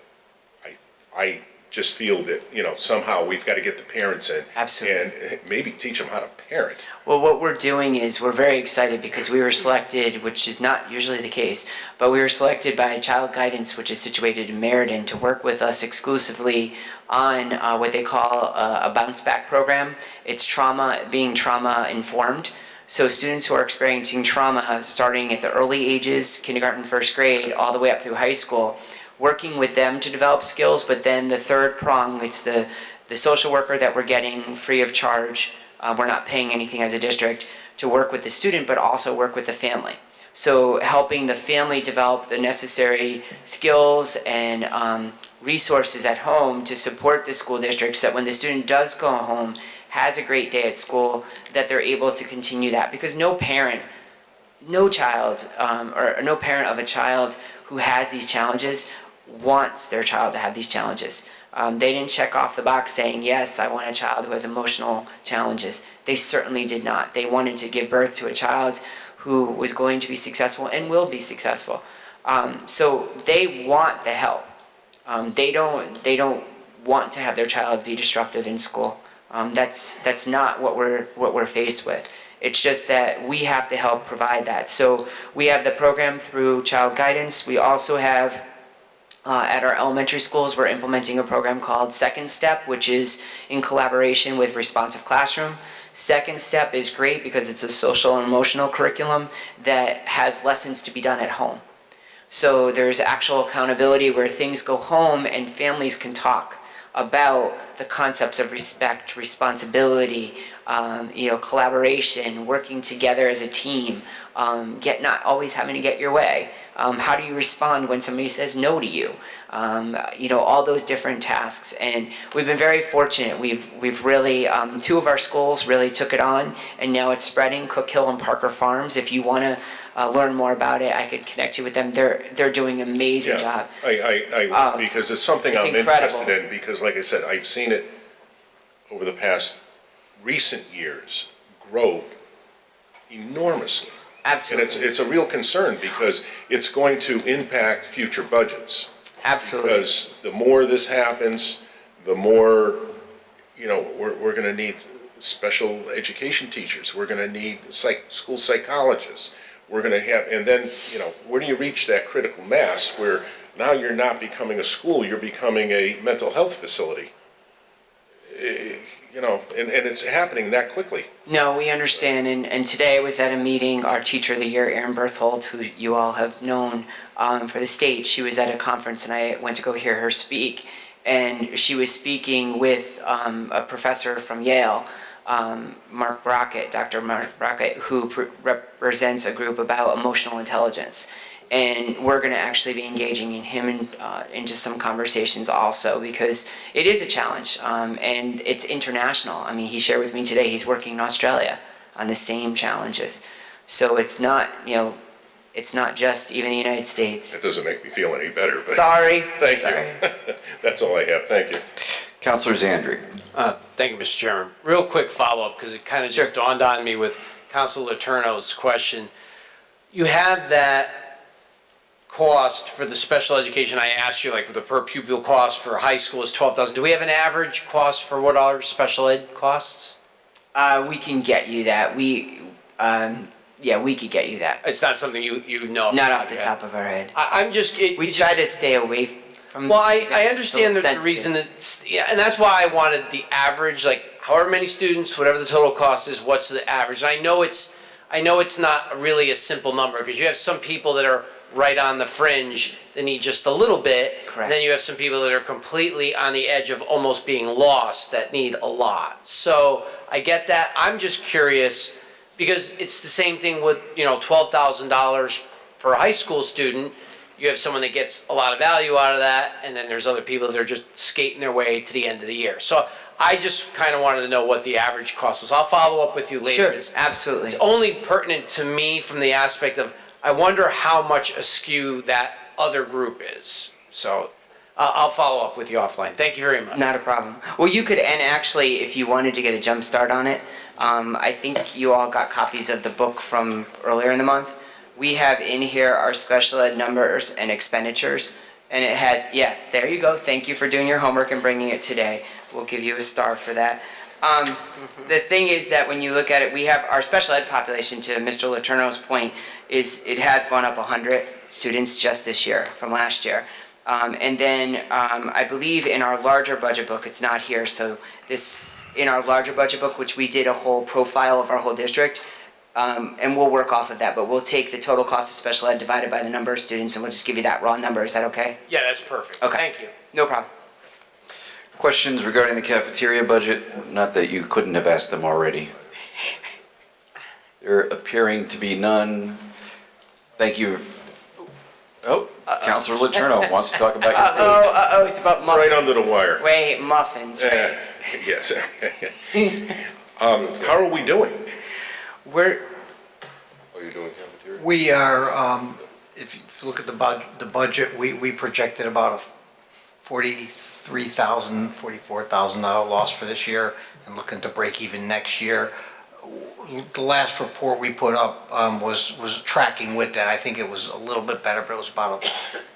I just feel that, somehow we've got to get the parents in. Absolutely. And maybe teach them how to parent. Well, what we're doing is we're very excited because we were selected, which is not usually the case, but we were selected by Child Guidance, which is situated in Meriden, to work with us exclusively on what they call a bounce back program. It's being trauma informed. So students who are experiencing trauma starting at the early ages, kindergarten, first grade, all the way up through high school, working with them to develop skills, but then the third prong, it's the social worker that we're getting free of charge. We're not paying anything as a district to work with the student, but also work with the family. So helping the family develop the necessary skills and resources at home to support the school district so that when the student does go home, has a great day at school, that they're able to continue that. Because no parent of a child who has these challenges wants their child to have these challenges. They didn't check off the box saying, yes, I want a child who has emotional challenges. They certainly did not. They wanted to give birth to a child who was going to be successful and will be successful. So they want the help. They don't want to have their child be disrupted in school. That's not what we're faced with. It's just that we have to help provide that. So we have the program through Child Guidance. We also have at our elementary schools, we're implementing a program called Second Step, which is in collaboration with Responsive Classroom. Second Step is great because it's a social and emotional curriculum that has lessons to be done at home. So there's actual accountability where things go home and families can talk about the concepts of respect, responsibility, collaboration, working together as a team, not always having to get your way. How do you respond when somebody says no to you? All those different tasks. And we've been very fortunate. We've really, two of our schools really took it on, and now it's spreading, Cook Hill and Parker Farms. If you want to learn more about it, I could connect you with them. They're doing an amazing job. Because it's something it's I'm incredible. interested in, because like I said, I've seen it over the past recent years grow enormously. Absolutely. And it's a real concern because it's going to impact future budgets. Absolutely. Because the more this happens, the more, we're going to need special education teachers. We're going to need school psychologists. We're going to have, and then, where do you reach that critical mass where now you're not becoming a school, you're becoming a mental health facility? And it's happening that quickly. No, we understand. And today I was at a meeting, our Teacher of the Year, Erin Berthold, who you all have known for the state, she was at a conference and I went to go hear her speak. And she was speaking with a professor from Yale, Mark Brockett, Dr. Mark Brockett, who represents a group about emotional intelligence. And we're going to actually be engaging in him into some conversations also, because it is a challenge, and it's international. I mean, he shared with me today he's working in Australia on the same challenges. So it's not, it's not just even the United States. It doesn't make me feel any better. But Sorry. Thank you. That's all I have. Thank you. Councilor Zandri. Thank you, Mr. Chairman. Real quick follow-up, because it kind of just dawned on me with Councilor Letourneau's question. You have that cost for the special education. I asked you, like, the per pupil cost for high school is $12,000. Do we have an average cost for what our special ed costs? We can get you that. We could get you that. It's not something you know. Not off the top of our head. I'm just. We try to stay away from. Well, I understand the reason that, and that's why I wanted the average, like however many students, whatever the total cost is, what's the average? And I know it's I know it's not really a simple number, because you have some people that are right on the fringe that need just a little bit. Correct. And then you have some people that are completely on the edge of almost being lost that need a lot. So I get that. I'm just curious, because it's the same thing with, $12,000 for a high school student. You have someone that gets a lot of value out of that, and then there's other people that are just skating their way to the end of the year. So I just kind of wanted to know what the average cost was. I'll follow up with you later. Sure, It's absolutely. only pertinent to me from the aspect of, I wonder how much askew that other group is. So I'll follow up with you offline. Thank you very much. Not a problem. Well, you could, and actually, if you wanted to get a jump start on it, I think you all got copies of the book from earlier in the month. We have in here our special ed numbers and expenditures, and it has, yes, there you go. Thank you for doing your homework and bringing it today. We'll give you a star for that. The thing is that when you look at it, we have our special ed population, to Mr. Letourneau's point, it has gone up 100 students just this year from last year. And then I believe in our larger budget book, it's not here, so in our larger budget book, which we did a whole profile of our whole district, and we'll work off of that, but we'll take the total cost of special ed divided by the number of students, and we'll just give you that raw number. Is that okay? Yeah, that's perfect. Okay. Thank you. No problem. Questions regarding the cafeteria budget? Not that you couldn't have asked them already. There appearing to be none. Thank you. Oh, Councilor Letourneau wants to talk about your food. It's about muffins. Right under the wire. Wait, muffins, right? Yes. How are we doing? We're, Oh, you're doing cafeteria? We are, if you look at the budget, we projected about a $43,000, $44,000 loss for this year, and looking to break even next year. The last report we put up was tracking with that. I think it was a little bit better, but it was about a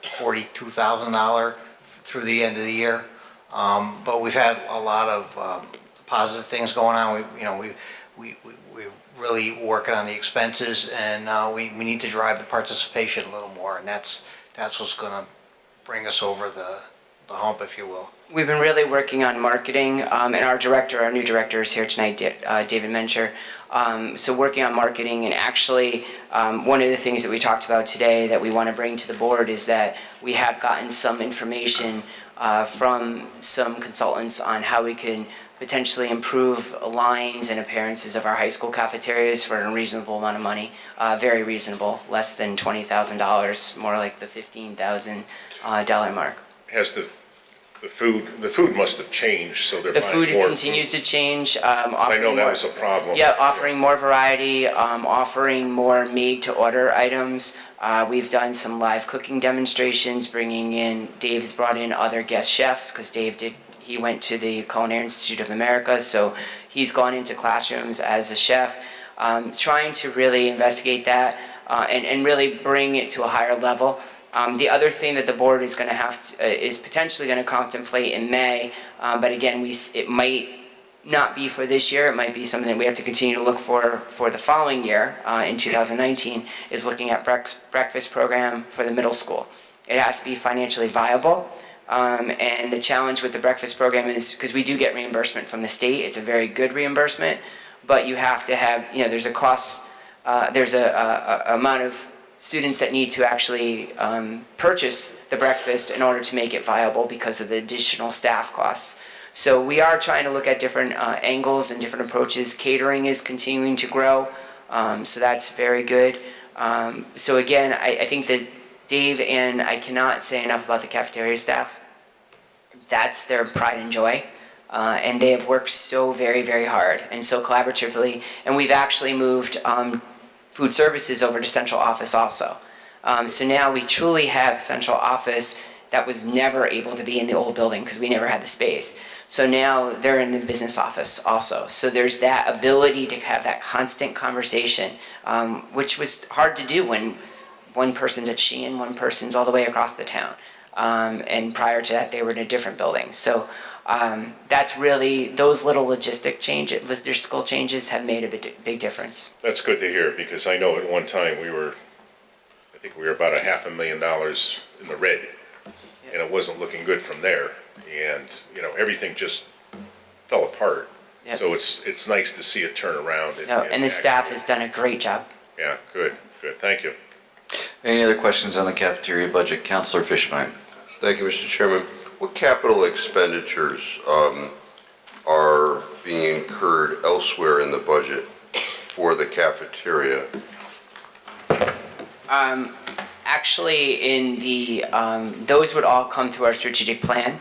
$42,000 through the end of the year. But we've had a lot of positive things going on. We're really working on the expenses, and we need to drive the participation a little more, and that's what's going to bring us over the hump, if you will. we've been really working on marketing, and our new director is here tonight, David Mencher. So working on marketing, and actually one of the things that we talked about today that we want to bring to the board is that we have gotten some information from some consultants on how we can potentially improve lines and appearances of our high school cafeterias for a reasonable amount of money, very reasonable, less than $20,000, more like the $15,000 mark. Has the food must have changed, so they're The buying food more continues to change. I know that was a problem. Yeah, offering more variety, offering more made-to-order items. We've done some live cooking demonstrations, Dave's brought in other guest chefs, because he went to the Culinary Institute of America, so he's gone into classrooms as a chef, trying to really investigate that and really bring it to a higher level. The other thing that the board is going to is potentially going to contemplate in May, but again, it might not be for this year. It might be something that we have to continue to look for the following year in 2019. Is looking at breakfast program for the middle school. It has to be financially viable, and the challenge with the breakfast program is because we do get reimbursement from the state. It's a very good reimbursement, but you have to have there's a cost. There's a amount of students that need to actually purchase the breakfast in order to make it viable because of the additional staff costs. So we are trying to look at different angles and different approaches. Catering is continuing to grow, so that's very good. So again, I think that Dave and I cannot say enough about the cafeteria staff. That's their pride and joy. And they have worked so very, very hard and so collaboratively. And we've actually moved food services over to central office also. So now we truly have central office that was never able to be in the old building because we never had the space. So now they're in the business office also. So there's that ability to have that constant conversation, which was hard to do when one person's at Sheehan, one person's all the way across the town. And prior to that, they were in a different building. So that's really, those little logistical changes have made a big difference. That's good to hear, because I know at one time I think we were about $500,000 in the red, and it wasn't looking good from there. And, everything just fell apart. Yep. So it's nice to see it turn around. No, and the staff has done a great job. Yeah, good, thank you. Any other questions on the cafeteria budget? Counselor Fishbein. Thank you, Mr. Chairman. What capital expenditures are being incurred elsewhere in the budget for the cafeteria? Actually, in the, those would all come through our strategic plan.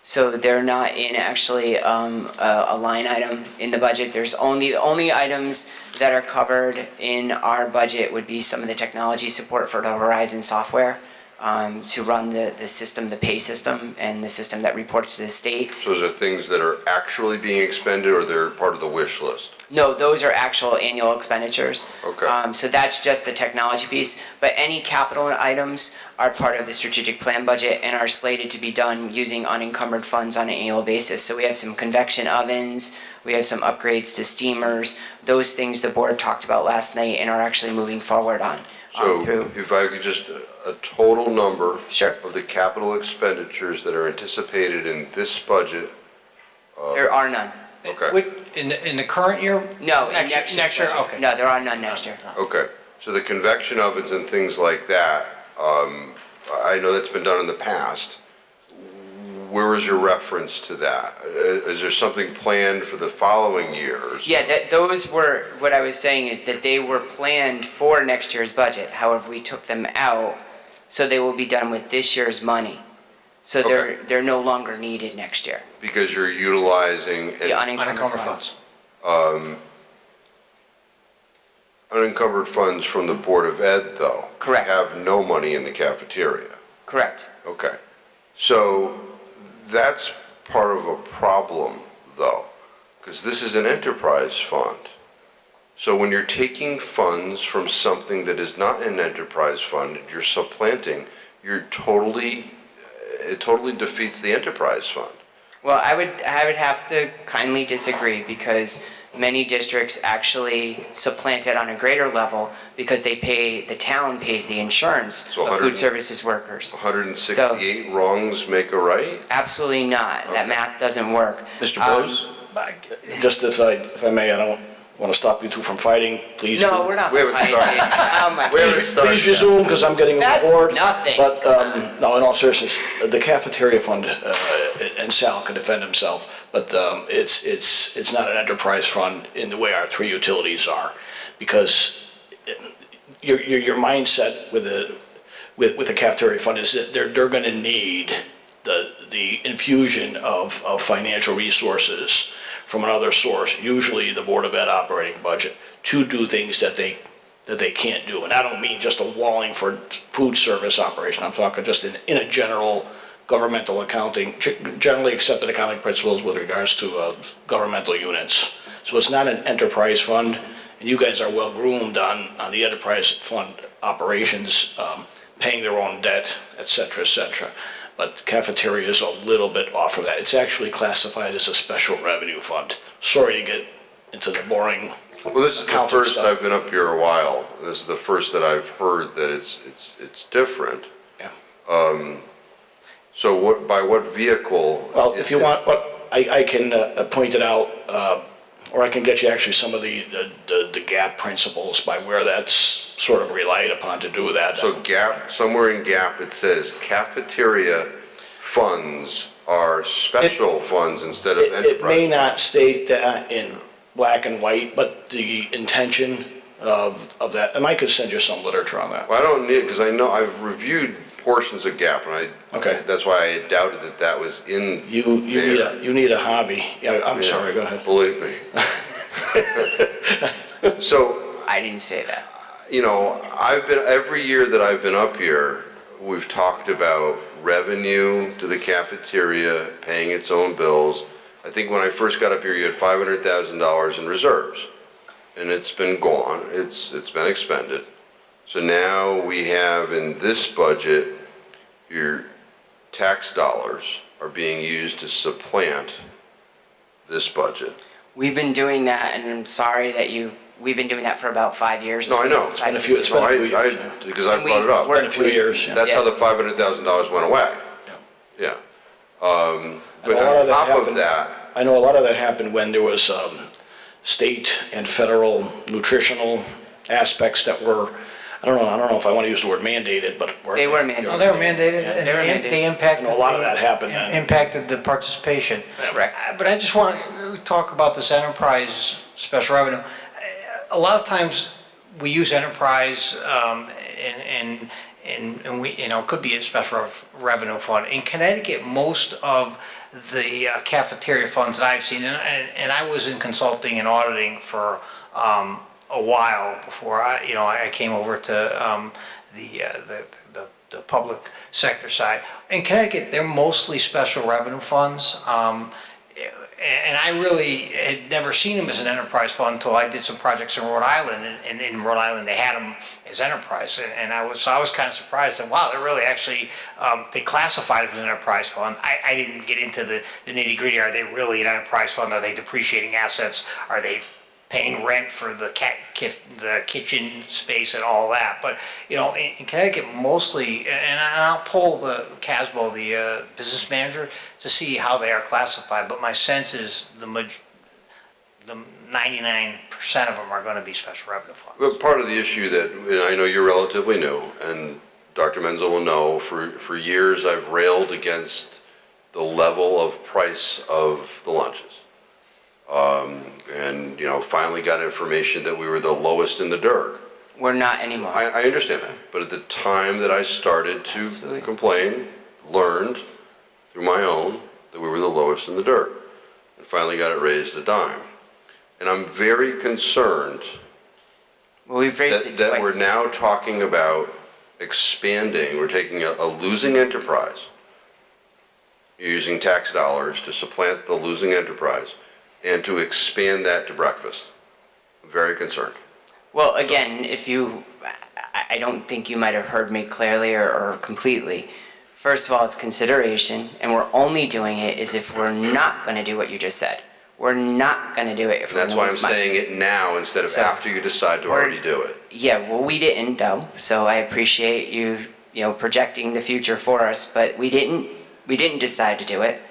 So they're not in actually a line item in the budget. There's the only items that are covered in our budget would be some of the technology support for the Horizon software to run the system, the pay system, and the system that reports to the state. So those are things that are actually being expended, or they're part of the wish list? No, those are actual annual expenditures. Okay. So that's just the technology piece, but any capital items are part of the strategic plan budget and are slated to be done using unencumbered funds on an annual basis. So we have some convection ovens, we have some upgrades to steamers, those things the board talked about last night and are actually moving forward on. So Through. if I could just, a total number Sure. of the capital expenditures that are anticipated in this budget? There are none. Okay, In the current year? No, in Next year- next year's next year? budget. Okay. No, there are none next year. okay. So the convection ovens and things like that, I know that's been done in the past. Where is your reference to that? Is there something planned for the following years? Yeah, those were, what I was saying is that they were planned for next year's budget. However, we took them out, so they will be done with this year's money. So Okay. they're no longer needed next year. Because you're utilizing The unencumbered funds. unencumbered funds from the Board of Ed, though. Correct. You have no money in the cafeteria. Correct. Okay. So that's part of a problem, though, because this is an enterprise fund. So when you're taking funds from something that is not an enterprise fund, you're supplanting, it totally defeats the enterprise fund. Well, I would have to kindly disagree because many districts actually supplant it on a greater level because the town pays the insurance So of food services workers. 168 wrongs make a right? Absolutely not. That math doesn't work. Mr. Bose? Just if I may, I don't want to stop you two from fighting, please. No, we're not. We haven't fighting. started. Oh my We haven't goodness. started. Please resume, because I'm getting That's bored. nothing. But, no, in all seriousness, the cafeteria fund, and Sal can defend himself, but it's not an enterprise fund in the way our three utilities are. Because your mindset with the cafeteria fund is that they're gonna need the infusion of financial resources from another source, usually the Board of Ed operating budget, to do things that they can't do. And I don't mean just a Wallingford food service operation, I'm talking just in a general governmental accounting, generally accepted accounting principles with regards to governmental units. So it's not an enterprise fund, and you guys are well groomed on the enterprise fund operations, paying their own debt, et cetera, et cetera. But cafeteria is a little bit off of that. It's actually classified as a special revenue fund. Sorry to get into the boring. Well, this is the accounting first stuff. I've been up here a while. This is the first that I've heard that it's different. Yeah. So by what vehicle? Well, is if you it- want, I can point it out, or I can get you actually some of the GAP principles by where that's sort of relied upon to do that. So GAP, somewhere in GAP, it says cafeteria funds are special funds instead of enterprise. It may not state that in black and white, but the intention of that, and I could send you some literature on that. Well, I don't need, because I know I've reviewed portions of GAP, and Okay. that's why I doubted that was in You need a hobby. Yeah, I'm Yeah, sorry, go ahead. Believe me. So, I didn't say that. you know, every year that I've been up here, we've talked about revenue to the cafeteria, paying its own bills. I think when I first got up here, you had $500,000 in reserves, and it's been gone, it's been expended. So now we have in this budget, your tax dollars are being used to supplant this budget. We've been doing that, and I'm sorry that we've been doing that for about 5 years. No, I know. It's been a few years, yeah. Because I And brought it up. we're- In a few years, yeah. That's how the $500,000 went away. Yeah. And But a lot of on that top of happened- that, I know a lot of that happened when there was state and federal nutritional aspects that were, I don't know if I want to use the word mandated, but. They were mandated. No, they were mandated, Yeah, they were and mandated. they impacted. I know a lot of that happened then. Impacted the participation. Correct. But I just want to talk about this enterprise special revenue. A lot of times, we use enterprise, and we, it could be a special revenue fund. In Connecticut, most of the cafeteria funds that I've seen, and I was in consulting and auditing for a while before I came over to the public sector side. In Connecticut, they're mostly special revenue funds. And I really had never seen them as an enterprise fund until I did some projects in Rhode Island, and in Rhode Island they had them as enterprise, and I was kind of surprised that wow, they're really actually they classified it as an enterprise fund. I didn't get into the nitty gritty. Are they really an enterprise fund? Are they depreciating assets? Are they paying rent for the kitchen space and all that? But in Connecticut, mostly, and I'll pull the CASBO, the business manager, to see how they are classified. But my sense is the 99% of them are going to be special revenue funds. But part of the issue that, and I know you're relatively new, and Dr. Menzel will know, for years I've railed against the level of price of the lunches. And finally got information that we were the lowest in the DIRG. We're not anymore. I understand that, but at the time that I started to complain, learned through my own that we were the lowest in the DIRG, and finally got it raised a dime. And I'm very concerned Well, we've raised it that twice. we're now talking about expanding. We're taking a losing enterprise, you're using tax dollars to supplant the losing enterprise, and to expand that to breakfast. I'm very concerned. Well, again, I don't think you might have heard me clearly or completely. First of all, it's consideration, and we're only doing it is if we're not going to do what you just said. We're not going to do it if we're And that's going why to I'm lose money. saying it now instead of So, after you decide to already do it. Yeah, well, we didn't though, so I appreciate you projecting the future for us, but we didn't decide to do it.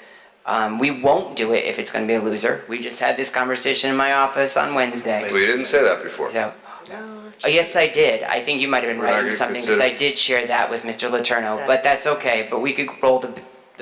We won't do it if it's going to be a loser. We just had this conversation in my office on Wednesday. We didn't say that before. So, yes, I did. I think you might have been We're not writing gonna something because I did share that with Mr. Letourneau, but that's okay. But we could roll the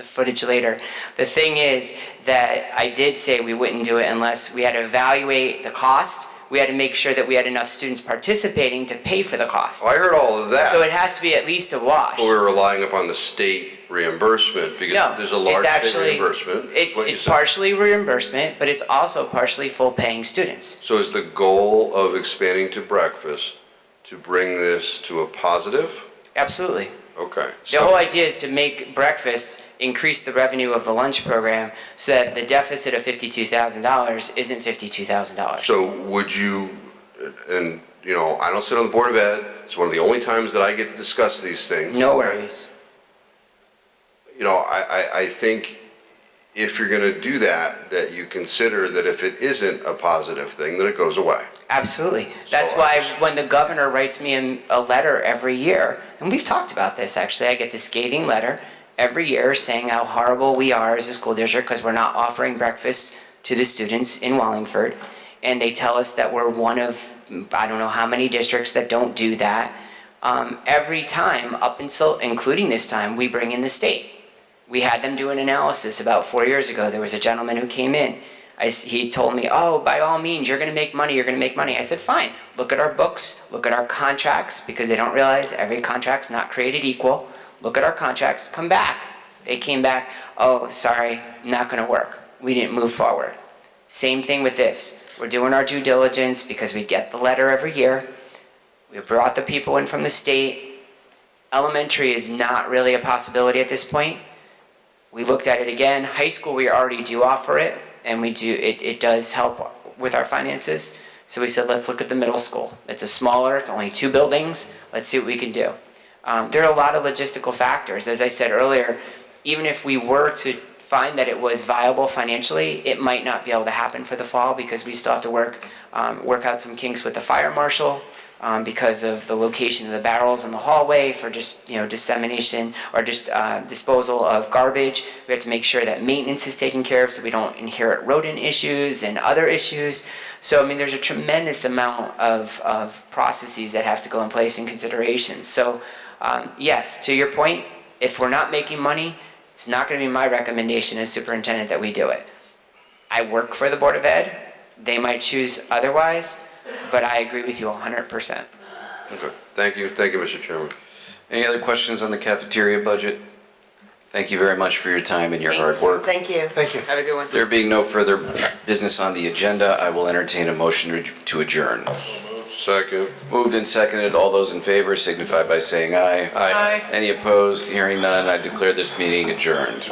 footage later. The thing is that I did say we wouldn't do it unless we had to evaluate the cost. We had to make sure that we had enough students participating to pay for the cost. Oh, I heard all of that. So it has to be at least a wash. But we're relying upon the state reimbursement because No, there's a large it's actually, state reimbursement. It's What you said. partially reimbursement, but it's also partially full paying students. So is the goal of expanding to breakfast to bring this to a positive? Absolutely. Okay. The whole idea is to make breakfast increase the revenue of the lunch program so that the deficit of $52,000 isn't $52,000. So would you, and I don't sit on the Board of Ed, it's one of the only times that I get to discuss these things. No worries. I think if you're gonna do that, that you consider that if it isn't a positive thing, that it goes away. Absolutely. That's why when the governor writes me a letter every year, and we've talked about this actually, I get this scathing letter every year saying how horrible we are as a school district because we're not offering breakfast to the students in Wallingford. And they tell us that we're one of, I don't know how many districts that don't do that. Every time, up until, including this time, we bring in the state. We had them do an analysis about 4 years ago. There was a gentleman who came in. He told me, oh, by all means, you're going to make money, you're going to make money. I said, fine, look at our books, look at our contracts, because they don't realize every contract's not created equal. Look at our contracts, come back. They came back, oh, sorry, not going to work. We didn't move forward. Same thing with this. We're doing our due diligence because we get the letter every year. We brought the people in from the state. Elementary is not really a possibility at this point. We looked at it again. High school, we already do offer it, and it does help with our finances. So we said, let's look at the middle school. It's it's only 2 buildings. Let's see what we can do. There are a lot of logistical factors. As I said earlier, even if we were to find that it was viable financially, it might not be able to happen for the fall because we still have to work out some kinks with the fire marshal. because of the location of the barrels in the hallway for just, dissemination or just disposal of garbage. We have to make sure that maintenance is taken care of so we don't inherit rodent issues and other issues. So, I mean, there's a tremendous amount of processes that have to go in place and considerations. So, yes, to your point, if we're not making money, it's not going to be my recommendation as superintendent that we do it. I work for the Board of Ed. They might choose otherwise, but I agree with you 100%. Okay, thank you, Mr. Chairman. Any other questions on the cafeteria budget? Thank you very much for your time and your hard work. Thank you. Thank you. Have a good one. There being no further business on the agenda, I will entertain a motion to adjourn. Second. Moved and seconded. All those in favor signify by saying aye. Aye. Any opposed? Hearing none, I declare this meeting adjourned.